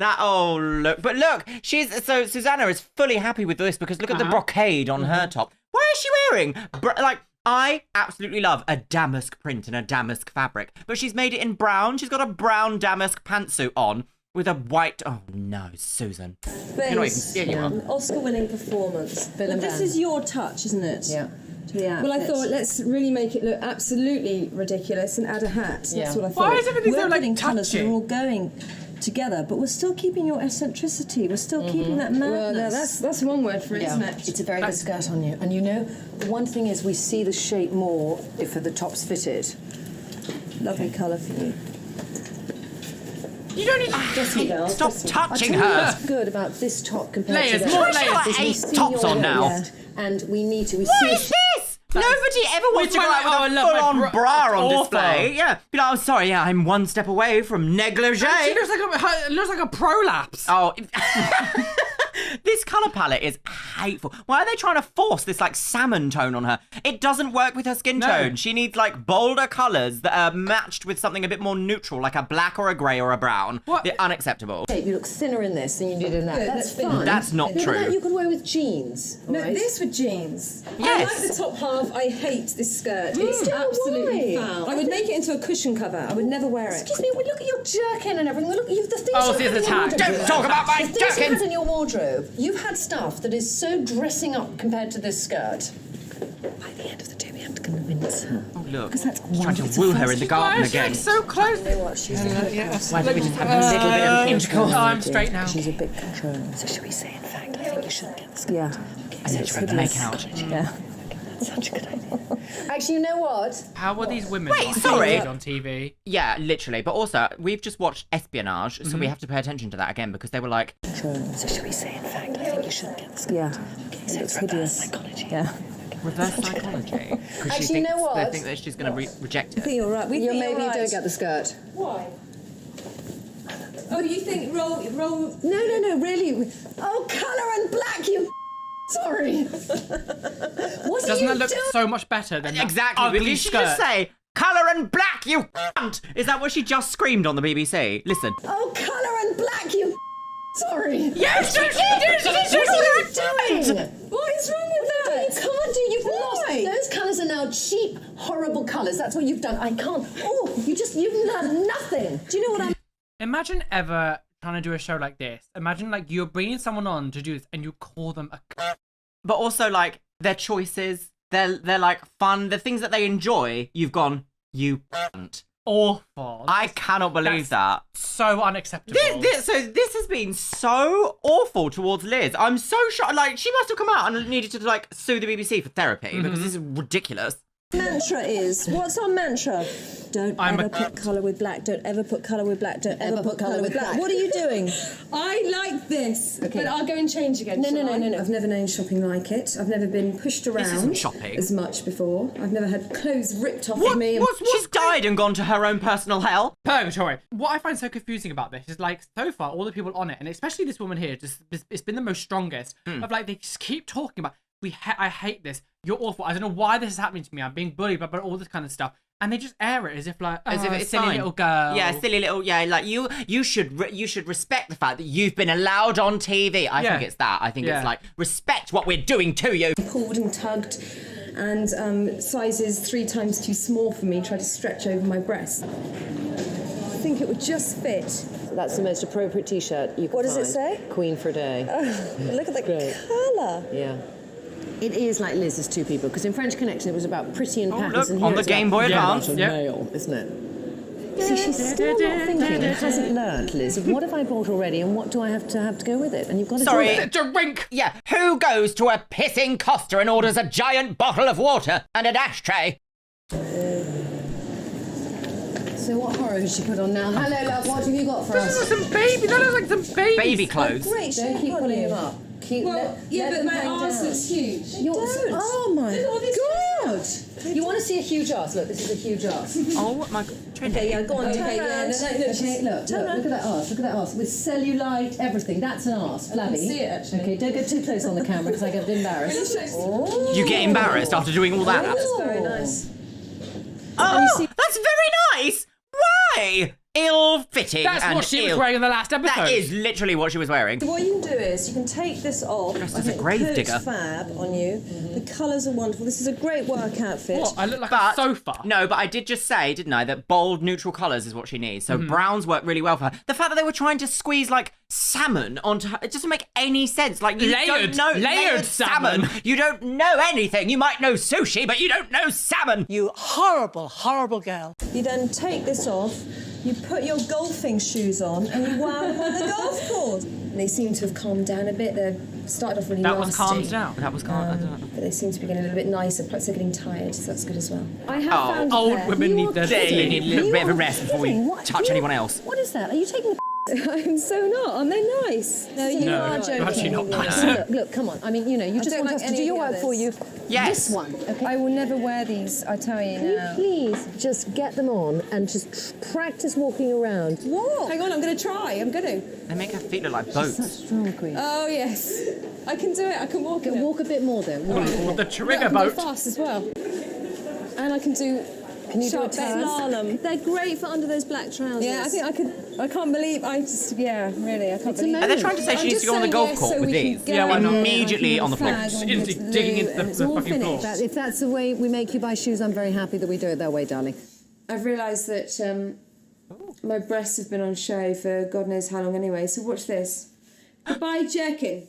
A: Look. But look, so Susannah is fully happy with this because look at the brocade on her top. What is she wearing? I absolutely love a damask print and a damask fabric, but she's made it in brown. She's got a brown damask pantsuit on with a white. Oh no, Susan! You're not even
B: An Oscar-winning performance. This is your touch, isn't it?
N: Yeah.
B: To the outfit.
G: Well, I thought let's really make it look absolutely ridiculous and add a hat. That's what I thought.
C: Why is everything so
B: We're
C: like
B: putting colours that
C: touchy?
B: are all going together, but we're still keeping your eccentricity. We're still keeping that madness.
G: Well, that's one word for it, isn't it?
N: It's a very good skirt on you. And you know, the one thing is we see the shape more if the top's fitted.
B: Lovely colour for you.
A: You don't need stop touching
N: I tell you
A: her.
N: what's good about this top compared
C: Layers,
N: to the
C: more
N: other
C: layers.
N: is we
A: Eight
N: see
A: tops
N: your
A: on now.
N: waist, and we need to.
A: What is this? Nobody ever wants to go out with a full-on bra on display. Yeah, be like, oh, sorry, yeah, I'm one step away from negligee.
C: She looks like a prolapse.
A: Oh, this colour palette is hateful. Why are they trying to force this like salmon tone on her? It doesn't work with her skin tone. She needs like bolder colours that are matched with something a bit more neutral, like a black or a grey or a brown.
C: What?
A: They're unacceptable.
N: You look thinner in this than you did in that.
G: Good,
N: That's
G: that's
N: fine.
A: That's not
N: But
A: true.
N: that you can wear with jeans.
G: No,
N: right?
G: this with jeans.
A: Yes.
G: I like the top half. I hate this skirt. It's absolutely foul. I would make it into a cushion cover. I would never wear it.
N: Excuse me, we look at your jerkin and everything. Look at the things
C: Oh,
N: you
C: see,
N: have in
C: it's
N: your
C: attack.
N: wardrobe.
A: Don't talk about my
N: The things you
A: jerkin.
N: had in your wardrobe. You've had stuff that is so dressing up compared to this skirt. By the end of the day, we have to convince her.
A: Oh, look.
N: Because that's
A: She's trying to woo her in the garden again.
C: So close.
A: Why don't we just have a little bit of intercourse?
C: Oh, I'm straight now.
N: She's a bit controlling. So should we say, in fact, I think you should get the skirt?
B: Yeah.
A: I said try to make out.
B: Yeah.
N: That's such a good idea. Actually, you know what?
C: How are these women
A: Wait,
C: not
A: sorry.
C: on TV?
A: Yeah, literally. But also, we've just watched Espionage, so we have to pay attention to that again because they were like...
N: So should we say, in fact, I think you should get the skirt?
B: Yeah.
N: Okay, so it's
B: hideous.
N: psychology.
B: Yeah.
A: Reverse psychology. Because
N: Actually, you know what?
A: They think that she's going to reject
B: I think
A: it.
B: you're right. We
N: You
B: think
N: maybe
B: you're right.
N: don't get the skirt.
G: Why? Oh, you think roll?
B: No, really.
N: Oh, colour and black, you. Sorry. What
C: Doesn't that look so much better than that
A: Exactly.
C: ugly
A: Did she
C: skirt?
A: just say, colour and black, you cunt? Is that what she just screamed on the BBC? Listen.
N: Oh, colour and black, you. Sorry.
A: Yes, she did.
N: What are you doing?
G: What is wrong with that?
N: You can't do. You've lost. Those colours are now cheap, horrible colours. That's what you've done. I can't. Oh, you've done nothing. Do you know what I'm?
C: Imagine ever trying to do a show like this. Imagine like you're bringing someone on to do this and you call them a
A: But also, like, their choices, they're like fun, the things that they enjoy, you've gone, you cunt.
C: awful.
A: I cannot believe that.
C: So unacceptable.
A: This has been so awful towards Liz. I'm so shocked. Like, she must have come out and needed to, like, sue the BBC for therapy because this is ridiculous.
B: Mantra is, what's our mantra? Don't ever put colour with black. Don't ever put colour with black. Don't ever put colour with black. What are you doing?
G: I like this, but I'll go and change again.
B: No.
G: I've never known shopping like it. I've never been pushed around
A: isn't shopping.
G: as much before. I've never had clothes ripped off
A: What?
G: of me.
A: She's died and gone to her own personal hell.
C: Purgatory. What I find so confusing about this is like so far all the people on it, and especially this woman here, just it's been the most strongest. Of like they just keep talking about I hate this. You're awful. I don't know why this is happening to me. I'm being bullied, but all this kind of stuff. And they just air it as if like
A: As if it's
C: a silly
A: fine.
C: little girl.
A: Yeah, silly little. Yeah, like you should respect the fact that you've been allowed on TV. I think it's that. I think it's like respect what we're doing to you.
G: Pulled and tugged, and sizes 3 times too small for me. Tried to stretch over my breast. I think it would just fit.
N: That's the most appropriate T-shirt you can
B: What does it
N: find.
B: say?
N: Queen for a day.
B: Look at the colour.
N: Yeah. It is like Liz's Two People, because in French Connection it was about pretty and patterns.
A: look,
N: and
A: on
N: here
A: the
N: it's
A: Game
N: about
A: Boy Advance.
N: male, isn't it? See, she's still not thinking, hasn't learnt, Liz. What have I bought already, and what do I have to go with it? And you've got to do it.
C: Drink.
A: Yeah, who goes to a pissing Costa and orders a giant bottle of water and an ashtray?
O: So what horror has she put on now? Hello, love, what have you got for us?
C: That looks like some baby.
A: Baby clothes.
B: Great,
O: Don't keep pulling them up.
G: Well, yeah, but my arse looks huge.
O: Oh my
G: Look at all this
N: loud. You want to see a huge ass? Look, this is a huge ass.
A: Oh my God. Trinny.
N: Okay, yeah, go on,
B: Okay,
N: turn
B: yeah,
N: around.
B: no,
N: Okay, look at that ass, look at that ass. With cellulite, everything. That's an ass, flabby.
B: I can see it, actually.
N: Okay, don't get too close on the camera because I get embarrassed. Oh.
A: You get embarrassed after doing all that?
B: That's very nice.
A: Oh, that's very nice. Why? Ill-fitting.
C: That's
A: and
C: what she was
A: ill.
C: wearing in the last episode.
A: That is literally what she was wearing.
B: So what you can do is you can take this off.
A: Dressed
B: I
A: as a
B: think
A: grave
B: the coat's
A: digger.
B: fab on you. The colours are wonderful. This is a great work outfit.
C: What? I look like a sofa.
A: No, but I did just say, didn't I, that bold, neutral colours is what she needs. So browns work really well for her. The fact that they were trying to squeeze, like, salmon onto her, it doesn't make any sense. Like, you don't know
C: layered salmon.
A: You don't know anything. You might know sushi, but you don't know salmon.
T: You horrible, horrible girl.
B: You then take this off, you put your golfing shoes on, and you wow them on the golf course.
U: They seem to have calmed down a bit. They started off really
C: That
U: nasty.
C: was calmed down.
A: That was calmed. I don't know.
U: But they seem to be getting a little bit nicer. Perhaps they're getting tired, so that's good as well.
B: I have found a
C: old
B: pair.
C: women need their
A: They need a little bit of a rest before we
N: What?
A: touch anyone else.
N: What is that? Are you taking the
B: I'm so not. Aren't they nice? No, you
C: No,
B: are joking.
C: actually not.
N: Look, come on. I mean, you know, you just
B: don't
N: want
B: like
N: us to
B: any
N: do
B: of
N: your
B: the
N: work
B: others.
N: for you.
A: Yes.
N: This one, okay?
B: I will never wear these, I tell you
N: Can you
B: now.
N: please just get them on and just practice walking around?
B: What? Hang on, I'm going to try. I'm going to.
A: They make her feet look like
N: She's
A: boats.
N: such strong queen.
B: Oh, yes. I can do it. I can walk in it.
N: Walk a bit more then.
C: Or the
B: I
C: trigger
B: can
C: boat.
B: go fast as well. And I can do...
N: Can you do a
B: sharp
N: turn?
B: slalom.
R: They're great for under those black trousers.
B: Yeah, I think I could. I can't believe. Really, I can't believe.
A: Are they trying to say she needs to go on the golf court with these?
C: Yeah, why not?
A: Immediately on the floor.
C: Digging into the fucking floor.
N: If that's the way we make you buy shoes, I'm very happy that we do it that way, darling.
U: I've realised that my breasts have been on show for God knows how long anyway, so watch this. Goodbye, jerkin.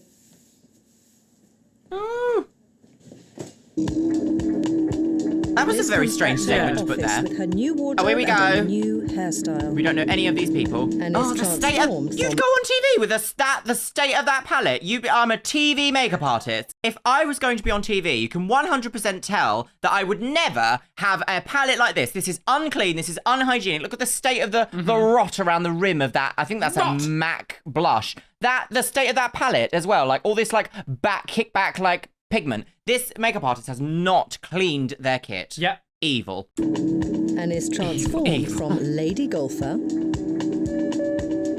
A: That was a very strange statement to put there.
R: With her new wardrobe
A: Oh, here we
R: and a
A: go.
R: new hairstyle.
A: We don't know any of these people.
N: And
A: oh,
N: it's
A: the state of...
N: transformed
A: You'd
N: from-
A: go on TV with the state of that palette. I'm a TV makeup artist. If I was going to be on TV, you can 100% tell that I would never have a palette like this. This is unclean. This is unhygienic. Look at the state of the rot around the rim of that. I think that's a MAC blush. The state of that palette as well. Like all this like kickback like pigment. This makeup artist has not cleaned their kit.
C: Yep.
A: Evil.
N: And is transformed
A: Evil.
N: from lady golfer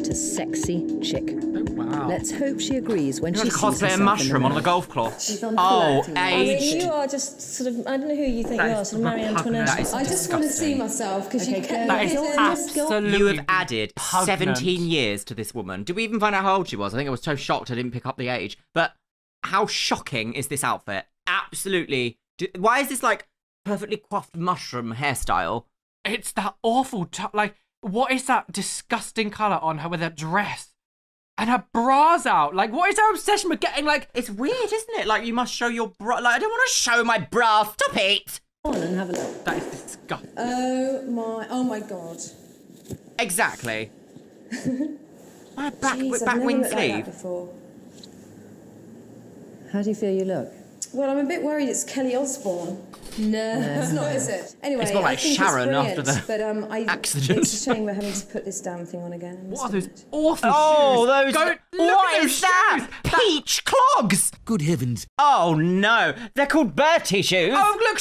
N: to sexy chick.
C: Oh, wow.
N: Let's hope she agrees when
A: You
N: she
A: want to
N: sees
A: cosplay a
N: herself in
A: mushroom
N: the
A: on the
N: mirror.
A: golf course.
N: She's on
A: Oh,
N: full acting.
A: aged.
B: You are just sort of. I don't know who you think
A: That
B: you are,
A: is
B: sort of Marie Antoinette.
A: That is
U: I just want to see
A: disgusting.
U: myself because you
N: Okay,
U: kept
C: That is absolutely
A: You have added
C: repugnant.
A: 17 years to this woman. Did we even find out how old she was? I think I was so shocked I didn't pick up the age. But how shocking is this outfit? Absolutely. Why is this like perfectly coiffed mushroom hairstyle?
C: It's that awful, like, what is that disgusting colour on her with her dress? And her bra's out. Like, what is her obsession with getting, like...
A: It's weird, isn't it? Like, you must show your bra. Like, I don't want to show my bra. Stop it.
N: Go on and have a look.
C: That is disgusting.
U: Oh my God.
A: Exactly. My back
U: Jeez, I've never
A: wing
U: looked like
A: sleeve.
U: that before.
N: How do you feel you look?
U: Well, I'm a bit worried it's Kelly Osbourne. No, it's not, is it? Anyway,
A: It's more like
U: I think
A: Sharon
U: it's
A: after
U: brilliant,
A: the
U: but
A: accident.
U: It's a shame we're having to put this damn thing on again. I must
C: What are those
U: admit.
C: awful
A: Oh,
C: shoes?
A: those. What
C: at
A: is
C: those
A: that?
C: shoes.
A: Peach clogs.
V: Good heavens.
A: Oh no, they're called Bertie shoes.
C: Oh, look,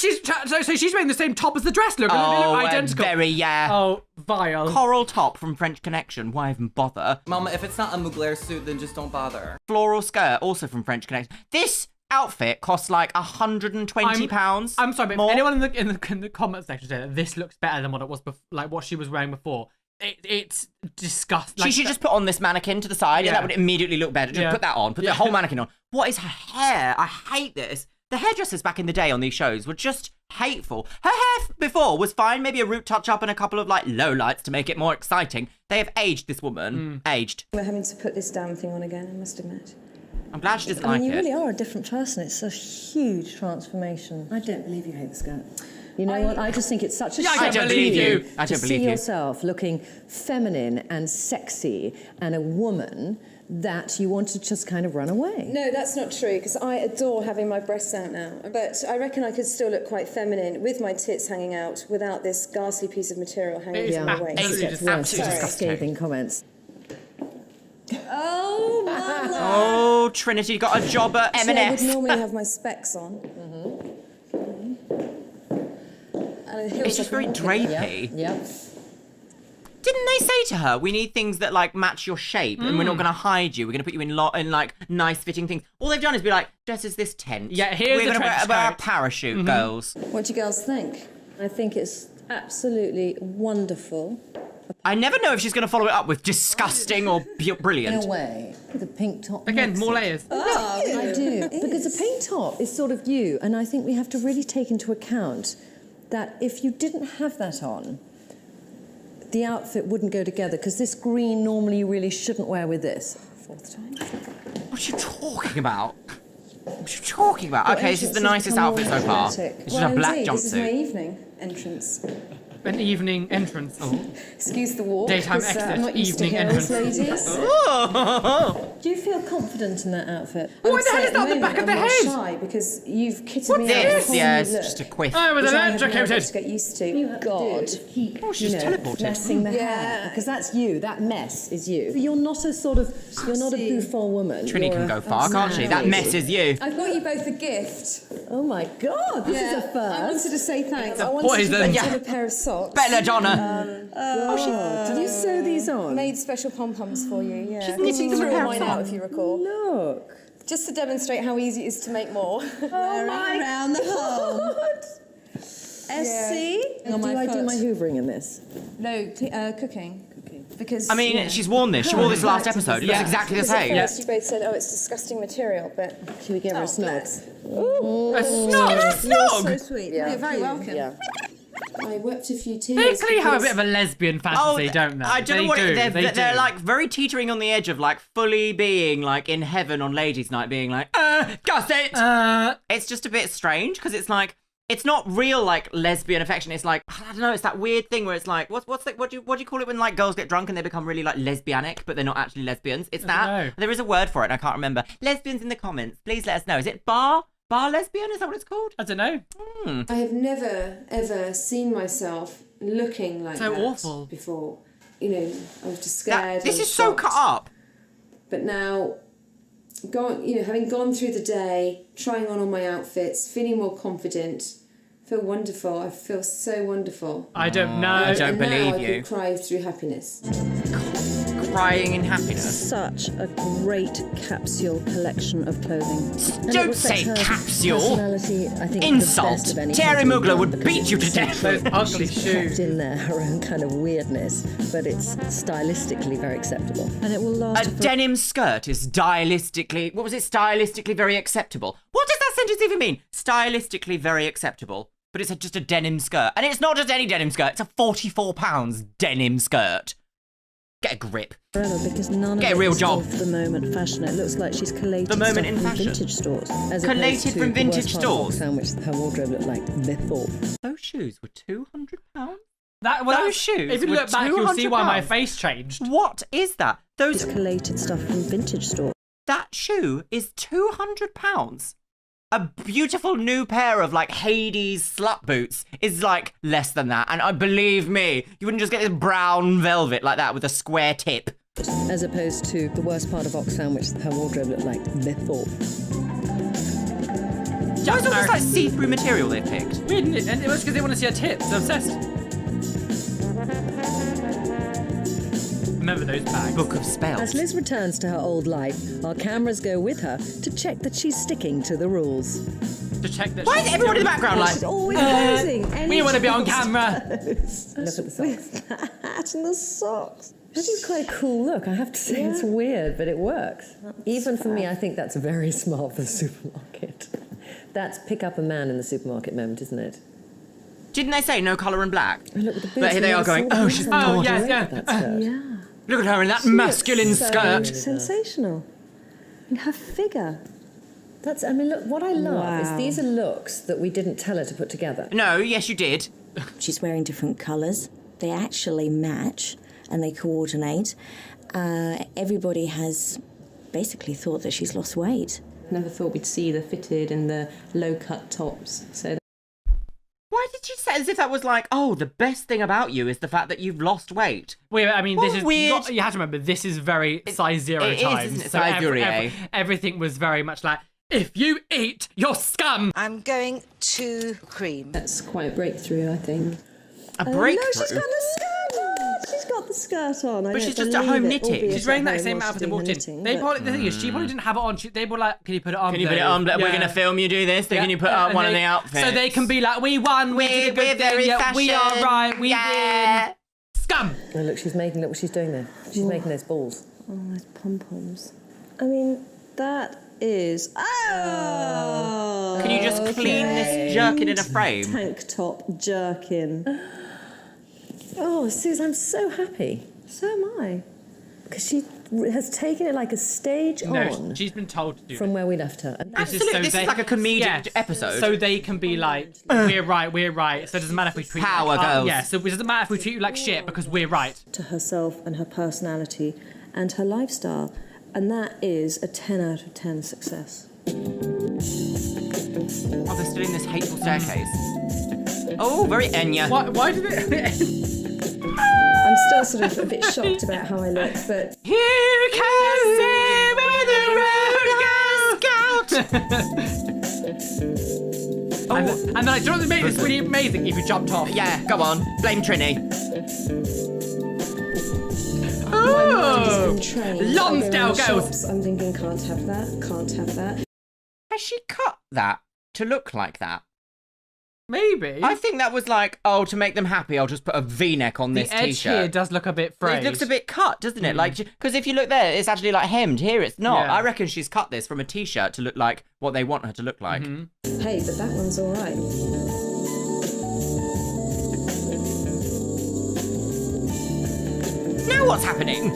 C: so she's wearing the same top as the dress. Look, they look identical.
A: Very, yeah.
C: Oh, vile.
A: Coral top from French Connection. Why even bother?
W: Mama, if it's not a Mugler suit, then just don't bother.
A: Floral skirt, also from French Connection. This outfit costs like £120.
C: I'm sorry, but
A: more.
C: if anyone in the comment section said that this looks better than what it was like what she was wearing before, it's disgusting.
A: She should just put on this mannequin to the side, and that would immediately look better. Just put that on, put the whole mannequin on. What is her hair? I hate this. The hairdressers back in the day on these shows were just hateful. Her hair before was fine, maybe a root touch up and a couple of like low lights to make it more exciting. They have aged this woman. Aged.
U: We're having to put this damn thing on again, I must admit.
A: I'm glad she doesn't
B: I mean,
A: like
B: you
A: it.
B: really are a different person. It's a huge transformation.
N: I don't believe you hate the skirt. You know what? I just think it's such a
A: I
N: shame
A: don't believe you. I
N: to
A: don't
N: see
A: believe you.
N: yourself looking feminine and sexy and a woman that you want to just kind of run away.
U: No, that's not true, because I adore having my breasts out now. But I reckon I could still look quite feminine with my tits hanging out without this ghastly piece of material hanging from my waist.
N: It's
A: absolutely disgusting.
N: Scathing comments.
U: Oh, mother!
A: Oh, Trinity got a job at
U: So I would
A: M&S.
U: normally have my specs on.
A: It's just very drapey.
N: Yep.
A: Didn't they say to her, we need things that like match your shape, and we're not going to hide you. We're going to put you in like nice fitting things. All they've done is be like, dress as this tent.
C: Yeah, here's
A: we're
C: the
A: gonna
C: trench
A: wear a
C: coat.
A: parachute, girls.
B: What do you girls think?
D: I think it's absolutely wonderful.
A: I never know if she's going to follow it up with disgusting or brilliant.
N: In a way, the pink top.
C: Again,
N: makes
C: more
N: it.
C: layers.
N: Oh, I do. Because the pink top is sort of you, and I think we have to really take into account that if you didn't have that on, the outfit wouldn't go together, because this green normally you really shouldn't wear with this. Fourth time.
A: What are you talking about? What are you talking about? Okay, this is the nicest outfit so far. It's just a black
U: indeed, This is my
A: jumpsuit.
U: evening entrance.
C: An evening entrance. Oh.
U: Excuse the walk.
C: Daytime
U: 'cause,
C: exit,
U: I'm not used
C: evening
U: to hills,
C: entrance.
U: ladies.
N: Do you feel confident in that outfit?
C: What the hell is that on the back of the head?
U: I'm shy because you've kitted
A: What's
U: me out
A: this?
U: with a whole
A: Yeah,
U: new
A: it's
U: look,
A: just a quiff.
C: I was
U: which I have now
C: electrocuted.
U: got to get used to.
N: God,
A: Oh, she's teleported.
N: messing the hair, because that's you. That mess is you. You're not a sort of, you're not a bouffant woman.
A: Trinny
N: You're
A: can
N: a-
A: go far, can't she? That mess is you.
U: I've got you both a gift.
N: Oh my God, this is a first.
U: I wanted to say thanks. I
C: a
U: wanted
C: poison.
U: to give a pair of socks.
A: Belladonna.
N: Did you sew these on?
U: Made special pom-poms for you, yeah.
A: She's knitting
U: Threw
A: from her
U: mine out, if you recall.
N: Look.
U: Just to demonstrate how easy it is to make more.
N: Oh my
U: around the home.
N: SC? Do I do my hoovering in this?
U: No, cooking. Because
A: I mean, she's worn this. She wore this last episode. It looks exactly the
U: Because at
A: same.
U: first you both said, oh, it's disgusting material, but...
N: Should we give her a snog?
C: A snog.
A: A snog.
U: So sweet. You're very welcome.
N: Yeah.
U: I wept a few
C: They
U: tears.
C: clearly have a bit of a lesbian fantasy, don't they?
A: I don't know
C: They
A: what
C: do,
A: they're
C: they do.
A: like very teetering on the edge of like fully being like in heaven on ladies' night, being like, gusset. It's just a bit strange because it's like it's not real like lesbian affection. It's like I don't know. It's that weird thing where it's like what do you call it when like girls get drunk and they become really like lesbianic, but they're not actually lesbians. It's
C: I don't
A: that.
C: know.
A: There is a word for it. And I can't remember. Lesbians in the comments. Please let us know. Is it bar lesbian? Is that what it's called?
C: I don't know.
U: I have never, ever seen myself looking like
C: So
U: that
C: awful.
U: before. You know, I was just scared.
A: This
U: I was
A: is so
U: shocked.
A: cut up.
U: But now, having gone through the day, trying on all my outfits, feeling more confident, feel wonderful. I feel so wonderful.
C: I don't know.
A: I don't
U: and
A: believe
U: now
A: you.
U: I can cry through happiness.
A: Crying in happiness.
D: Such a great capsule collection of clothing. And it
A: Don't
D: reflects
A: say
D: her
A: capsule.
D: Personality, I think,
A: Insult.
D: the best of any
A: Terry
D: category
A: Mugler would
D: because
A: beat you to
D: it's
A: death.
C: Those ugly
D: She's
C: shoes.
D: kept in there her own kind of weirdness, but it's stylistically very acceptable. And it will last
A: A denim skirt is stylistically... What was it? Stylistically very acceptable. What does that sentence even mean? Stylistically very acceptable. But it's just a denim skirt. And it's not just any denim skirt. It's a £44 denim skirt. Get a grip.
D: forever because none
A: Get a
D: of it
A: real
D: is
A: job.
D: of the moment fashion. It looks like she's collated
A: The moment
D: stuff
A: in
D: from
A: fashion.
D: vintage stores. As
A: Collated
D: opposed to
A: from
D: the worst
A: vintage
D: part of
A: stores.
D: Oxfam, which her wardrobe looked like before.
A: Those shoes were £200?
C: Those
A: Those shoes
C: If you
A: were
C: look back, you'll see why my
A: £200.
C: face changed.
A: What is that?
D: She's collated stuff from vintage stores.
A: That shoe is £200. A beautiful new pair of like Hades slut boots is like less than that. And believe me, you wouldn't just get this brown velvet like that with a square tip.
D: As opposed to the worst part of Oxfam, which her wardrobe looked like before.
A: Those are just like see-through material they picked.
C: Weird, isn't it? And it was because they want to see her tits. They're obsessed. Remember those bags.
A: Book of Spells.
D: As Liz returns to her old life, our cameras go with her to check that she's sticking to the rules.
C: To check that.
A: Why is everyone in the background like...
D: She's always posing.
C: We want to be on camera.
N: Look at the socks.
D: Hat and the socks.
N: That is quite a cool look. I have to say it's weird, but it works. Even for me, I think that's very smart for the supermarket. That's pick up a man in the supermarket moment, isn't it?
A: Didn't they say no colour and black?
N: Look at the
A: But here they are going, oh, she's gorgeous.
N: Yeah.
A: Look at her in that masculine skirt.
D: Sensational. And her figure.
N: That's, I mean, look, what I love is these are looks that we didn't tell her to put together.
A: No, yes, you did.
O: She's wearing different colours. They actually match and they coordinate. Everybody has basically thought that she's lost weight.
B: Never thought we'd see the fitted and the low-cut tops. So
A: Why did you say as if that was like, oh, the best thing about you is the fact that you've lost weight?
C: Wait, I mean,
A: What
C: this is
A: weird-
C: you have to remember, this is very size zero
A: it is,
C: times.
A: isn't it?
C: So
A: Size zero,
C: everything was very much like If you eat, you're scum.
I: I'm going to cream.
B: That's quite a breakthrough, I think.
A: A breakthrough?
B: No, she's got the skirt on. She's got the skirt on.
A: But she's just at home knitting.
C: She's wearing that same outfit they walked in. The thing is, she probably didn't have it on. They were like, can you put it on?
A: Can you put it on? We're going to film you do this. So can you put up one of the outfits?
C: So they can be like, we won. We're
A: very fashion.
C: We are right. We win. Scum.
N: Oh, look, look what she's doing there. She's making those balls.
B: Oh, those pom-poms. I mean, that is... Oh!
A: Can you just clean this jerkin in a frame?
B: Tank top jerkin.
N: Oh, Suze, I'm so happy.
B: So am I.
N: Because she has taken it like a stage on.
C: No, she's been told to do
N: from where we left her. And
A: absolutely, this is like a comedic episode.
C: So they can be like, we're right. So it doesn't matter if we treat
A: Power
C: you like,
A: girls.
C: Yeah, so it doesn't matter if we treat you like shit because we're right.
B: To herself and her personality and her lifestyle. And that is a 10 out of 10 success.
A: Oh, they're still in this hateful staircase. Oh, very Enya.
C: Why did it...
B: I'm still sort of a bit shocked about how I look, but...
A: You can see where the road goes scout.
C: And then I don't make this really amazing if you jumped off.
A: Yeah, go on. Blame Trinny.
C: Oh!
B: Lonsdale girls. I'm thinking, can't have that.
A: Has she cut that to look like that?
C: Maybe.
A: I think that was like, oh, to make them happy, I'll just put a V-neck on this
C: t-shirt. The edge here does look a bit frayed.
A: It looks a bit cut, doesn't it? Like, because if you look there, it's actually like hemmed. Here, it's not.
C: Yeah.
A: I reckon she's cut this from a t-shirt to look like what they want her to look like.
B: Hey, but that one's all right.
A: Now what's happening?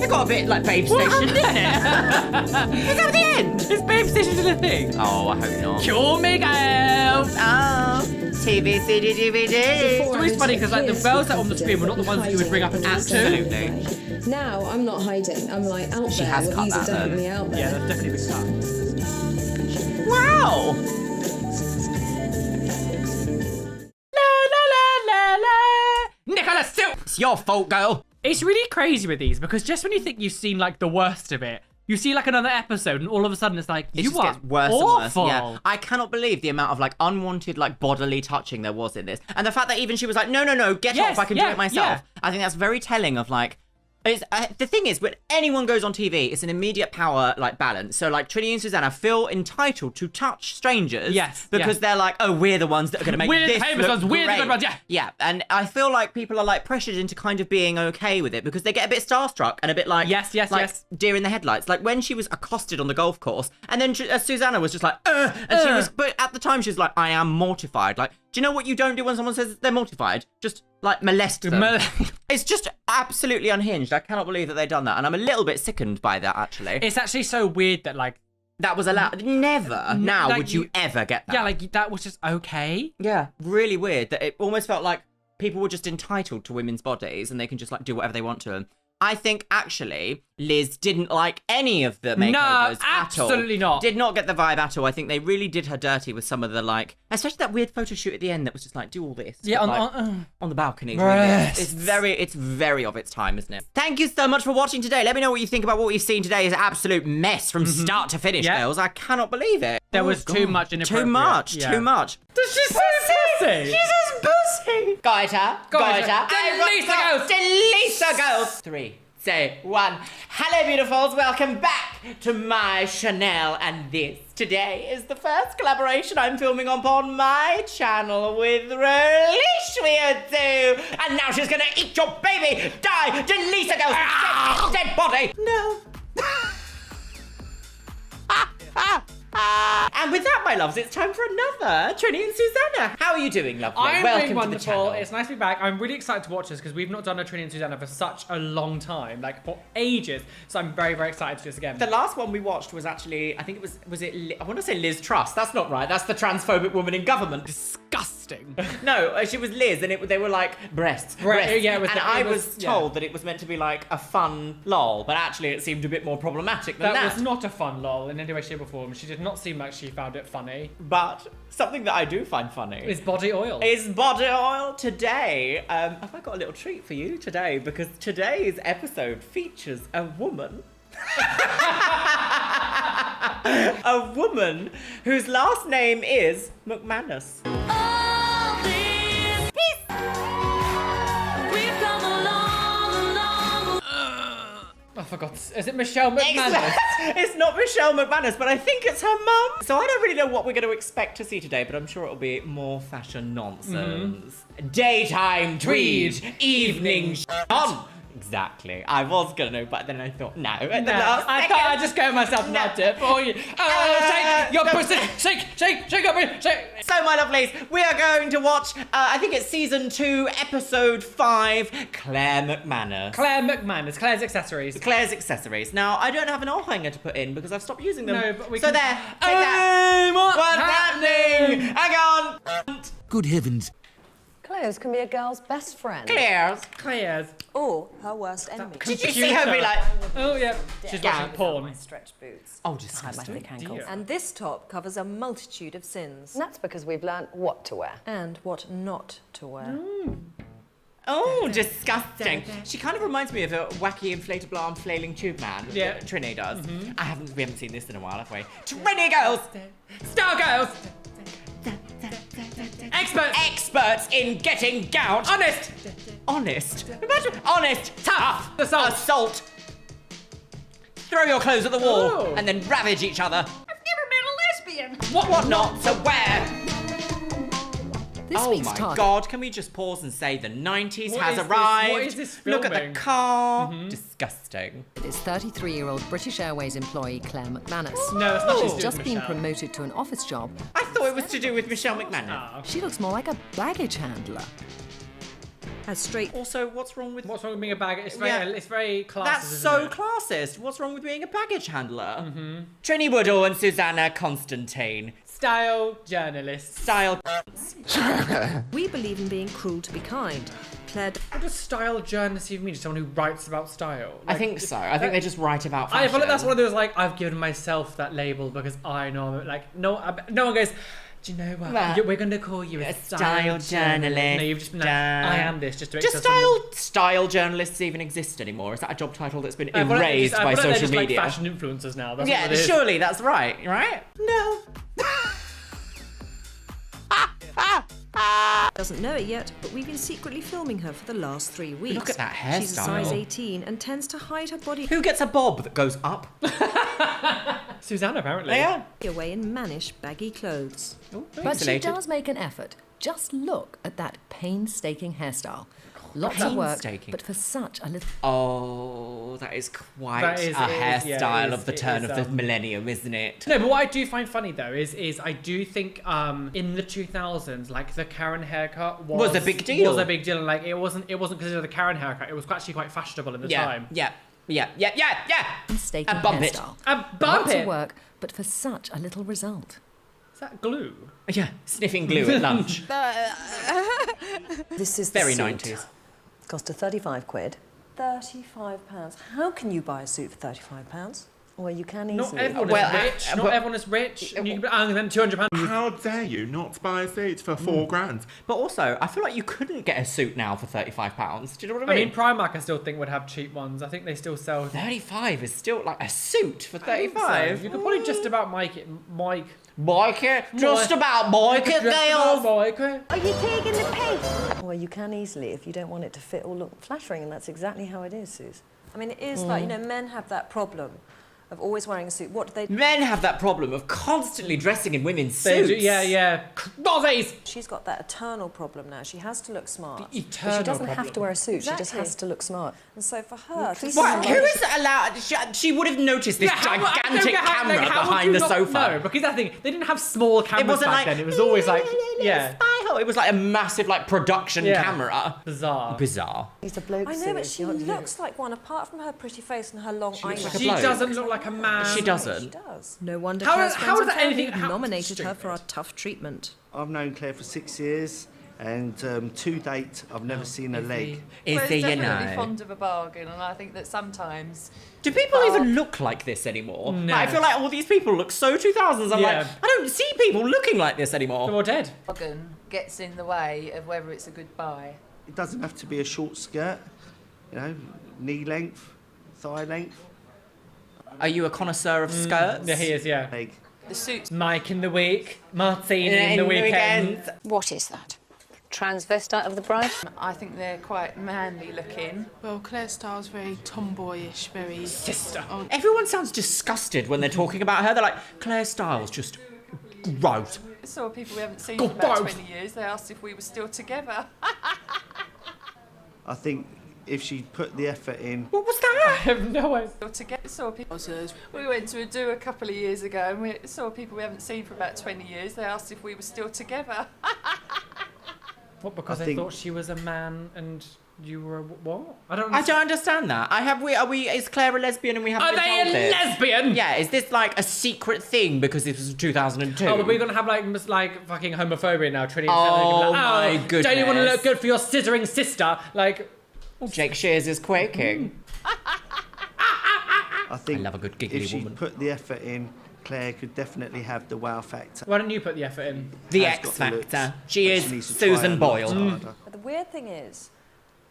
A: It got a bit like Babe Station, didn't it? Is that the end?
C: Is Babe Station still a thing?
A: Oh, I hope not.
C: Cure me, girls!
A: Oh, TV, CD, DVD.
C: It's always funny because like the girls that are on the screen were not the ones that you would bring up and talk to.
A: Absolutely.
B: Now I'm not hiding. I'm like out
A: She
B: there.
A: has cut
B: These are
A: that,
B: definitely out there.
C: Yeah, that's definitely been cut.
A: Wow! Nicola Silk! It's your fault, girl.
C: It's really crazy with these because just when you think you've seen like the worst of it, you see like another episode and all of a sudden it's like,
A: It
C: you
A: just
C: are
A: gets worse
C: awful.
A: and worse. Yeah. I cannot believe the amount of like unwanted like bodily touching there was in this. And the fact that even she was like, no, get off, I can do it myself.
C: Yeah.
A: I think that's very telling of like, it's, the thing is, when anyone goes on TV, it's an immediate power like balance. So like Trinny and Susannah feel entitled to touch strangers, because they're like, oh, we're the ones that are going to make
C: we're
A: this
C: the famous ones, we're the good ones,
A: yeah. And I feel like people are like pressured into kind of being okay with it because they get a bit starstruck and a bit like deer in the headlights. Like when she was accosted on the golf course, and then Susannah was just like, and she was, but at the time she was like, I am mortified. Like, do you know what you don't do when someone says they're mortified? Just like molest them. It's just absolutely unhinged. I cannot believe that they've done that, and I'm a little bit sickened by that actually.
C: It's actually so weird that like
A: that was allowed. Never now
C: like
A: would you ever get that.
C: Yeah, like that was just okay.
A: Yeah, really weird that it almost felt like people were just entitled to women's bodies and they can just like do whatever they want to them. I think actually Liz didn't like any of the makeovers at all.
C: Absolutely not.
A: Did not get the vibe at all. I think they really did her dirty with some of the like, especially that weird photo shoot at the end that was just like, do all this.
C: Yeah,
A: on the balcony. It's very of its time, isn't it? Thank you so much for watching today. Let me know what you think about what we've seen today. Is an absolute mess from start to finish, girls. I cannot believe it.
C: There was too much inappropriate.
A: Too much.
C: She's so pussy.
A: She's just pussy. Goiter. Delisa goes. 3, 2, 1. Hello, beautifuls. Welcome back to my Chanel. And this today is the first collaboration I'm filming upon my channel with Roly Luxeria. And now she's gonna eat your baby. Die. Delisa goes. Dead body. No. And with that, my loves, it's time for another Trinny and Susannah. How are you doing, lovely?
C: I'm
A: Welcome
C: doing wonderful.
A: To the channel.
C: It's nice to be back. I'm really excited to watch this because we've not done a Trinny and Susannah for such a long time, like for ages. So I'm very, very excited to do this again.
A: The last one we watched was actually, I think I want to say Liz Truss. That's not right. That's the transphobic woman in government.
C: Disgusting.
A: No, she was Liz, and they were like breasts.
C: Yeah,
A: I was told that it was meant to be like a fun lol, but actually it seemed a bit more problematic than that.
C: That was not a fun lol in any way, shape, or form. She did not seem like she found it funny.
A: But something that I do find funny
C: is body oil.
A: Today. Have I got a little treat for you today? Because today's episode features a woman. A woman whose last name is McManus.
C: I forgot. Is it Michelle McManus?
A: It's not Michelle McManus, but I think it's her mum. So I don't really know what we're going to expect to see today, but I'm sure it'll be more fashion nonsense. Daytime tweed, evening on. Exactly. I was going to, but then I thought, no. At the last
C: I
A: second.
C: thought I'd just go myself not it for you. Shake your pussy. Shake your pussy. Shake.
A: So, my lovelies, we are going to watch, I think it's season 2, episode 5, Claire McManus.
C: Claire McManus. Claire's Accessories.
A: Claire's Accessories. Now, I don't have an hanger to put in because I've stopped using them.
C: No, but we
A: so
C: can...
A: there, take that.
C: What's
A: happening? Hang on.
K: Good heavens.
N: Claire's can be a girl's best friend.
A: Claire's.
B: Or her worst enemy.
A: Did you see her be like...
C: Oh, yeah. She's watching porn.
B: My stretch boots.
A: Oh, disgusting.
B: Hide my thick ankles.
C: Dear.
B: And this top covers a multitude of sins.
N: And that's because we've learnt what to wear.
B: And what not to wear.
A: Oh, disgusting. She kind of reminds me of a wacky inflatable arm flailing tube man.
C: Yeah.
A: Trinny does. We haven't seen this in a while, have we? Trinny girls!
C: Star girls!
A: Experts in getting gout. Honest. Imagine honest. Tough. Assault. Throw your clothes at the wall and then ravage each other.
M: I've never met a lesbian.
A: What not to wear?
N: This
A: Oh
N: week's
A: my
N: target.
A: God, can we just pause and say the 90s
C: What
A: has
C: is this?
A: arrived?
C: What is this
A: Look at the
C: filming?
A: car. Disgusting.
N: It's 33-year-old British Airways employee Claire McManus.
C: No, it's not. She's
N: She's just been
C: Michelle.
N: promoted to an office job.
A: I thought it was to do with Michelle McManus.
N: She looks more like a baggage handler.
B: Has straight.
A: Also, what's wrong with
C: being a bag? It's very classist.
A: That's so classist. What's wrong with being a baggage handler? Trinny Woodall and Susannah Constantine.
C: Style journalists.
A: Style.
B: We believe in being cruel to be kind. Claire.
C: What does style journalist even mean? Just someone who writes about style?
A: I think so. I think they just write about fashion.
C: I feel like that's one of those, like, I've given myself that label because I know, like, no one goes, do you know what? We're going to call you a style journalist. No, you've just been like, I am this, just to make
A: style journalists even exist anymore? Is that a job title that's been erased by social media?
C: Like fashion influencers now. That's what it is.
A: Surely that's right? No.
B: Doesn't know it yet, but we've been secretly filming her for the last 3 weeks.
A: Look at that hairstyle.
B: She's a size 18 and tends to hide her body.
A: Who gets a bob that goes up?
C: Susannah, apparently.
A: Yeah.
B: Away in mannish, baggy clothes.
N: But she does make an effort. Just look at that painstaking hairstyle. Lots of work, but for such a little...
A: Oh, that is quite a hairstyle of the turn of the millennium, isn't it?
C: No, but what I do find funny, though, is I do think in the 2000s, like, the Karen haircut was
A: a big deal.
C: Was a big deal, and, like, it wasn't because of the Karen haircut. It was actually quite fashionable at the time.
A: Yeah.
N: Painstaking
A: And bump it.
N: hairstyle.
C: And bump
N: Lots
C: it.
N: of work, but for such a little result.
C: Is that glue?
A: Yeah, sniffing glue at lunch.
B: This is
A: Very
B: the
A: 90s.
B: suit. Cost her 35 quid. £35. How can you buy a suit for £35? Well, you can easily.
C: Not everyone is rich. Not everyone is rich. And you can then £200.
E: How dare you not buy a suit for £4,000?
A: But also, I feel like you couldn't get a suit now for £35. Do you know what I mean?
C: Primark I still think would have cheap ones. I think they still sell...
A: 35 is still like a suit for 35.
C: So. You could probably just about make it.
A: Just about Mike it, girls.
M: Are you taking the piss?
B: Well, you can easily if you don't want it to fit or look flattering, and that's exactly how it is, Suze. I mean, it is like, men have that problem of always wearing a suit. What do they...
A: Men have that problem of constantly dressing in women's suits.
C: Yeah. Bozzies!
B: She's got that eternal problem now. She has to look smart.
C: The
B: But
C: eternal
B: she doesn't
C: problem.
B: have to wear a suit.
M: Exactly.
B: She just has to look smart. And so for her...
A: What? Who is allowed... She would have noticed this gigantic camera behind the sofa.
C: No, because that's the thing. They didn't have small cameras
A: wasn't
C: back
A: like,
C: then. It was always like... Yeah.
A: It was like a massive production camera.
C: Bizarre.
B: He's a bloke.
M: I know, but she looks like one, apart from her pretty face and her long eyelashes.
C: She doesn't look like a man.
A: She doesn't.
B: She does. No wonder
C: How
B: Claire's
C: is
B: friends
C: that
B: and family
C: anything-
B: nominated her for our tough treatment.
V: I've known Claire for 6 years, and to date, I've never seen a leg.
A: Is there,
X: definitely fond of a bargain, and I think that sometimes...
A: Do people even look like this anymore?
C: No.
A: Like, I feel like all these people look so 2000s. I'm like, I don't see people looking like this anymore.
C: They're all dead.
X: Bargain gets in the way of whether it's a good buy.
V: It doesn't have to be a short skirt, knee length, thigh length.
A: Are you a connoisseur of skirts?
C: Yeah, he is, yeah.
X: The suits.
C: Mike in the week, Martini in the weekend.
J: What is that? Transvestite of the bride?
X: I think they're quite manly looking.
F: Well, Claire's style's very tomboyish, very...
C: Sister.
A: Everyone sounds disgusted when they're talking about her. They're like, Claire Styles, just gross.
X: I saw people we haven't seen for about 20 years. They asked if we were still together.
V: I think if she put the effort in...
A: What was that?
C: I have no idea.
X: Saw people. We went to a do a couple of years ago and we saw people we haven't seen for about 20 years. They asked if we were still together.
C: What, because they thought she was a man and you were a what?
A: I don't understand that. Is Claire a lesbian and we haven't been told this?
C: Lesbian?
A: Yeah, is this like a secret thing because this was 2002?
C: Oh, but we're gonna have like fucking homophobia now, Trinny.
A: Oh my goodness.
C: Don't you want to look good for your scissoring sister? Like...
A: Jake Shears is quaking.
V: I think
A: I love a good giggly
V: if she
A: woman.
V: put the effort in, Claire could definitely have the wow factor.
C: Why don't you put the effort in?
A: The X Factor. She is Susan Boyle.
M: But the weird thing is,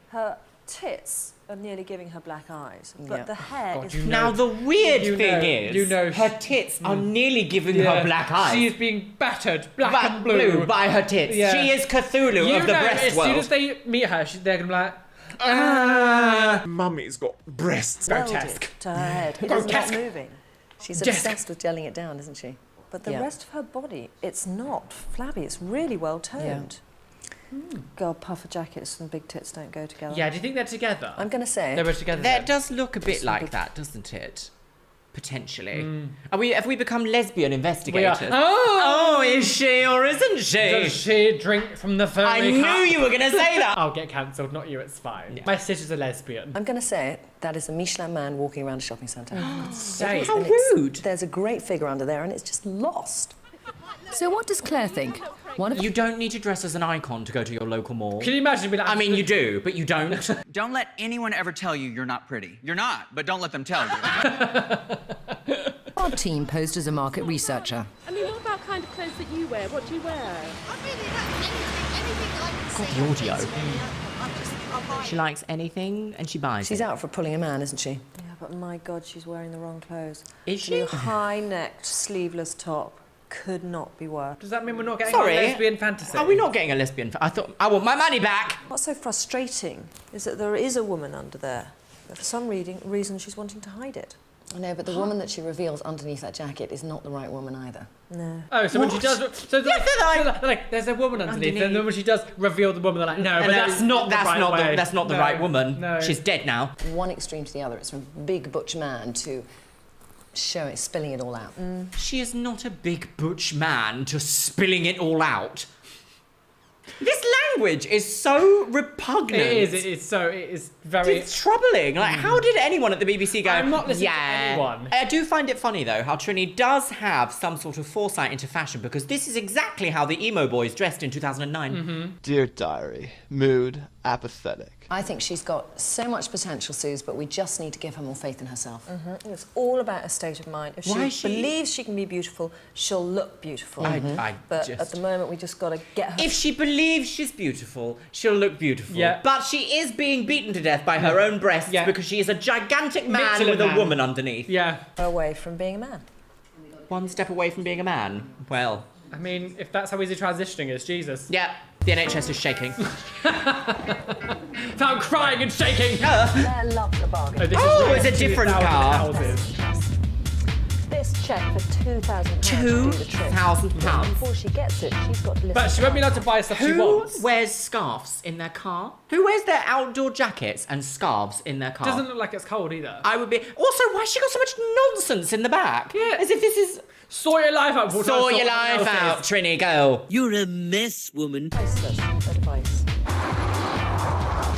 M: her tits are nearly giving her black eyes, but the hair is...
A: Now the weird thing is, her tits are nearly giving her black eyes.
C: She is being battered black and blue
A: by her tits.
C: Yeah.
A: She is Cthulhu of the breast world.
C: As soon as they meet her, they're gonna be like...
E: Mummy's got breasts.
A: Grotesque.
M: to her head. It is not moving.
N: She's obsessed with gelling it down, isn't she?
M: But the rest of her body, it's not flabby. It's really well toned. Girl, puffer jackets and big tits don't go together.
C: Yeah, do you think they're together?
N: I'm going to say
C: they were together.
A: That does look a bit like that, doesn't it? Potentially. Have we become lesbian investigators?
C: We are. Oh,
A: is she or isn't she?
C: Does she drink from the phone?
A: I knew you were going to say that.
C: I'll get cancelled, not you, it's fine. Yeah. My sister's a lesbian.
N: I'm going to say it. That is a Michelin man walking around a shopping centre.
A: How rude.
N: There's a great figure under there and it's just lost.
H: So what does Claire think?
A: You don't need to dress as an icon to go to your local mall.
C: Can you imagine being like...
A: I mean, you do, but you don't.
K: Don't let anyone ever tell you you're not pretty. You're not, but don't let them tell you.
H: Our team posed as a market researcher.
P: I mean, what about kind of clothes that you wear? What do you wear?
A: Got the audio. She likes anything and she buys
N: She's
A: it.
N: out for pulling a man, isn't she?
M: Yeah, but my God, she's wearing the wrong clothes.
A: Is she?
M: The high-necked, sleeveless top could not be worse.
C: Does that mean we're not getting a lesbian fantasy?
A: Are we not getting a lesbian I thought, I want my money back.
M: What's so frustrating is that there is a woman under there, but for some reason she's wanting to hide it.
N: I know, but the woman that she reveals underneath that jacket is not the right woman either.
M: No.
C: Oh, so when she does... So like, there's a woman underneath, and then when she does reveal the woman, they're like, no, but that's not the right way.
A: That's not the right woman.
C: No.
A: She's dead now.
N: One extreme to the other. It's from big butch man to spilling it all out.
A: She is not a big butch man to spilling it all out. This language is so repugnant.
C: It is very...
A: It's troubling. Like, how did anyone at the BBC go,
C: I'm not listening to anyone.
A: I do find it funny, though, how Trinny does have some sort of foresight into fashion, because this is exactly how the emo boys dressed in 2009.
Y: Dear diary, mood, apathetic.
N: I think she's got so much potential, Suze, but we just need to give her more faith in herself.
M: It's all about a state of mind. If she believes she can be beautiful, she'll look beautiful. But at the moment, we just got to get her...
A: If she believes she's beautiful, she'll look beautiful.
C: Yeah.
A: But she is being beaten to death by her own breasts because she is a gigantic man with a woman underneath.
C: Yeah.
M: Away from being a man.
A: One step away from being a man. Well...
C: I mean, if that's how easy transitioning is, Jesus.
A: Yeah, the NHS is shaking.
C: Found crying and shaking!
M: Claire loves a bargain.
A: It's a different car.
M: This cheque for £2,000
A: £2,000.
M: Before she gets it, she's got to listen.
C: But she won't be allowed to buy stuff she wants.
A: Who wears scarves in their car? Who wears their outdoor jackets and scarves in their car?
C: Doesn't look like it's cold either.
A: I would be... Also, why has she got so much nonsense in the back?
C: Yeah.
A: As if this is...
C: Sort your life out.
A: Sort your life out, Trinny, go.
Z: You're a mess, woman.
M: Priceless advice.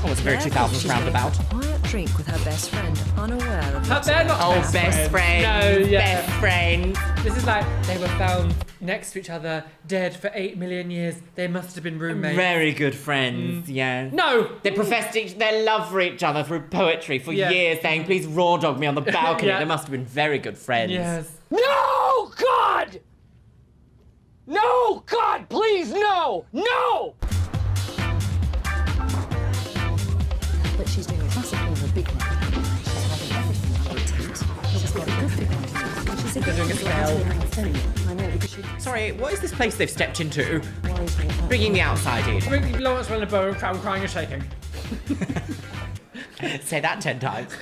A: Oh, it's a very 2000s roundabout.
R: Quiet drink with her best friend, unaware of what's
C: They're not
A: best friend.
C: No, yeah.
A: Best friend.
C: This is like, they were found next to each other, dead for 8 million years. They must have been roommates.
A: Very good friends, yeah.
C: No!
A: They professed their love for each other through poetry for years, saying, please raw dog me on the balcony. They must have been very good friends.
C: Yes.
Z: No, God! No, God, please, no! No!
N: But she's doing it classically with a big man. She's having everything under a tent. She's got a good
C: doing a spell.
B: I know, because she...
A: Sorry, what is this place they've stepped into? Bringing the outside in.
C: Bring Lawrence in a bow and crown crying and shaking.
A: Say that 10 times.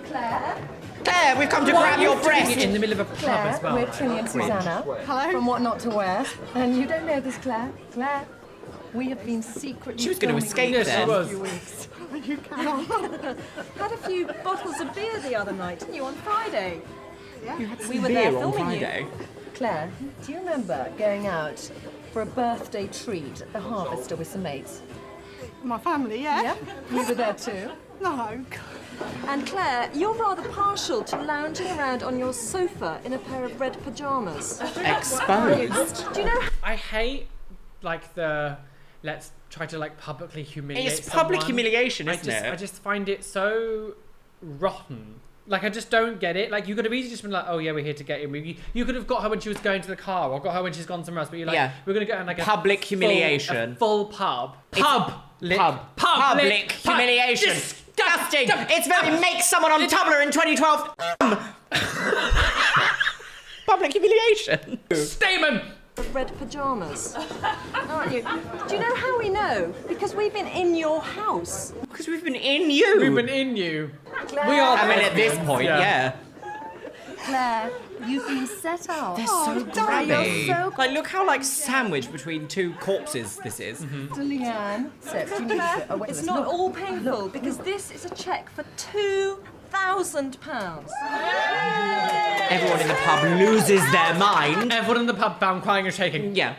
B: Claire?
A: Claire, we've come to grab your breast!
C: In the middle of a pub as well.
B: We're Trinny and Susannah. Hello. From What Not to Wear. And you don't know this, Claire. Claire, we have been secretly...
A: She was going to escape
C: Yes,
A: then.
C: she was.
B: You cannot. Had a few bottles of beer the other night, didn't you, on Friday? Yeah.
A: You had some
B: We were
A: beer
B: there
A: on
B: filming
A: Friday.
B: you. Claire, do you remember going out for a birthday treat at the Harvester with some mates?
G: My family, yeah.
B: Yeah, we were there too.
G: No.
B: And Claire, you're rather partial to lounging around on your sofa in a pair of red pyjamas.
A: Exposed.
B: Do you know?
C: I hate like the let's try to like publicly humiliate.
A: It's public
C: someone.
A: humiliation, isn't it?
C: I just find it so rotten. Like, I just don't get it. Like, you could have easily just been like, oh yeah, we're here to get him. You could have got her when she was going to the car, or got her when she's gone somewhere else. But you're like, we're gonna go in like a
A: public humiliation.
C: A full pub.
A: Public humiliation. Disgusting. It's very make someone on Tumblr in 2012. Public humiliation.
C: Stamen.
B: Red pyjamas, aren't you? Do you know how we know? Because we've been in your house.
A: Because we've been in you.
C: We've been in you.
B: Claire.
C: We are.
A: I mean, at this point, yeah.
B: Claire, you've been set out.
A: They're so grabby.
B: You're so...
A: Like, look how like sandwiched between two corpses this is.
B: Leanne, it's not all painful because this is a cheque for £2,000.
A: Everyone in the pub loses their mind.
C: Everyone in the pub found crying and shaking.
A: Yeah.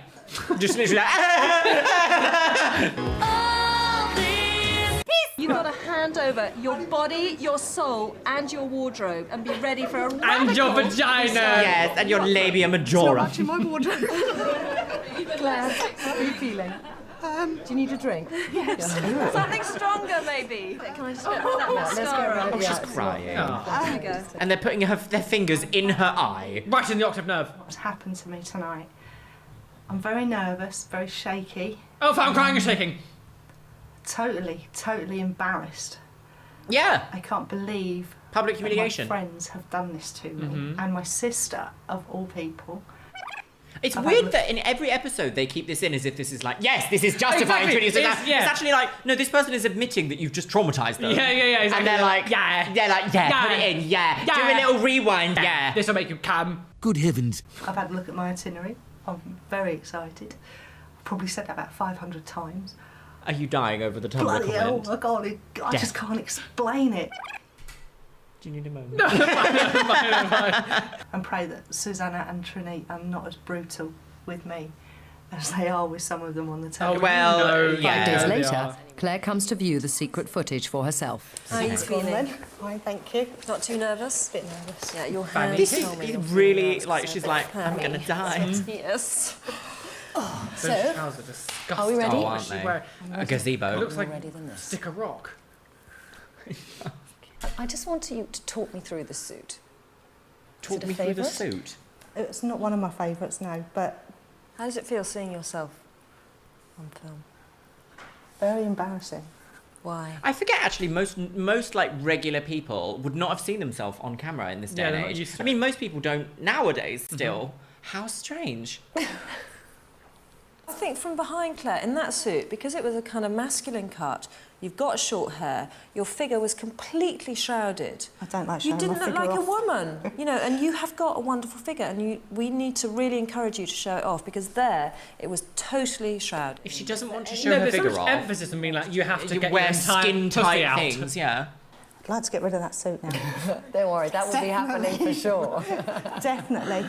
A: Just literally like...
B: You've got to hand over your body, your soul, and your wardrobe and be ready for a
C: And your vagina!
A: Yes, and your labia majora.
G: It's not actually my wardrobe.
B: Claire, how are you feeling? Do you need a drink?
G: Yes.
B: Something stronger, maybe. Can I just get that mascara?
A: Oh, she's crying.
B: There you go.
A: And they're putting their fingers in her eye.
C: Right in the octave nerve.
G: What's happened to me tonight? I'm very nervous, very shaky.
C: Oh, found crying and shaking.
G: Totally embarrassed.
A: Yeah.
G: I can't believe
A: public
G: that
A: humiliation.
G: my friends have done this to me, and my sister, of all people.
A: It's weird that in every episode they keep this in as if this is like, yes, this is justifying
C: Exactly.
A: Trinny. It's
C: Yeah.
A: actually like, no, this person is admitting that you've just traumatized them.
C: Yeah, exactly.
A: And they're like, put it in, do a little rewind,
C: This will make you calm.
Z: Good heavens.
G: I've had a look at my itinerary. I'm very excited. I've probably said that about 500 times.
A: Are you dying over the Tumblr
G: Bloody hell,
A: comment?
G: I just can't explain it.
A: Do you need a moment?
G: No, fine. And pray that Susannah and Trinny are not as brutal with me as they are with some of them on the television.
A: Well,
H: 5 days later, Claire comes to view the secret footage for herself.
B: How are you feeling?
G: Fine, thank you.
B: Not too nervous?
G: A bit nervous.
B: Yeah, your
A: This
B: hands tell me
A: is
B: you're
A: really
B: nervous,
A: like,
B: so
A: she's
B: a bit
A: like, I'm
B: clammy.
A: gonna die.
B: Yes.
C: Those trousers are disgusting.
B: Are we ready?
A: Oh, aren't they? A gazebo.
C: It looks like
B: ready than this.
C: stick a rock.
B: I just want you to talk me through the suit.
A: Talk me through the suit.
G: It's not one of my favourites now, but
B: How does it feel seeing yourself on film?
G: very embarrassing.
B: Why?
A: I forget actually most like regular people would not have seen themselves on camera in this day
C: Yeah,
A: and
C: they're not
A: age.
C: used to
A: I mean, most people don't nowadays still. How strange.
B: I think from behind, Claire, in that suit, because it was a kind of masculine cut, you've got short hair, your figure was completely shrouded.
G: I don't like
B: You
G: showing
B: didn't
G: my
B: look
G: figure
B: like
G: off.
B: a woman, you know, and you have got a wonderful figure, and we need to really encourage you to show it off, because there, it was totally shrouded.
A: If she doesn't want to show
C: No,
A: her
C: there's so
A: figure
C: much
A: off,
C: emphasis on being like, you have to
A: you
C: get
A: wear
C: your entire
A: skin
C: pussy
A: tight
C: out.
A: things, yeah.
G: I'd like to get rid of that suit now.
B: Don't worry, that will be happening for sure.
G: Definitely.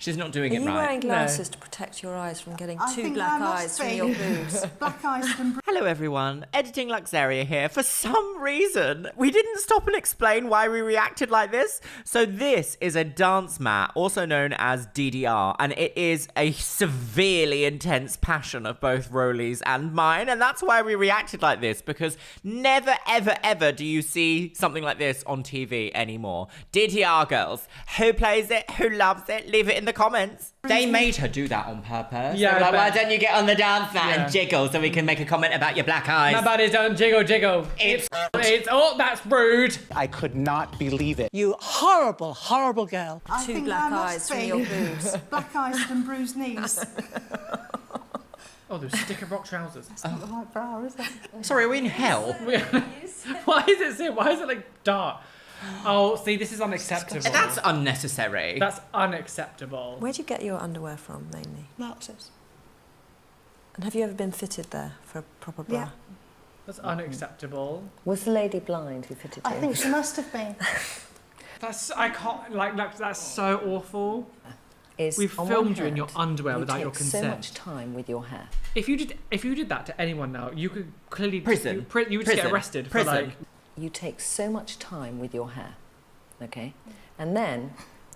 A: She's not doing
B: Are
A: it
B: you
A: right.
B: wearing glasses to protect your eyes from getting two black eyes from your boobs?
G: Black eyes from...
A: Hello everyone, Editing Luxeria here. For some reason, we didn't stop and explain why we reacted like this. So this is a dance mat, also known as DDR, and it is a severely intense passion of both Roly's and mine, and that's why we reacted like this, because never, ever, ever do you see something like this on TV anymore. DDR girls, who plays it, who loves it, leave it in the the comments. They made her do that on purpose.
C: Yeah,
A: They were like,
C: I
A: why
C: bet.
A: don't you get on the dance mat and jiggle so we can make a comment about your black eyes?
C: My body don't jiggle. It's oh, that's rude.
L: I could not believe it.
I: You horrible, horrible girl.
G: I
M: Two
G: think
M: black
G: there
M: eyes
G: must
M: from
G: be
M: your boobs.
G: black eyes and bruised knees.
C: Oh, those sticker rock trousers.
G: It's not the right bra, is it?
A: Sorry, are we in hell?
C: Why is it like dark? Oh, see, this is unacceptable.
A: That's unnecessary.
C: That's unacceptable.
M: Where do you get your underwear from, mainly?
G: Marx's.
M: And have you ever been fitted there for a proper bra?
G: Yeah.
C: That's unacceptable.
N: Was the lady blind who fitted you?
G: I think she must have been.
C: I can't, like, that's so awful. We've
N: on
C: filmed
N: one
C: you in your
N: hand,
C: underwear without your
N: take
C: consent.
N: so much time with your hair.
C: If you did that to anyone now, you could clearly
A: Prison.
C: You would just get arrested.
A: Prison.
C: For like,
N: You take so much time with your hair, okay? And then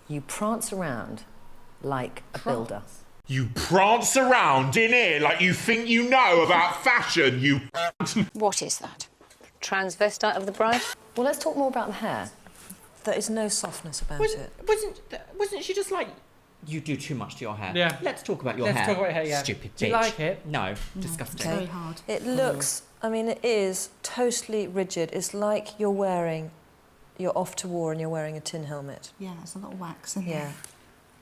N: you prance around like a builder.
E: You prance around in here like you think you know about fashion, you
J: What is that? Transvestite of the bride?
N: Well, let's talk more about the hair.
M: There is no softness about it.
A: Wasn't she just like, you do too much to your hair?
C: Yeah.
A: Let's talk about your
C: Let's
A: hair.
C: talk about your hair, yeah.
A: Stupid bitch.
C: Do you like it?
A: No, disgusting.
M: Okay.
G: Very hard.
M: It looks, I mean, it is totally rigid. It's like you're off to war and you're wearing a tin helmet.
G: Yeah, there's a lot of wax in
M: Yeah.
G: there.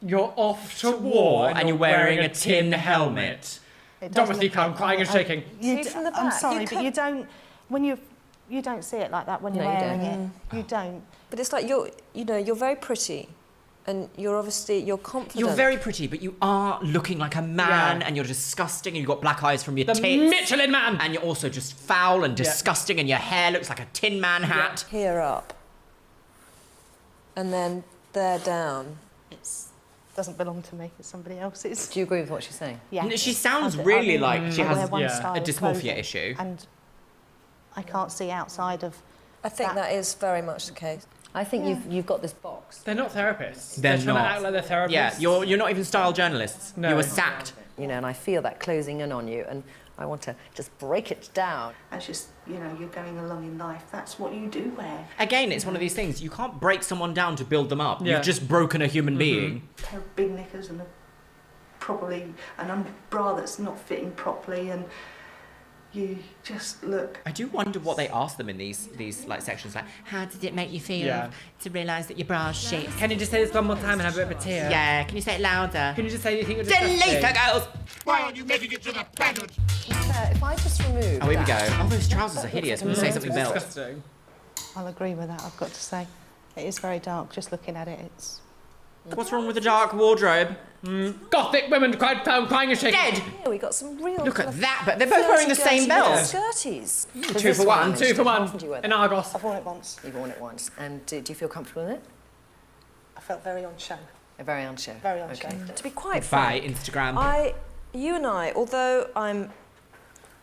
C: You're off to war and you're wearing a tin helmet.
G: It does
C: Dorothy,
G: look
C: come
G: like
C: crying and
G: that.
C: shaking.
G: You
M: See from the
G: I'm
M: back?
G: sorry,
M: You
G: but
M: can't-
G: you don't. When you don't see it like that when you're
N: No, you
G: wearing
N: don't.
G: it. You don't.
M: But it's like you're very pretty, and you're confident.
A: You're very pretty, but you are looking like a man,
C: Yeah.
A: and you're disgusting, and you've got black eyes from your
C: The
A: tits.
C: Michelin Man!
A: And you're also just foul and disgusting, and your hair looks like a Tin Man hat.
M: Here up, and then there down.
G: It doesn't belong to me. It's somebody else's.
N: Do you agree with what she's saying?
G: Yeah.
A: She sounds
G: I
A: really
G: mean,
A: like she
G: I wear
A: has
G: one
C: yeah,
G: style
A: a
G: of
A: dysmorphia
G: clothing,
A: issue.
G: and I can't see outside of.
M: I think that is very much the case.
N: I think you've got this box.
C: They're not therapists.
A: They're
C: trying
A: not.
C: to act like they're therapists.
A: Yeah, you're not even style journalists.
C: No.
A: You were sacked.
N: You know, and I feel that closing in on you, and I want to just break it down.
G: That's just, you're going along in life. That's what you do wear.
A: Again, it's one of these things. You can't break someone down to build them up.
C: Yeah.
A: You've just broken a human being.
G: A pair of big knickers and an bra that's not fitting properly, and you just look.
A: I do wonder what they ask them in these like sections. Like, how did it make you feel to realise that your bra's shit?
C: Can you just say this one more time and have a bit of a tear?
A: Yeah. Can you say it louder?
C: Can you just say you think you're
A: Delete
C: disgusting?
A: her, girls.
E: Why aren't you making it to the pageant?
M: If I just remove.
A: Oh, here we go.
M: that-
A: Oh, those trousers are hideous. When you say something else.
C: Disgusting.
G: I'll agree with that. I've got to say, it is very dark. Just looking at it, it's.
A: What's wrong with the dark wardrobe?
C: Gothic women crying and shaking.
A: Dead.
M: Yeah, we got some real.
A: Look at
M: kind of
A: that, but they're both wearing the same
M: flirty,
A: belt.
M: Skirties.
A: Two for one.
C: Two for
N: How
C: one.
N: often do you wear
C: In
N: that?
C: Argos.
G: I've worn it once.
N: You've worn it once. And do you feel comfortable in it?
G: I felt very on show.
N: Very on show.
G: Very on
N: Okay.
G: show.
M: To be quite
A: By
M: frank,
A: Instagram.
M: you and I, although I'm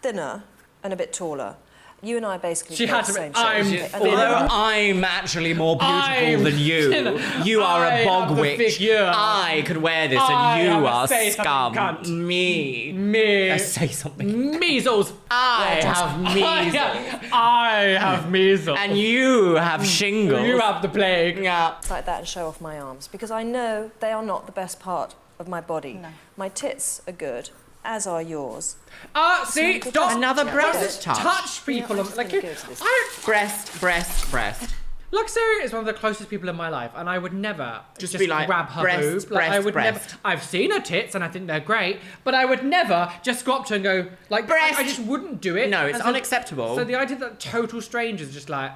M: thinner and a bit taller, you and I basically.
C: She
M: play
C: had
M: the
C: to be-
M: same
C: I'm
M: shows.
A: Although I'm actually more beautiful than you. You are
C: I
A: a bog
C: have the
A: witch.
C: figure.
A: I could wear this
C: I
A: and
C: have
A: you
C: a
A: are
C: say something
A: scum.
C: cunt.
A: Me. Say something.
C: Measles.
A: I have measles.
C: I have measles.
A: And you have shingles.
C: You have the plague.
A: Yeah.
M: Like that and show off my arms because I know they are not the best part of my body.
G: No.
M: My tits are good, as are yours.
C: See, stop.
A: Another breast touch.
C: Touch people.
M: Yeah,
C: on,
M: I'm
C: like,
M: gonna go to this.
A: Breast.
C: Luxeria is one of the closest people in my life, and I would never just
A: be like,
C: grab her
A: breast,
C: boob. Like, I would
A: breast.
C: never. I've seen her tits, and I think they're great, but I would never just go up to her and go like,
A: Breast.
C: I just wouldn't do it.
A: No, it's
C: And so-
A: unacceptable.
C: So the idea that total strangers just like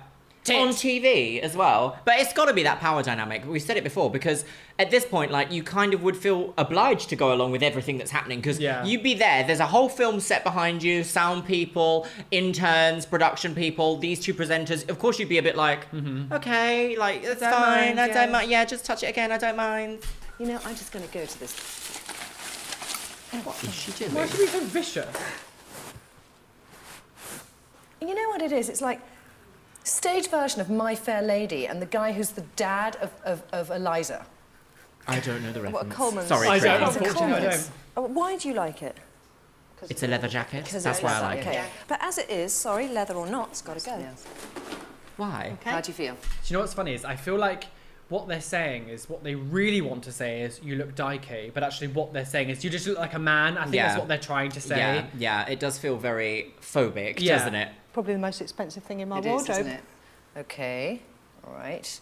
A: On
C: tits.
A: TV as well. But it's got to be that power dynamic. We've said it before because at this point, like, you kind of would feel obliged to go along with everything that's happening because you'd be there. There's a whole film set behind you, sound people, interns, production people, these two presenters. Of course, you'd be a bit like, okay, like, it's
M: Don't
A: fine.
M: mind,
A: I
M: yeah.
A: don't mind. Yeah, just touch it again. I don't mind.
N: You know, I'm just going to go to this.
A: What is she doing?
C: Why should we be so vicious?
N: You know what it is? It's like stage version of My Fair Lady and the guy who's the dad of Eliza.
A: I don't know the reference.
M: What, Coleman's?
A: Sorry,
C: I don't.
A: Trinny.
M: It's a
C: Unfortunately, I
M: Coleman's. Oh, why do you like it?
A: It's a leather jacket.
M: Because
A: That's
M: it's
A: why I
M: leather,
A: like
M: okay.
A: it.
M: But as it is, sorry, leather or not, it's got to go.
A: Why?
N: How do you feel?
C: Do you know what's funny is I feel like what they're saying is, what they really want to say is, you look dykey, but actually what they're saying is, you just look like a man. I think that's what they're trying to say.
A: Yeah, it does feel very phobic,
C: Yeah.
A: doesn't it?
G: Probably the most expensive thing in my
M: It is,
G: wardrobe.
M: isn't it? Okay, all right.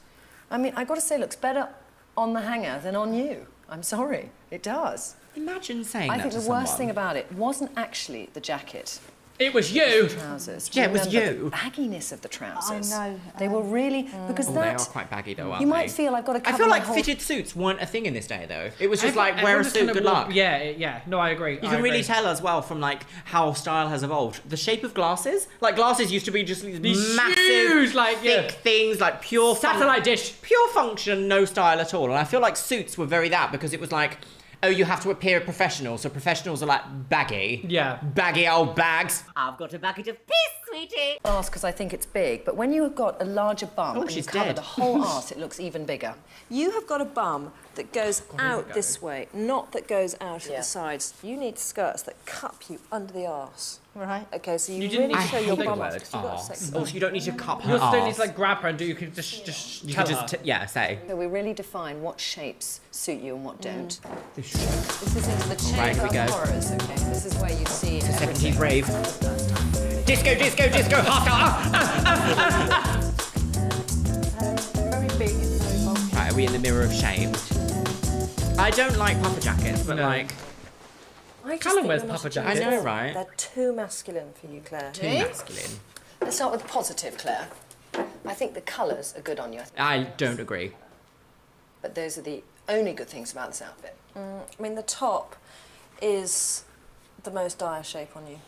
M: I mean, I got to say, it looks better on the hanger than on you. I'm sorry, it does.
A: Imagine saying
M: I
A: that
M: think
A: to
M: the worst
A: someone.
M: thing about it wasn't actually the jacket.
C: It was you.
M: The trousers.
A: Yeah, it was
M: Remember
A: you.
M: The bagginess of the trousers.
G: I know.
M: They were really because
A: Oh,
M: that
A: they are quite baggy though, aren't
M: you
A: they?
M: might feel I've got to cover
A: I feel
M: my
A: like
M: whole...
A: fitted suits weren't a thing in this day though. It was just like, wear a
C: Everyone just
A: suit,
C: kind of
A: good
C: wore-
A: luck.
C: Yeah. No, I agree.
A: You can really tell as well from like how style has evolved. The shape of glasses, like glasses used to be just these massive,
C: huge, like,
A: thick things, like pure
C: satellite dish,
A: pure function, no style at all. And I feel like suits were very that because it was like, oh, you have to appear professional, so professionals are like baggy.
C: Yeah.
A: Baggy old bags.
D: I've got a bucket of piss, sweetie.
M: Arse because I think it's big, but when you have got a larger bum and you
A: she's
M: cover
A: dead.
M: the whole arse, it looks even bigger.
R: You have got a bum that goes out this way, not that goes out at
M: Yeah.
R: the sides. You need skirts that cup you under the arse.
G: Right.
R: Okay, so you,
C: didn't-
R: really
C: I
R: show
C: hate
R: your
C: the
R: bum
C: word
R: off. You've got a
A: arse.
R: sexy
A: Oh,
R: bum.
A: so you don't need to cup her
C: You also don't need
A: arse.
C: to like grab her and do. You can just
A: You
C: tell
A: could
C: her.
A: just, say.
M: So we really define what shapes suit you and what don't.
A: This
M: This is into the chamber
A: Right, here we go.
M: of horrors, okay? This is where you see
A: To
M: everything.
A: 70 brave. Disco, disco, disco,
G: Very big and very bulky.
A: Right, are we in the mirror of shame? I don't like puffer jackets, but like...
R: I just
C: Callum
R: think
C: wears
R: you're not
C: puffer
R: a
C: jackets.
A: I know, right?
R: They're too masculine for you, Claire.
A: Too masculine.
M: Let's start with positive, Claire. I think the colours are good on you,
A: I don't agree.
M: but those are the only good things about this outfit.
R: I mean, the top is the most dire shape on you.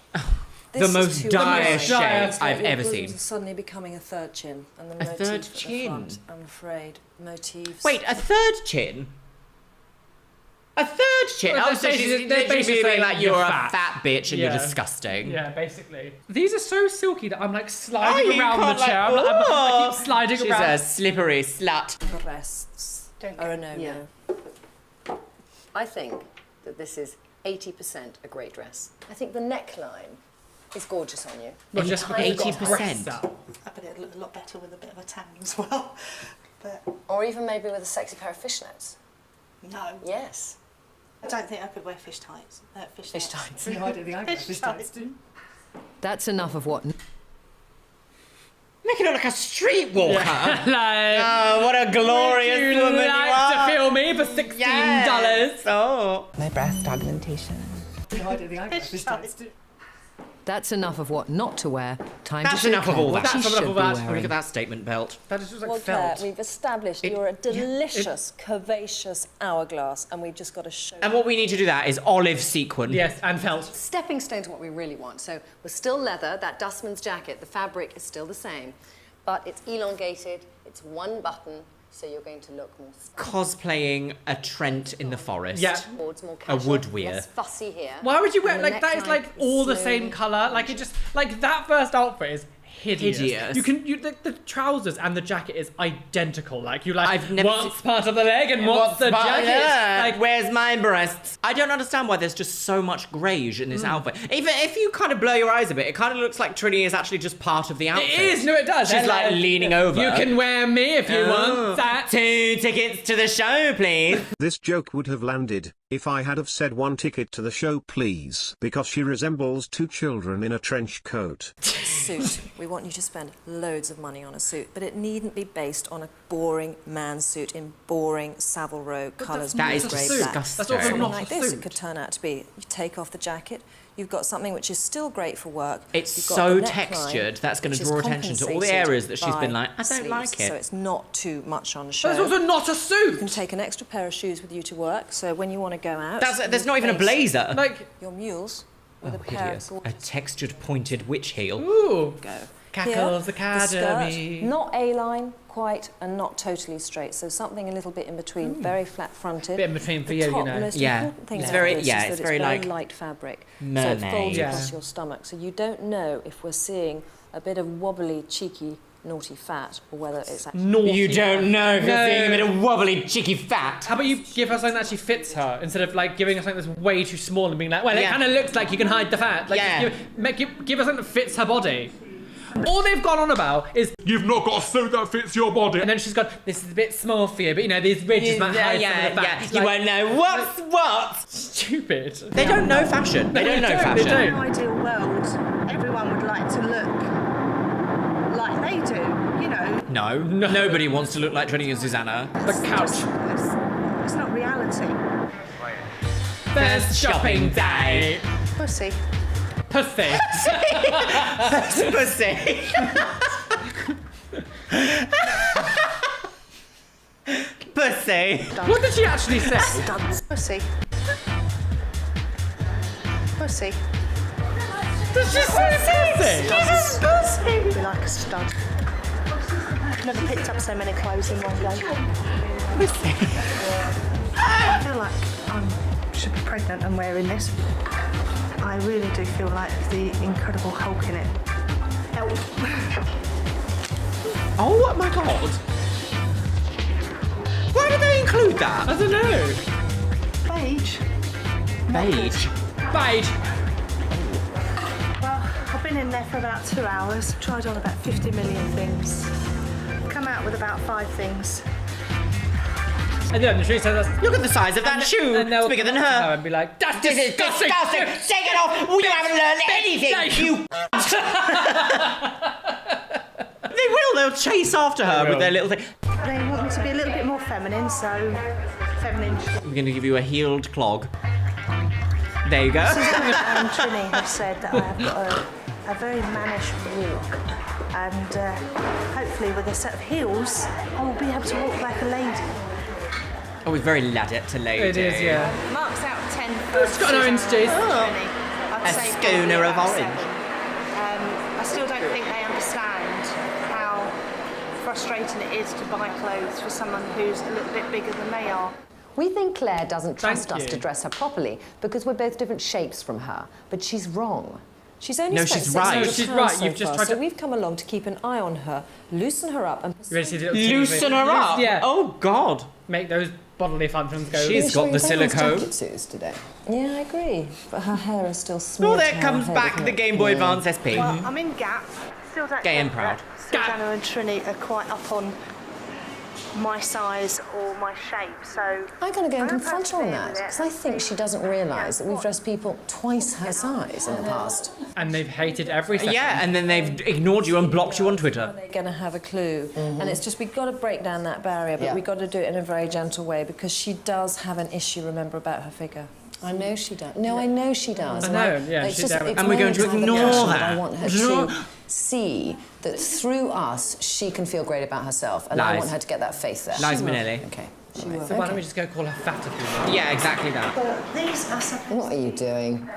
A: The most dire shape I've
R: Your
A: ever
R: bosoms
A: seen.
R: are suddenly becoming a third chin, and the
A: A
R: motif
A: third
R: at the
A: chin?
R: front, I'm afraid. Motifs.
A: Wait, a third chin? A third chin?
C: Well,
A: Oh, so
C: they're
A: she's
C: basically
A: literally being
C: saying
A: like,
C: you're
A: you're a
C: fat.
A: fat bitch and
C: Yeah.
A: you're disgusting.
C: Yeah, basically. These are so silky that I'm like sliding
A: Oh, you
C: around the
A: can't, like,
C: chair. I keep sliding
A: She's
C: around.
A: a slippery slut.
R: Breasts
G: Don't
R: are a
G: get-
R: no-no.
M: I think that this is 80% a great dress. I think the neckline is gorgeous on you.
C: Not just
M: Behind
C: because
M: you've
C: you've
M: got
C: got breasts out.
G: I bet it'd look a lot better with a bit of a tan as well. But
M: Or even maybe with a sexy pair of fishnets.
G: no,
M: Yes.
G: I don't think I could wear fish tights.
M: Fish tights.
G: No, I don't think I could wear fish tights.
H: That's enough of what...
A: Make it look like a streetwalker.
C: Like,
A: Oh, what a glorious
C: would you
A: woman
C: like
A: you are.
C: to film me for $16?
A: Yes. Oh.
D: My breast augmentation.
G: No, I don't think I could wear fish tights.
H: That's enough of what not to wear. Time
A: That's
H: to show
A: enough of
H: Claire
A: all
H: what
A: that.
H: she
C: That's
H: should
C: enough
H: be
C: of that.
H: wearing.
A: Look at that statement belt.
C: That is just like
R: Well, Claire,
C: felt.
R: we've established you're a delicious, curvaceous hourglass, and we've just got to show
A: And what we need to do that is olive sequin.
C: Yes, and felt.
M: Stepping stone's what we really want. So we're still leather, that dustman's jacket, the fabric is still the same, but it's elongated, it's one button, so you're going to look more
A: Cosplaying a Trent in the forest.
C: Yeah.
M: towards more
A: A
M: casual,
A: wood weir.
M: less fussy here.
C: Why would you wear
M: And the
C: like that? Is
M: neckline
C: like all the same
M: slowly-
C: color. Like it just like that first outfit is hideous.
A: Hideous.
C: You can the trousers and the jacket is identical. Like you like
A: I've never
C: what's part of the leg and what's the jacket.
A: Yeah.
C: Like
A: Where's my breasts? I don't understand why there's just so much greige in this outfit. Even if you kind of blur your eyes a bit, it kind of looks like Trinny is actually just part of the outfit.
C: it is. No, it does.
A: She's
C: They're
A: like leaning over.
C: You can wear me if you want that.
A: 2 tickets to the show, please.
Q: This joke would have landed if I had have said 1 ticket to the show please, because she resembles 2 children in a trench coat.
R: suit. We want you to spend loads of money on a suit, but it needn't be based on a boring man's suit in boring Savile Row colours.
A: That is
R: blue, grey,
A: disgusting.
R: black.
A: That's also
R: Something
A: not
R: like
A: a
R: this
A: suit.
R: it could turn out to be. You take off the jacket, you've got something which is still great for work.
A: It's
R: You've got
A: so
R: the neckline,
A: textured, that's going to
R: which is
A: draw attention to all the
R: compensated
A: areas that she's been
R: by
A: like, I don't
R: sleeves,
A: like it.
R: So it's not too much on show.
C: But it's also not a suit.
R: You can take an extra pair of shoes with you to work, so when you want to go out...
A: There's not even a blazer.
C: Like
R: your mules with a pair
A: Hideous.
R: of...
A: A textured pointed witch heel.
C: Ooh.
R: Go.
C: Cackles
R: Here,
C: Academy.
R: The skirt, not A-line, quite, and not totally straight. So something a little bit in between, very flat-fronted.
C: Bit in between for
R: The
C: you,
R: top,
C: you know.
R: The most
A: Yeah.
R: important thing
A: It's
R: about
A: very-
R: this
A: yeah,
R: is
A: it's
R: that
A: very like
R: light fabric.
A: mermaid.
R: So it folds
C: Yeah.
R: across your stomach. So you don't know if we're seeing a bit of wobbly, cheeky, naughty fat, or whether it's actually...
C: Naughty
A: You don't know if you're
C: No.
A: seeing a bit of wobbly, cheeky fat.
C: How about you give her something that actually fits her instead of like giving her something that's way too small and being like, well, it
A: Yeah.
C: kind of looks like you can hide the fat. Like,
A: Yeah.
C: give her something that fits her body. All they've gone on about is
E: you've not got a suit that fits your body.
C: And then she's gone, this is a bit small for you, but you know, these ridges might hide some of the back.
A: You won't know what's what.
C: Stupid.
A: They don't know fashion. They don't know fashion.
G: In an ideal world, everyone would like to look like they do, you know.
A: No, nobody wants to look like Trinny and Susannah.
C: The couch.
G: It's not reality.
C: First shopping day.
G: Pussy.
C: Pussy.
A: Pussy. Pussy.
C: What did she actually say?
G: Pussy. Pussy.
C: Did she say pussy?
G: Pussy. Be like a stud. Never picked up so many clothes in one day.
A: Pussy.
G: I feel like I should be pregnant and wearing this. I really do feel like the Incredible Hulk in it. Help.
A: Oh my god. Why did they include that?
C: I don't know.
G: Beige.
A: Beige.
C: Beige.
G: Well, I've been in there for about 2 hours, tried on about 50 million things. Come out with about 5 things.
C: And then she says,
A: look at the size of that shoe. It's bigger than her.
C: And be like, that's disgusting.
A: Take it off. You haven't learned anything. You. They will. They'll chase after her with their little thing.
G: They want me to be a little bit more feminine, so feminine.
A: We're going to give you a heeled clog. There you go.
G: Susannah and Trinny have said that I have got a very mannish walk, and hopefully with a set of heels, I will be able to walk like a lady.
A: Oh, it's very ladette to lady.
C: It is, yeah.
G: Marks out of 10.
C: It's got an orange juice.
A: A schooner of orange.
G: I still don't think they understand how frustrating it is to buy clothes for someone who's a little bit bigger than they are.
M: We think Claire doesn't trust us to dress her properly because we're both different shapes from her, but she's wrong.
R: She's only
A: No,
R: spent
A: she's
R: 6
A: right.
R: months
A: No,
C: she's
R: with
C: right.
R: us
C: You've
R: so
C: just
R: far,
C: tried
R: so
C: to-
R: we've come along to keep an eye on her, loosen her up, and
C: You ready to see the
A: Loosen her up?
C: Yeah.
A: Oh, God.
C: Make those bodily functions go.
A: She's got the silicone.
R: jacket suits today. Yeah, I agree. But her hair is still small.
A: Oh, there comes back the Game Boy Advance SP.
G: Well, I'm in Gap. Still don't
A: Gay and
G: think
A: proud.
G: that Susannah and Trinny are quite up on my size or my shape, so...
M: I'm going to go and
G: I'm
M: confront her on that,
G: with it.
M: because I think she doesn't realise that we've dressed people twice her size in the past.
C: And they've hated every second.
A: Yeah, and then they've ignored you and blocked you on Twitter.
R: They're going to have a clue. And it's just, we've got to break down that barrier, but we've got to do it in a very gentle way, because she does have an issue, remember, about her figure.
M: I know she does. No, I know she does.
C: I know, yeah,
M: It's
C: she
M: just,
C: does.
M: it's
A: And we're going to
M: my
A: ignore
M: passion
A: that.
M: I want her to see that through us, she can feel great about herself, and I
A: Lies.
M: want her to get that faith there.
A: Lies Minnelli.
M: Okay.
R: She will.
C: So why don't we just go call her fat if we
A: Yeah, exactly that.
G: But these are supposed
M: What are you doing?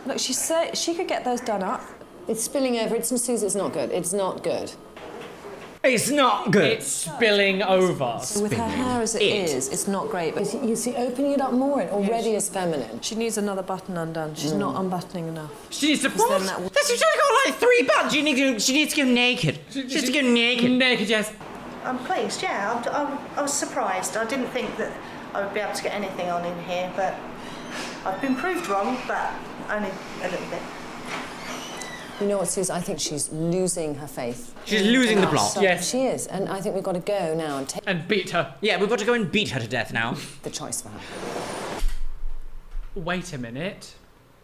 R: Look, she could get those done up.
M: It's spilling over. It's Suze, it's not good. It's not good.
A: It's not good.
C: It's spilling over.
R: With her hair as it is, it's not great. But
M: You see, opening it up more, it already is feminine.
R: she needs another button undone. She's not unbuttoning enough.
C: She needs to...
R: Then that
A: That's she's only got like 3 buttons. She needs to go naked. She needs to go naked.
C: Naked, yes.
G: I'm pleased, yeah. I was surprised. I didn't think that I would be able to get anything on in here, but I've been proved wrong, but only a little bit.
M: You know what, Suze? I think she's losing her faith.
A: She's losing the plot.
C: Yes.
M: She is, and I think we've got to go now and take
C: And beat her.
A: Yeah, we've got to go and beat her to death now.
M: the choice for her.
C: Wait a minute.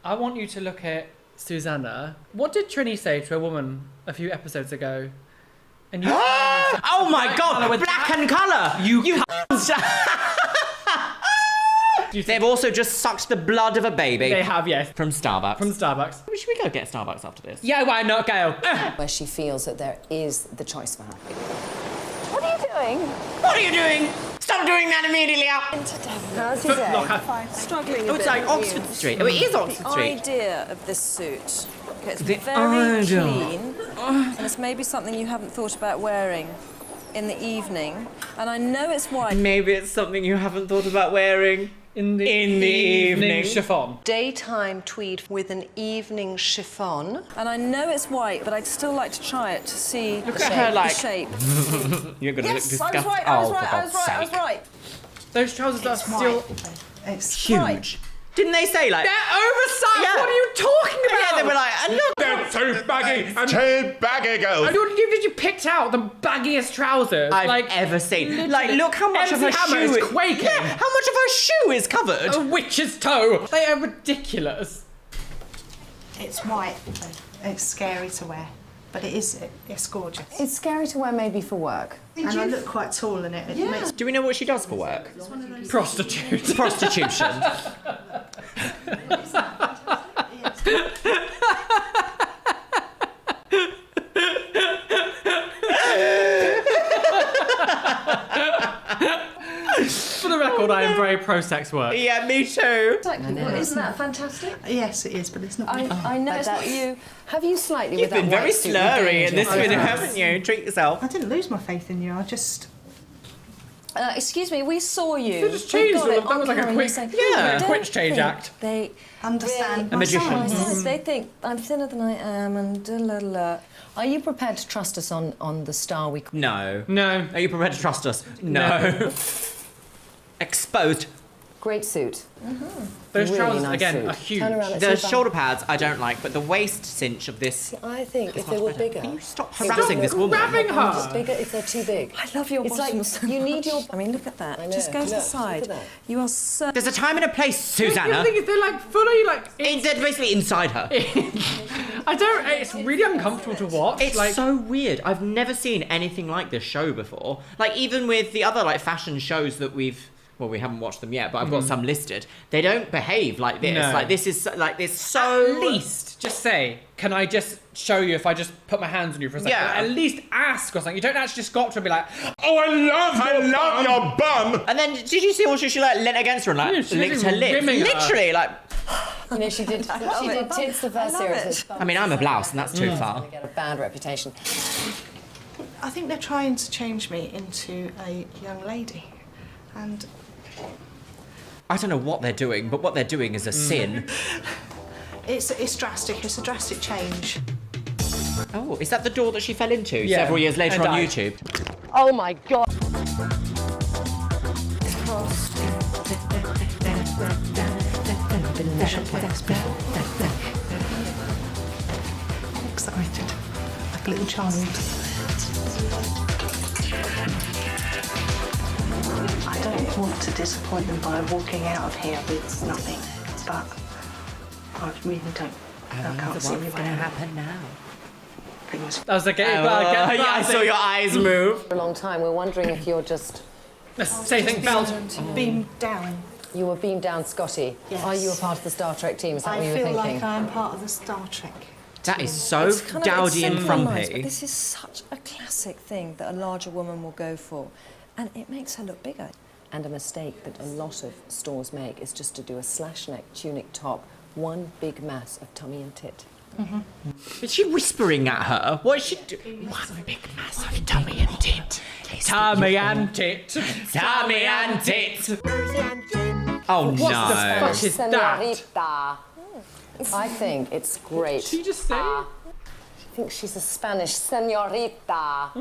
C: I want you to look at Susannah. What did Trinny say to a woman a few episodes ago? And you...
A: Oh my God! Black and colour. You. They've also just sucked the blood of a baby.
C: They have, yes.
A: From Starbucks.
C: From Starbucks.
A: Should we go get Starbucks after this?
C: Yeah, why not, Gail?
M: Where she feels that there is the choice for her.
R: What are you doing?
A: What are you doing? Stop doing that immediately.
R: How's your day?
C: Fine.
R: Struggling a
A: Oh,
R: bit.
A: it's like Oxford Street. Oh, it is Oxford
R: The
A: Street.
R: idea of this suit. Okay, it's
A: The
R: very
A: idea.
R: clean, and it's maybe something you haven't thought about wearing in the evening. And I know it's white.
A: Maybe it's something you haven't thought about wearing
C: In the
A: evening.
C: chiffon.
R: Daytime tweed with an evening chiffon. And I know it's white, but I'd still like to try it to see
A: Look
R: the
A: at
R: shape.
A: her, like-
R: The shape.
A: You're gonna
R: Yes,
A: look
R: I was
A: disgusting.
R: right, I was
A: Oh,
R: right,
A: for
R: I was
A: God's
R: right, I was
A: sake.
R: right.
C: Those trousers are still...
G: It's
A: Huge. Didn't they say like?
C: They're oversized!
A: Yeah.
C: What are you talking about?
A: Yeah, they were like, look,
E: baggy girls.
C: I don't think you picked out the baggiest trousers
A: I've ever seen. Like, look how much of her shoe
C: is quaking.
A: Yeah, how much of her shoe is covered?
C: A witch's toe. They are ridiculous.
G: It's white. It's scary to wear, but it's gorgeous.
M: It's scary to wear maybe for work.
G: And I look quite tall in it. Makes
A: Do we know what she does for work?
C: Prostitute.
A: Prostitution.
C: For the record, I am very pro-sex work.
A: Yeah, me too.
M: Isn't that fantastic?
G: Yes, it is, but it's not.
M: I know it's not you. Have you slightly
A: You've
M: with that
A: been very
M: white suit
A: slurry in this
M: regained
A: video,
M: your
A: haven't you? Treat yourself.
G: I didn't lose my faith in you. I just.
M: Excuse me, we saw you.
C: You just changed all of that. Was like a quick, quick change act.
M: They
G: understand.
A: A magician.
M: They think I'm thinner than I am, and Are you prepared to trust us on the star we?
A: No.
C: No.
A: Are you prepared to trust us? No. Exposed.
M: Great suit.
C: Those
M: Really
C: trousers
M: nice
C: again
M: suit.
C: are huge.
M: Turn around, let's
A: The
M: see if
A: shoulder pads I don't like, but the waist cinch of this.
M: I think if they were bigger.
A: Can you stop harassing this woman?
C: Grabbing her.
M: Just bigger if they're too big.
J: I love your
M: It's like
J: bottoms.
M: you need your.
J: I mean, look at that.
M: I know.
J: Just go to the
M: Look,
J: side.
M: look at that.
J: You are so.
A: There's a time and a place, Susannah.
C: The thing is, they're like fully like.
A: They're basically inside her.
C: I don't. It's really uncomfortable to watch.
A: It's
C: like,
A: so weird. I've never seen anything like this show before. Like, even with the other like fashion shows that we've. Well, we haven't watched them yet, but I've got some listed. They don't behave like this.
C: No.
A: Like, this is like this so.
C: At least, just say, can I just show you if I just put my hands on you for a second?
A: Yeah.
C: At least ask or something. You don't actually just go up to her and be like,
E: Oh, I love your bum.
A: And then, did you see what she like leant against her and like
C: Yeah, she
A: licked
C: was
A: her lips?
C: rimming her.
A: Literally, like.
M: You know, she did. She did tits the first series.
A: I mean, I'm a blouse, and that's too far.
M: Get a bad reputation.
G: I think they're trying to change me into a young lady, and.
A: I don't know what they're doing, but what they're doing is a sin.
G: It's drastic. It's a drastic change.
A: Oh, is that the door that she fell into
C: Yeah,
A: several years later
C: and
A: on
C: died.
A: YouTube?
M: Oh my god.
G: I'm excited, like a little child. I don't want to disappoint them by walking out of here with nothing, but I really don't. I can't see
A: What's going to happen now?
G: things.
C: I was like,
A: Yeah, I saw your eyes move.
M: For a long time, we're wondering if you're just.
C: say things belt.
G: Beamed down.
M: You were beamed down, Scotty.
G: Yes.
M: Are you a part of the Star Trek team? Is that what
G: I
M: you were
G: feel
M: thinking?
G: like I am part of the Star Trek.
A: That is so
J: It's kind of-
A: dowdy
J: it's
A: and
J: simple nice,
A: frumpy.
J: but this is such a classic thing that a larger woman will go for, and it makes her look bigger.
M: And a mistake that a lot of stores make is just to do a slash neck tunic top, one big mass of tummy and tit.
A: Is she whispering at her? What is she doing? One big mass of tummy and tit.
C: Tummy and tit.
A: Tummy and tit. Oh no.
C: What the fuck is that?
M: Señorita. I think it's great.
C: Did you just say?
M: I think she's a Spanish señorita.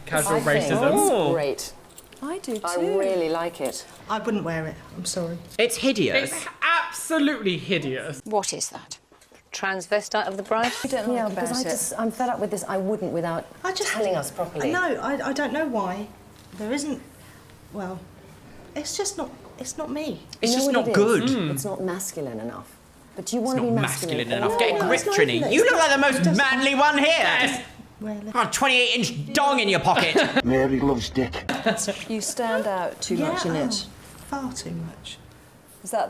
C: Casual
M: I think
C: racism.
M: it's great.
J: I do too.
M: I really like it.
G: I wouldn't wear it. I'm sorry.
A: It's hideous.
C: It's absolutely hideous.
D: What is that? Transvestite of the bride?
J: I don't know
M: Yeah,
J: about
M: because
J: it.
M: I'm fed up with this. I wouldn't without telling us properly.
G: No, I don't know why. There isn't. Well, it's just not. It's not me.
A: It's
M: You know
A: just
M: what
A: not
M: it is?
A: good.
M: It's not masculine enough. But you want
A: It's
M: to be
A: not
M: masculine.
A: masculine enough.
M: all
A: Get a
M: the
A: grip,
M: time.
A: Trinny. You look like the most manly one here.
G: Well,
A: Oh, 28-inch dong in your pocket.
L: Mary loves dick.
J: You stand out too much in it.
G: Far too much.
J: Is that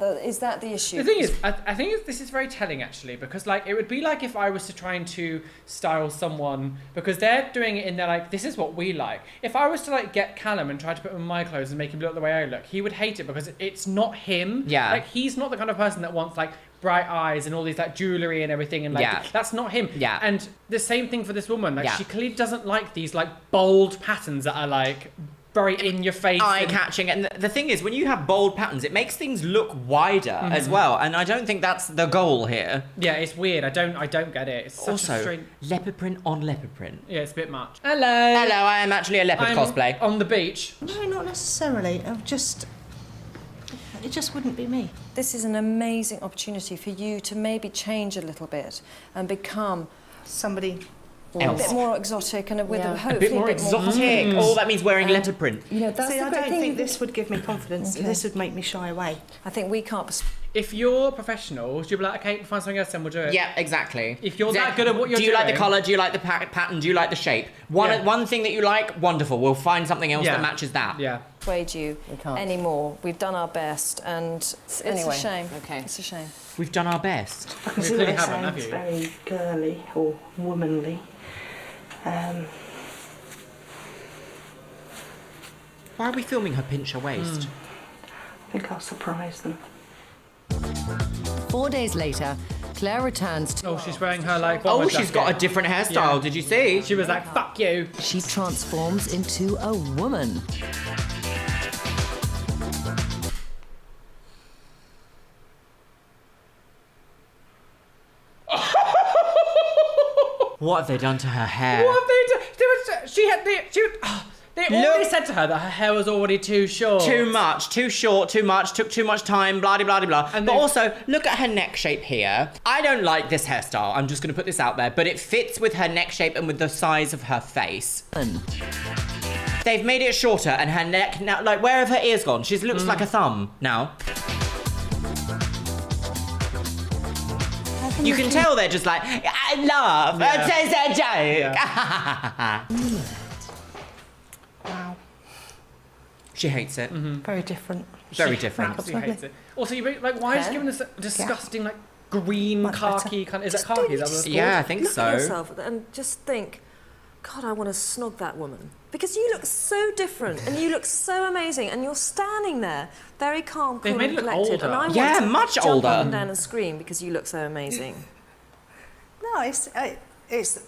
J: the issue?
C: The thing is, I think this is very telling actually, because like it would be like if I was to try to style someone, because they're doing it in their like, this is what we like. If I was to like get Callum and try to put him in my clothes and make him look the way I look, he would hate it because it's not him.
A: Yeah.
C: Like he's not the kind of person that wants like bright eyes and all these like jewelry and everything, and like
A: Yeah.
C: that's not him.
A: Yeah.
C: And the same thing for this woman. Like
A: Yeah.
C: she clearly doesn't like these like bold patterns that are like very in your face.
A: Eye-catching. And the thing is, when you have bold patterns, it makes things look wider as well. And I don't think that's the goal here.
C: Yeah, it's weird. I don't get it. It's such a
A: Also,
C: strange.
A: leopard print on leopard print.
C: Yeah, it's a bit much. Hello.
A: Hello, I am actually a leopard
C: I'm
A: cosplay.
C: on the beach.
G: No, not necessarily. It just wouldn't be me.
J: This is an amazing opportunity for you to maybe change a little bit and become
G: somebody
R: a bit more exotic and with hopefully
A: a bit more exotic. Oh, that means wearing leopard print.
R: You know, that's
G: See,
R: the
G: I
R: great
G: don't
R: thing.
G: think this would give me confidence.
R: Okay.
G: This would make me shy away.
R: I think we can't.
C: If you're professionals, you'll be like, okay, we'll find something else and we'll do it.
A: Yeah, exactly.
C: If you're that good at what you're doing.
A: Do you like the colour? Do you like the pattern? Do you like the shape? One thing that you like, wonderful. We'll find something else that matches that.
C: Yeah.
R: Persuade you anymore. We've done our best, and it's a shame. Okay, it's a shame.
A: We've done our best.
G: I can see that it sounds very girly or womanly.
A: Why are we filming her pinch her waist?
G: I think I'll surprise them.
H: 4 days later, Claire returns to...
C: Oh, she's wearing her like...
A: Oh, she's got a different hairstyle. Did you see?
C: She was like, fuck you.
H: She transforms into a woman.
A: What have they done to her hair?
C: What have they done? They already said to her that her hair was already too short.
A: Too much, too short, too much, took too much time, blah, blah, blah, blah. But also, look at her neck shape here. I don't like this hairstyle. I'm just going to put this out there. But it fits with her neck shape and with the size of her face. They've made it shorter and her neck now, like, where have her ears gone? She looks like a thumb now. You can tell they're just like, I love, it's a joke.
G: Wow.
A: She hates it.
G: Very different.
A: Very different.
C: She hates it. Also, why is she giving this disgusting, like, green khaki kind of... Is that khaki? Is that what it's called?
A: Yeah, I think so.
R: Look at yourself and just think, God, I want to snog that woman. Because you look so different and you look so amazing and you're standing there very calm, cool and collected. And I want to
A: much
R: jump
A: older.
R: up and down and scream because you look so amazing.
G: No, it's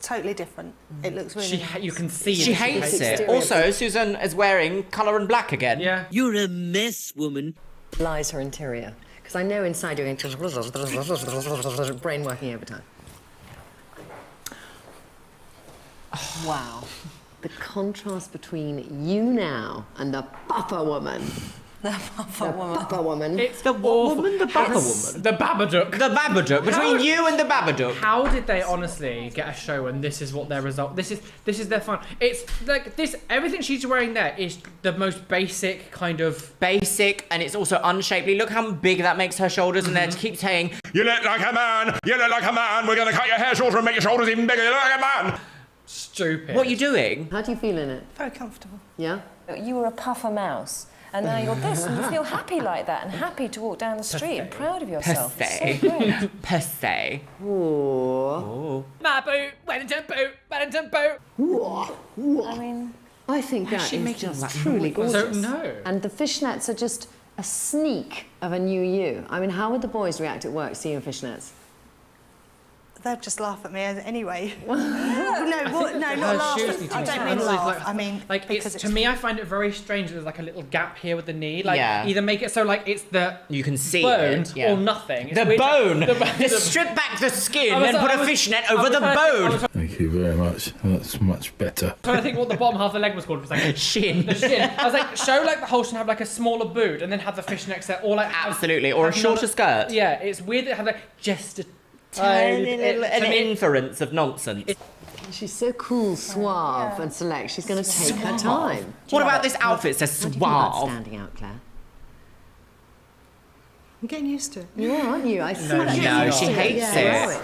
G: totally different. It looks really nice.
C: You can see
A: She hates it. Also, Susan is wearing colour and black again.
C: Yeah.
Z: You're a mess, woman.
N: Lies her interior. Because I know inside you're going brain working overtime. Wow. The contrast between you now and the papa woman.
R: The
N: papa woman.
C: It's the woman,
A: the baba woman.
C: The Babadook.
A: The Babadook. Between you and the Babadook.
C: How did they honestly get a show and this is what their result? This is their fun. It's like this. Everything she's wearing there is the most basic kind of
A: basic, and it's also unshapely. Look how big that makes her shoulders, and they keep saying,
E: "You look like a man. You look like a man. We're gonna cut your hair shorter and make your shoulders even bigger. You look like a man."
C: Stupid.
A: What are you doing?
N: How do you feel in it?
G: Very comfortable.
N: Yeah?
R: You were a puffer mouse. And now you're this, and you feel happy like that, and happy to walk down the street and proud of yourself.
A: Per se.
R: It's so great.
A: Per se.
N: Ooh.
C: My boot, Wellington boot.
N: I mean, I think that is just truly gorgeous. And the fishnets are just a sneak of a new you. I mean, how would the boys react at work seeing fishnets?
G: They'll just laugh at me anyway. No, not laugh. I don't mean laugh. I mean,
C: like to me, I find it very strange. There's like a little gap here with the knee. Like either make it so like it's the
A: you can see
C: bone
A: it, yeah.
C: or nothing. It's
A: the
C: weird,
A: bone. Just strip back the skin and put a fishnet over the bone.
F: Thank you very much. That's much better.
C: So I think what the bottom half of the leg was called. It was like
A: shin.
C: The shin. I was like, show like the whole shin have like a smaller boot and then have the fishnet set or like
A: absolutely or a shorter skirt.
C: Yeah, it's weird that it had like just a
A: tiny little an inference of nonsense.
N: She's so cool, suave, and select. She's going to take her time.
A: What about this outfit? It says suave.
N: Standing out, Claire.
G: I'm getting used to it.
N: You are, aren't you? I see.
A: No, she hates it.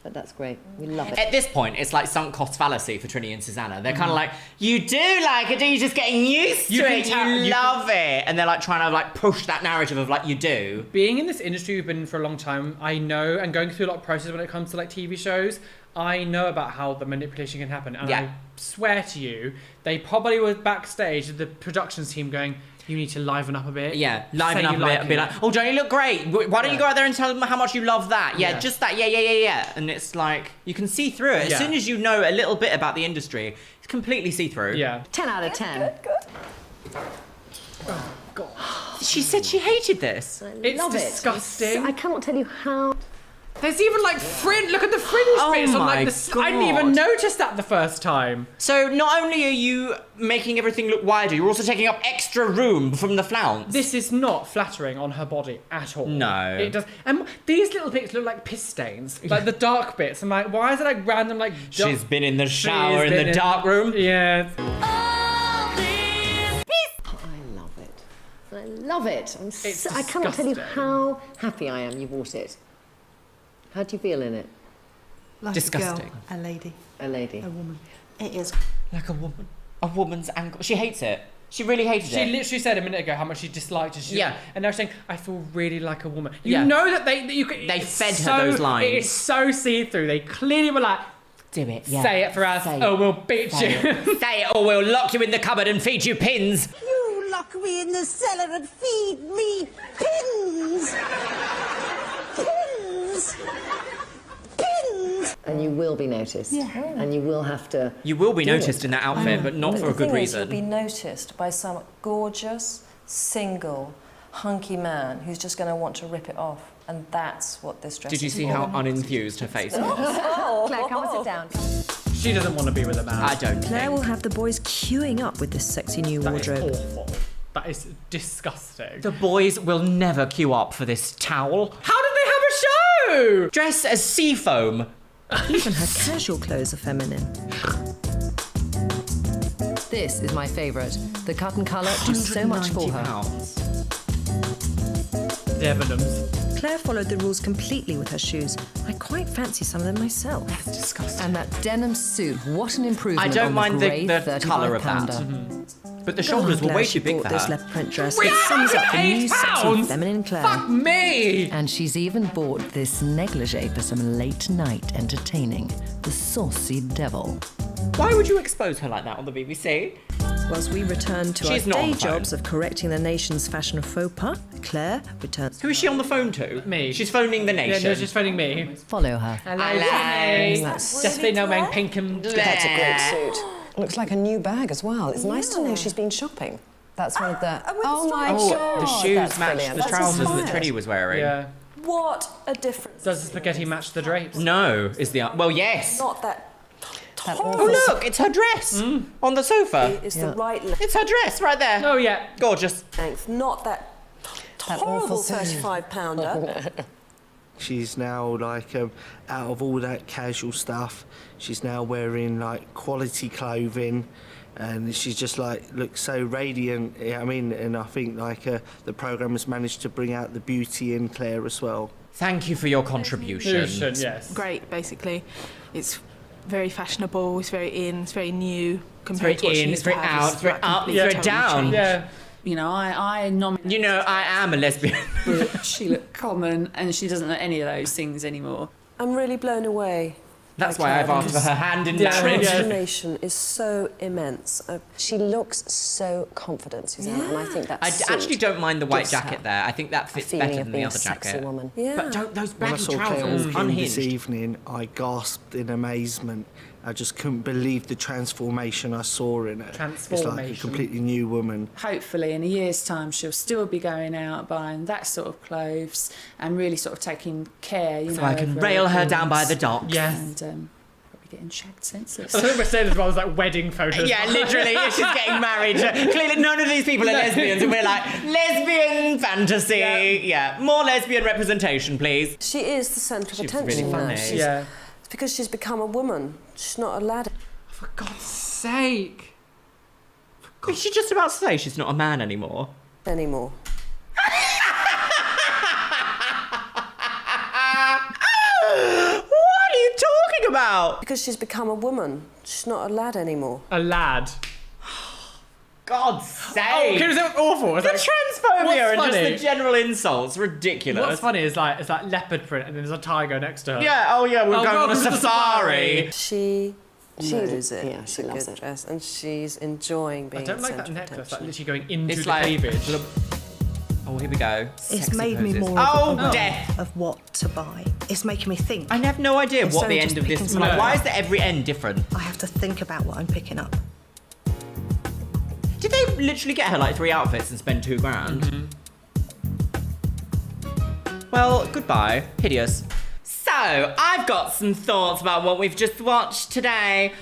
N: But that's great. We love it.
A: At this point, it's like sunk cost fallacy for Trinny and Susannah. They're kind of like, you do like it, you're just getting used to it, you love it. And they're like trying to like push that narrative of like, you do.
C: Being in this industry we've been in for a long time, I know, and going through a lot of process when it comes to like TV shows, I know about how the manipulation can happen. And I swear to you, they probably were backstage with the production team going, you need to liven up a bit.
A: Yeah, liven up a bit and be like, oh, don't you look great? Why don't you go out there and tell them how much you love that? Yeah, just that, yeah. And it's like, you can see through it. As soon as you know a little bit about the industry, it's completely see-through.
C: Yeah.
N: 10 out of 10.
C: Good. Oh, God.
A: She said she hated this.
N: I
C: it's
N: love
C: disgusting.
N: I cannot tell you how
C: There's even like fringe. Look at the fringe bits on like the. I didn't even notice that the first time.
A: So not only are you making everything look wider, you're also taking up extra room from the flounce.
C: This is not flattering on her body at all.
A: No.
C: It does. And these little bits look like piss stains. Like the dark bits. I'm like, why is it like random like...
A: She's been in the shower in the dark room.
C: Yeah.
M: I love it. I cannot tell you how happy I am you bought it. How do you feel in it?
G: Like
A: disgusting.
G: A girl, a lady.
M: A lady.
G: A woman. It is.
A: Like a woman. A woman's ankle. She hates it. She really hated it.
C: She literally said a minute ago how much she disliked it.
A: Yeah.
C: And now she's saying, I feel really like a woman. You know that they
A: fed her those lines.
C: It is so see-through. They clearly were like,
A: do it, yeah.
C: Say it for us, or we'll beat you.
A: Say it, or we'll lock you in the cupboard and feed you pins.
G: You lock me in the cellar and feed me pins. Pins. Pins.
M: And you will be noticed.
G: Yeah.
M: And you will have to...
A: You will be noticed in that outfit, but not for a good reason.
R: You'll be noticed by some gorgeous, single, hunky man who's just going to want to rip it off. And that's what this dress is.
A: Did you see how unenthused her face was?
M: Claire, come and sit down.
C: She doesn't want to be with a man.
A: I don't
R: Claire will have the boys queuing up with this sexy new wardrobe.
C: That is awful. That is disgusting.
A: The boys will never queue up for this towel.
C: How did they have a show?
A: Dress as seafoam.
R: Even her casual clothes are feminine.
H: This is my favourite. The cut and colour, just so much for her.
C: Debenhams.
R: Claire followed the rules completely with her shoes. I quite fancy some of them myself.
A: That's disgusting.
H: And that denim suit, what an improvement.
A: I don't
H: on
A: mind
H: the
A: colour of that. But the shoulders were way too big for her.
R: This leopard print dress. It sums up the new sexy feminine Claire.
C: Fuck me!
H: And she's even bought this negligee for some late night entertaining. The saucy devil.
A: Why would you expose her like that on the BBC?
R: Whilst we return to our day jobs of correcting the nation's fashion faux pas, Claire returns...
A: Who is she on the phone to?
C: Me.
A: She's phoning the nation.
C: Yeah, no, she's phoning me.
H: Follow her.
C: Hello. Just been wearing pink and black.
M: That's a great suit. Looks like a new bag as well. It's nice to know she's been shopping. That's one of the... Oh my God.
A: The shoes
M: That's
A: match
M: brilliant.
A: the
M: That's
A: trousers that
M: inspired.
A: Trinny was wearing.
C: Yeah.
R: What a difference.
C: Does the spaghetti match the drapes?
A: No, is the... Well, yes.
R: Not that...
A: Oh, look, it's her dress on the sofa.
R: It's the right length.
A: It's her dress right there.
C: Oh, yeah.
A: Gorgeous.
R: Not that horrible 35-pounder.
V: She's now like out of all that casual stuff, she's now wearing like quality clothing, and she's just like looks so radiant. I mean, and I think like the programme has managed to bring out the beauty in Claire as well.
A: Thank you for your contribution.
C: Yes.
P: Great, basically. It's very fashionable, it's very in, it's very new
A: It's very in, it's very out, it's very up, it's very down.
C: Yeah.
O: You know, I nominate...
A: You know, I am a lesbian.
O: But she looked common, and she doesn't know any of those things anymore.
B: I'm really blown away.
A: That's why I've asked for her hand in marriage.
B: The transformation is so immense.
M: She looks so confident, Susannah, and I think that
A: I actually don't mind the white
M: gives
A: jacket
M: her
A: there. I think that fits better than the other
M: sexy
A: jacket.
M: woman.
B: Yeah.
A: But don't, those
V: When I
A: baggy
V: saw Claire
A: trousers,
V: walk in
A: unhinged.
V: this evening, I gasped in amazement. I just couldn't believe the transformation I saw in her. It's like a completely new woman.
O: Hopefully, in a year's time, she'll still be going out buying that sort of clothes and really sort of taking care, you know.
A: So I can
O: of her
A: rail her down by the
O: appearance.
A: docks.
C: Yes.
O: And probably getting shagged senseless.
C: I think we're saying as well as like wedding photos.
A: Yeah, literally, she's getting married. Clearly, none of these people are lesbians, and we're like, lesbian fantasy. Yeah, more lesbian representation, please.
B: She is the centre of
A: She was
B: attention
A: really
B: now.
A: funny.
B: She's-
C: Yeah.
B: It's because she's become a woman. She's not a lad.
C: For God's sake.
A: Is she just about to say she's not a man anymore?
B: Anymore.
A: What are you talking about?
B: Because she's become a woman. She's not a lad anymore.
C: A lad.
A: God's sake!
C: Oh, okay, was that awful?
A: The transphobia and just
C: funny?
A: the general insults, ridiculous.
C: What's funny is like it's like leopard print and then there's a tiger next to her.
A: Yeah, oh yeah, we're going on a
C: welcome to the
A: safari.
B: She knows it.
M: Yeah, she
B: it's a
M: loves
B: good
M: it.
B: dress, and she's enjoying being
C: I don't
B: the
C: like that
B: centre of
C: necklace, like
B: attention.
C: literally going into
A: It's
C: the
A: like-
C: cleavage.
A: Oh, here we go.
I: It's
A: Sexy
I: made me
A: poses.
I: more
A: Oh, death!
I: of what to buy. It's making me think.
A: I have no idea
I: Instead
A: what the
I: of
A: end
I: just
A: of this
I: picking
A: is.
I: something
A: Like, why
I: up.
A: is there every end different?
I: I have to think about what I'm picking up.
A: Did they literally get her like 3 outfits and spend $2,000? Well, goodbye. Hideous. So, I've got some thoughts about what we've just watched today.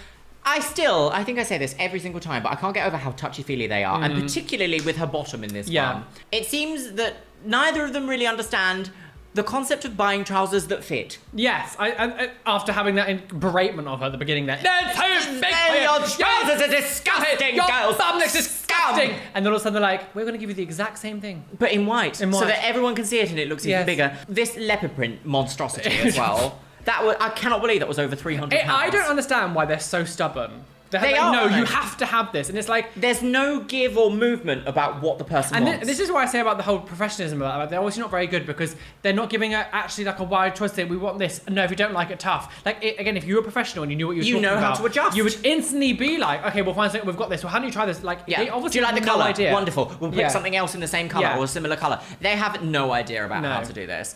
A: I think I say this every single time, but I can't get over how touchy-feely they are, and particularly with her bottom in this one. It seems that neither of them really understand the concept of buying trousers that fit.
C: Yes, I after having that beratement of her at the beginning there.
A: They're too big for your trousers are disgusting,
C: your
A: girls.
C: bum looks disgusting. And then all of a sudden they're like, we're going to give you the exact same thing.
A: But in white.
C: In white.
A: So that everyone can see it and it looks even bigger. This leopard print monstrosity as well. I cannot believe that was over £300.
C: I don't understand why they're so stubborn.
A: They are.
C: No, you have to have this. And it's like...
A: There's no give or movement about what the person wants.
C: And this is what I say about the whole professionalism about that. They're obviously not very good because they're not giving actually like a wide choice. Saying, we want this. No, if you don't like it, tough. Like, again, if you were a professional and you knew what you were talking about...
A: You know how to adjust.
C: You would instantly be like, okay, we'll find something. We've got this. Well, how do you try this? Like, they obviously
A: do you like the
C: have no
A: colour?
C: idea.
A: Wonderful. We'll pick something else in the same colour or a similar colour. They have no idea about how to do this.